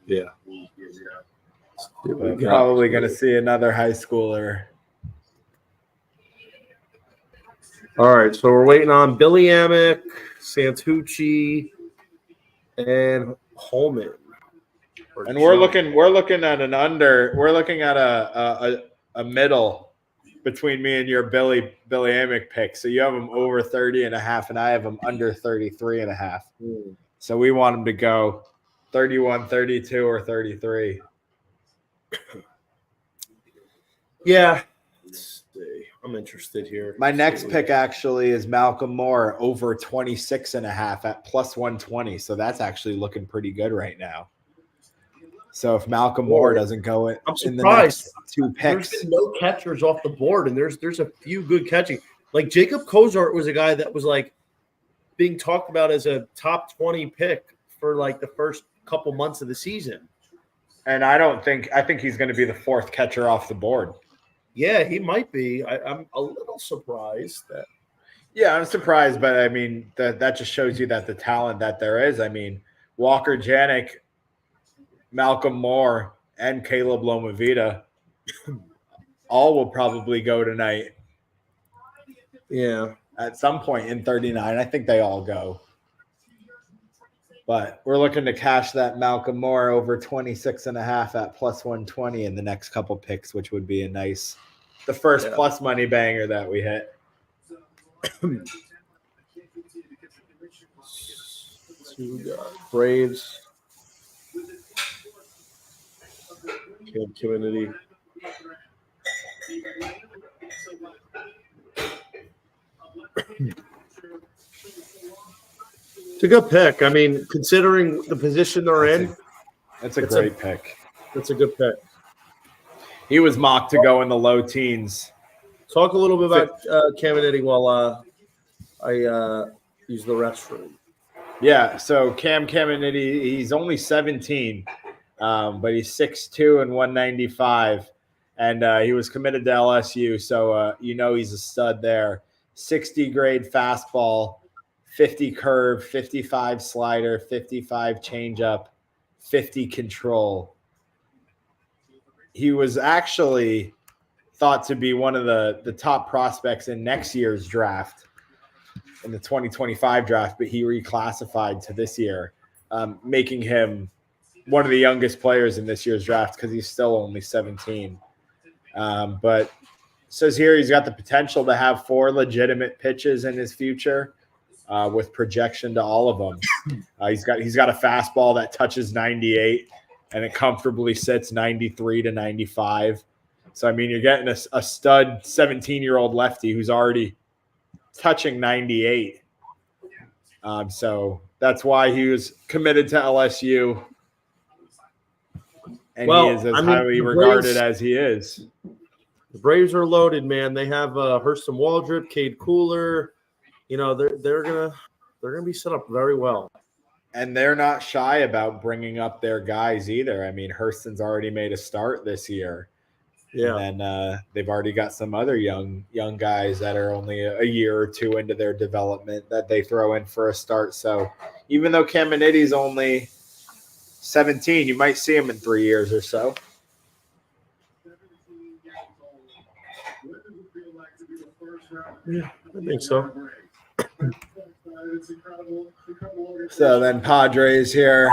Yeah. But probably going to see another high schooler. All right, so we're waiting on Billy Amick, Santucci, and Holman. And we're looking at a middle between me and your Billy Amick pick. So you have him over 30.5, and I have him under 33.5. So we want him to go 31, 32, or 33. Yeah. Let's see. I'm interested here. My next pick actually is Malcolm Moore over 26.5 at plus 120. So that's actually looking pretty good right now. So if Malcolm Moore doesn't go in the next 2 picks, there's been no catchers off the board, and there's a few good catching. Like Jacob Cozart was a guy that was like being talked about as a top 20 pick for like the first couple months of the season. And I think he's going to be the 4th catcher off the board. Yeah, he might be. I'm a little surprised that. Yeah, I'm surprised, but I mean that just shows you that the talent that there is. I mean, Walker Janik, Malcolm Moore, and Caleb Lomavita all will probably go tonight. Yeah. At some point in 39. I think they all go. But we're looking to cash that Malcolm Moore over 26.5 at plus 120 in the next couple picks, which would be the first plus money banger that we hit. So we got Braves. Community. It's a good pick. I mean, considering the position they're in, that's a great pick. That's a good pick. He was mocked to go in the low teens. Talk a little bit about Caminiti while I use the restroom. Yeah, so Cam Caminiti, he's only 17, but he's 6'2" and 195, and he was committed to LSU, so he's a stud there. 60 grade fastball, 50 curve, 55 slider, 55 changeup, 50 control. He was actually thought to be one of the top prospects in next year's draft, in the 2025 draft, but he reclassified to this year, making him one of the youngest players in this year's draft because he's still only 17. But it says here he's got the potential to have 4 legitimate pitches in his future, with projection to all of them. He's got a fastball that touches 98, and it comfortably sits 93 to 95. So, I mean, you're getting a stud 17-year-old lefty who's already touching 98. So that's why he was committed to LSU. And he is as highly regarded as he is. The Braves are loaded, man. They have Hurston Waldrop, Cade Cooler. You know, they're gonna be set up very well. And they're not shy about bringing up their guys either. I mean, Hurston's already made a start this year. Yeah. And then they've already got some other young guys that are only a year or two into their development that they throw in for a start. So even though Caminiti's only 17, you might see him in 3 years or so. Yeah, I think so. So then Padres here.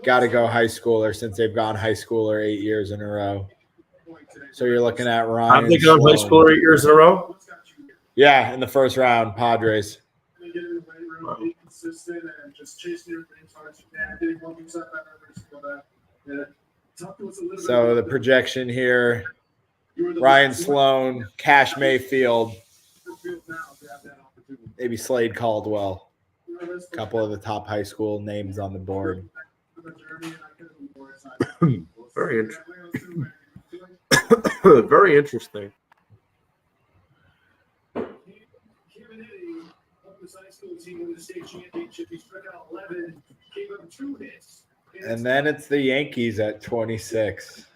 Got to go high schooler since they've gone high schooler 8 years in a row. So you're looking at Ryan. Have they gone high schooler 8 years in a row? Yeah, in the first round, Padres. So the projection here, Ryan Sloan, Cash Mayfield, maybe Slade Caldwell. A couple of the top high school names on the board. Very interesting. Very interesting. And then it's the Yankees at 26.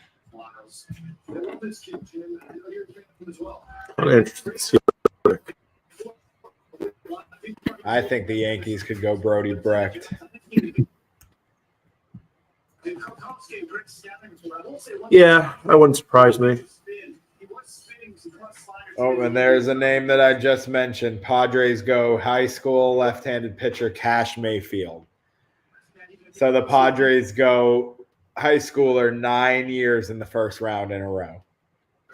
I think the Yankees could go Brody Brecht. Yeah, that wouldn't surprise me. Oh, and there's a name that I just mentioned. Padres go high school left-handed pitcher Cash Mayfield. So the Padres go high schooler 9 years in the first round in a row.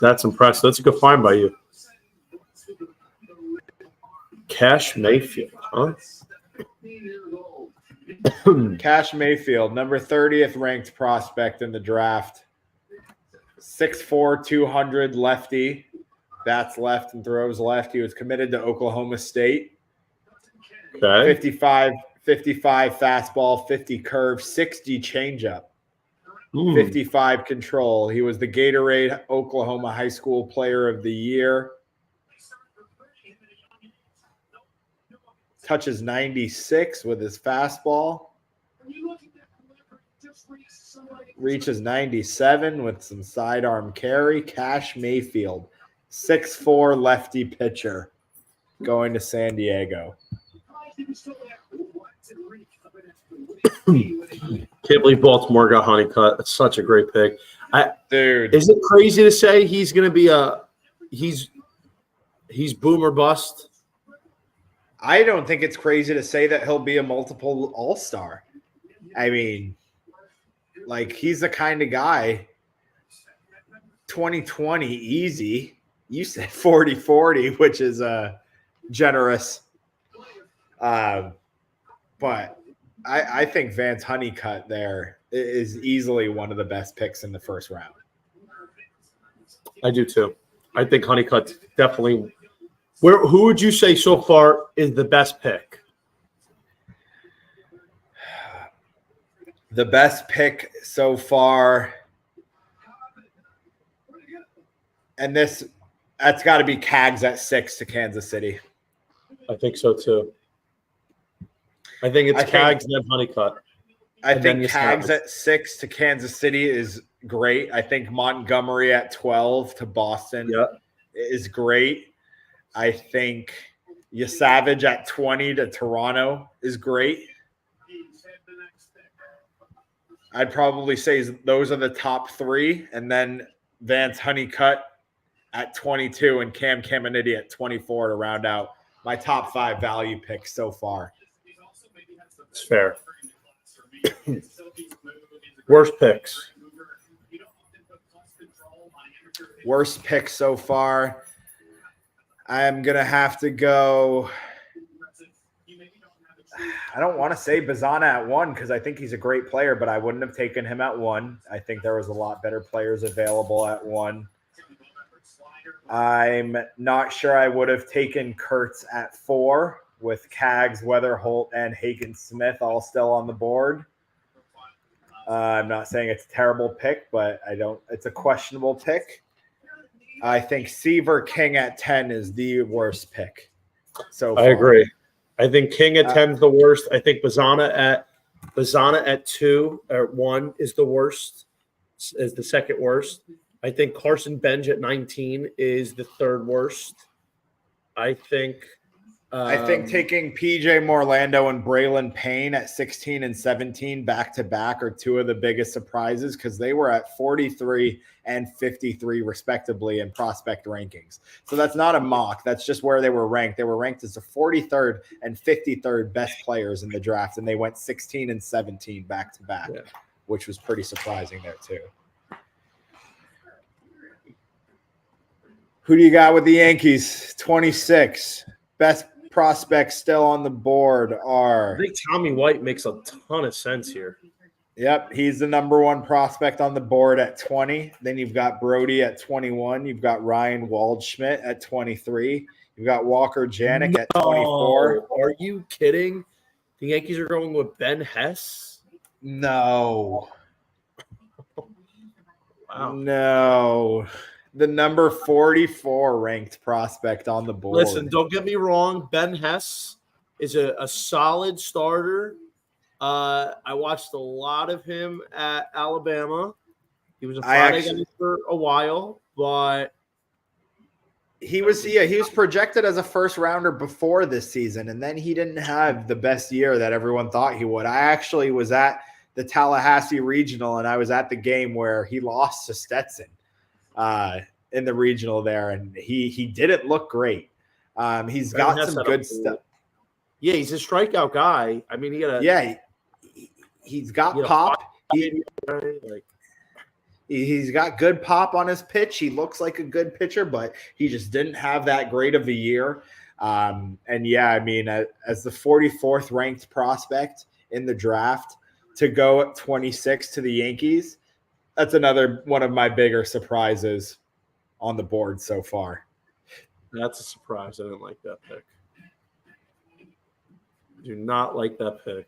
That's impressive. That's a good find by you. Cash Mayfield, huh? Cash Mayfield, number 30th ranked prospect in the draft. 6'4", 200 lefty. Bats left and throws left. He was committed to Oklahoma State. Okay. 55 fastball, 50 curve, 60 changeup, 55 control. He was the Gatorade Oklahoma High School Player of the Year. Touches 96 with his fastball. Reaches 97 with some sidearm carry. Cash Mayfield, 6'4" lefty pitcher, going to San Diego. Can't believe Baltimore got Honeycutt. It's such a great pick. Dude, is it crazy to say he's going to be he's boom or bust? I don't think it's crazy to say that he'll be a multiple all-star. I mean, like, he's the kind of guy, 2020 easy. You said 40-40, which is generous. But I think Vance Honeycutt there is easily one of the best picks in the first round. I do too. I think Honeycutt definitely. Who would you say so far is the best pick? The best pick so far, and that's got to be Cags at 6 to Kansas City. I think so too. I think it's Cags and then Honeycutt. I think Cags at 6 to Kansas City is great. I think Montgomery at 12 to Boston is great. I think Savage at 20 to Toronto is great. I'd probably say those are the top three, and then Vance Honeycutt at 22 and Cam Caminiti at 24 to round out my top 5 value picks so far. It's fair. Worst picks. Worst pick so far. I'm going to have to go. I don't want to say Bazana at 1 because I think he's a great player, but I wouldn't have taken him at 1. I think there was a lot better players available at 1. I'm not sure I would have taken Kurtz at 4 with Kaggs, Weatherholt, and Hagen-Smith all still on the board. I'm not saying it's a terrible pick, but it's a questionable pick. I think Seaver King at 10 is the worst pick. So far. I agree. I think King at 10 is the worst. I think Bazana at 2 or 1 is the worst, is the second worst. I think Carson Bench at 19 is the third worst. I think taking PJ Morlando and Braylon Payne at 16 and 17 back-to-back are two of the biggest surprises because they were at 43 and 53 respectively in prospect rankings. So that's not a mock. That's just where they were ranked. They were ranked as the 43rd and 53rd best players in the draft, and they went 16 and 17 back-to-back, which was pretty surprising there too. Who do you got with the Yankees? 26. Best prospects still on the board are. I think Tommy White makes a ton of sense here. Yep, he's the number 1 prospect on the board at 20. Then you've got Brody at 21. You've got Ryan Waldschmidt at 23. You've got Walker Janik at 24. Are you kidding? The Yankees are going with Ben Hess? No. Wow. No. The number 44 ranked prospect on the board. Listen, don't get me wrong. Ben Hess is a solid starter. I watched a lot of him at Alabama. He was a Friday guy for a while, but he was projected as a first rounder before this season, and then he didn't have the best year that everyone thought he would. I actually was at the Tallahassee Regional, and I was at the game where he lost to Stetson. In the regional there, and he didn't look great. He's got some good stuff. Yeah, he's a strikeout guy. I mean, he's got pop. He's got good pop on his pitch. He looks like a good pitcher, but he just didn't have that great of a year. As the 44th ranked prospect in the draft to go at 26 to the Yankees, that's another one of my bigger surprises on the board so far. That's a surprise. I didn't like that pick. Do not like that pick.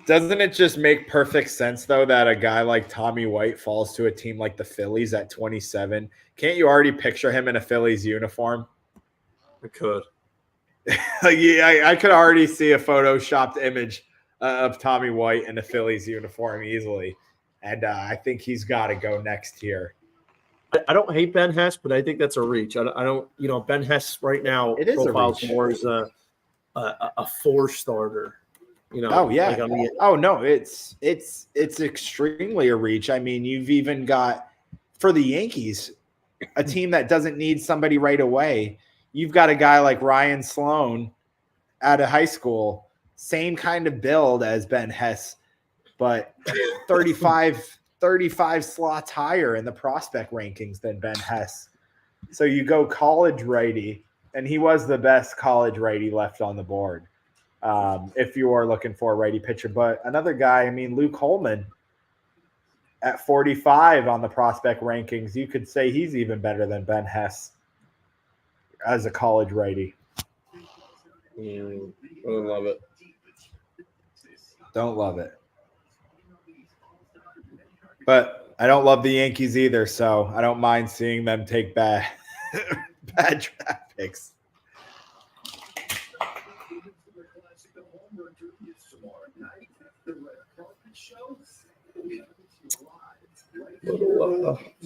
Doesn't it just make perfect sense, though, that a guy like Tommy White falls to a team like the Phillies at 27? Can't you already picture him in a Phillies uniform? I could. I could already see a photoshopped image of Tommy White in a Phillies uniform easily. And I think he's got to go next here. I don't hate Ben Hess, but I think that's a reach. I don't, Ben Hess right now it is profiles more as a 4 starter. Oh yeah. No, it's extremely a reach. I mean, you've even got for the Yankees, a team that doesn't need somebody right away. You've got a guy like Ryan Sloan out of high school, same kind of build as Ben Hess, but 35 slots higher in the prospect rankings than Ben Hess. So you go college righty, and he was the best college righty left on the board if you are looking for a righty pitcher. But another guy, Luke Holman at 45 on the prospect rankings, you could say he's even better than Ben Hess as a college righty. I don't love it. Don't love it. But I don't love the Yankees either, so I don't mind seeing them take bad draft picks.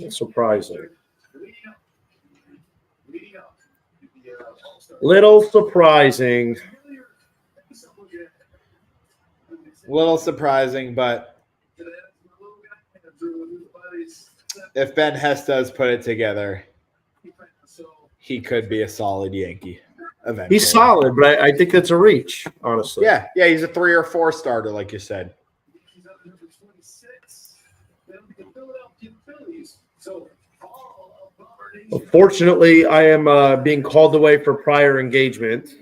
Surprising. Little surprising. Little surprising, but if Ben Hess does put it together, he could be a solid Yankee eventually. He's solid, but I think that's a reach, honestly. Yeah, he's a 3 or 4 starter, like you said. Unfortunately, I am being called away for prior engagement.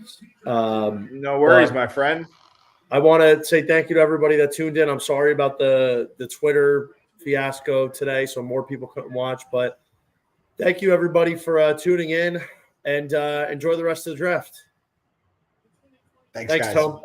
No worries, my friend. I want to say thank you to everybody that tuned in. I'm sorry about the Twitter fiasco today, so more people couldn't watch. But thank you, everybody, for tuning in, and enjoy the rest of the draft. Thanks, guys. Tom.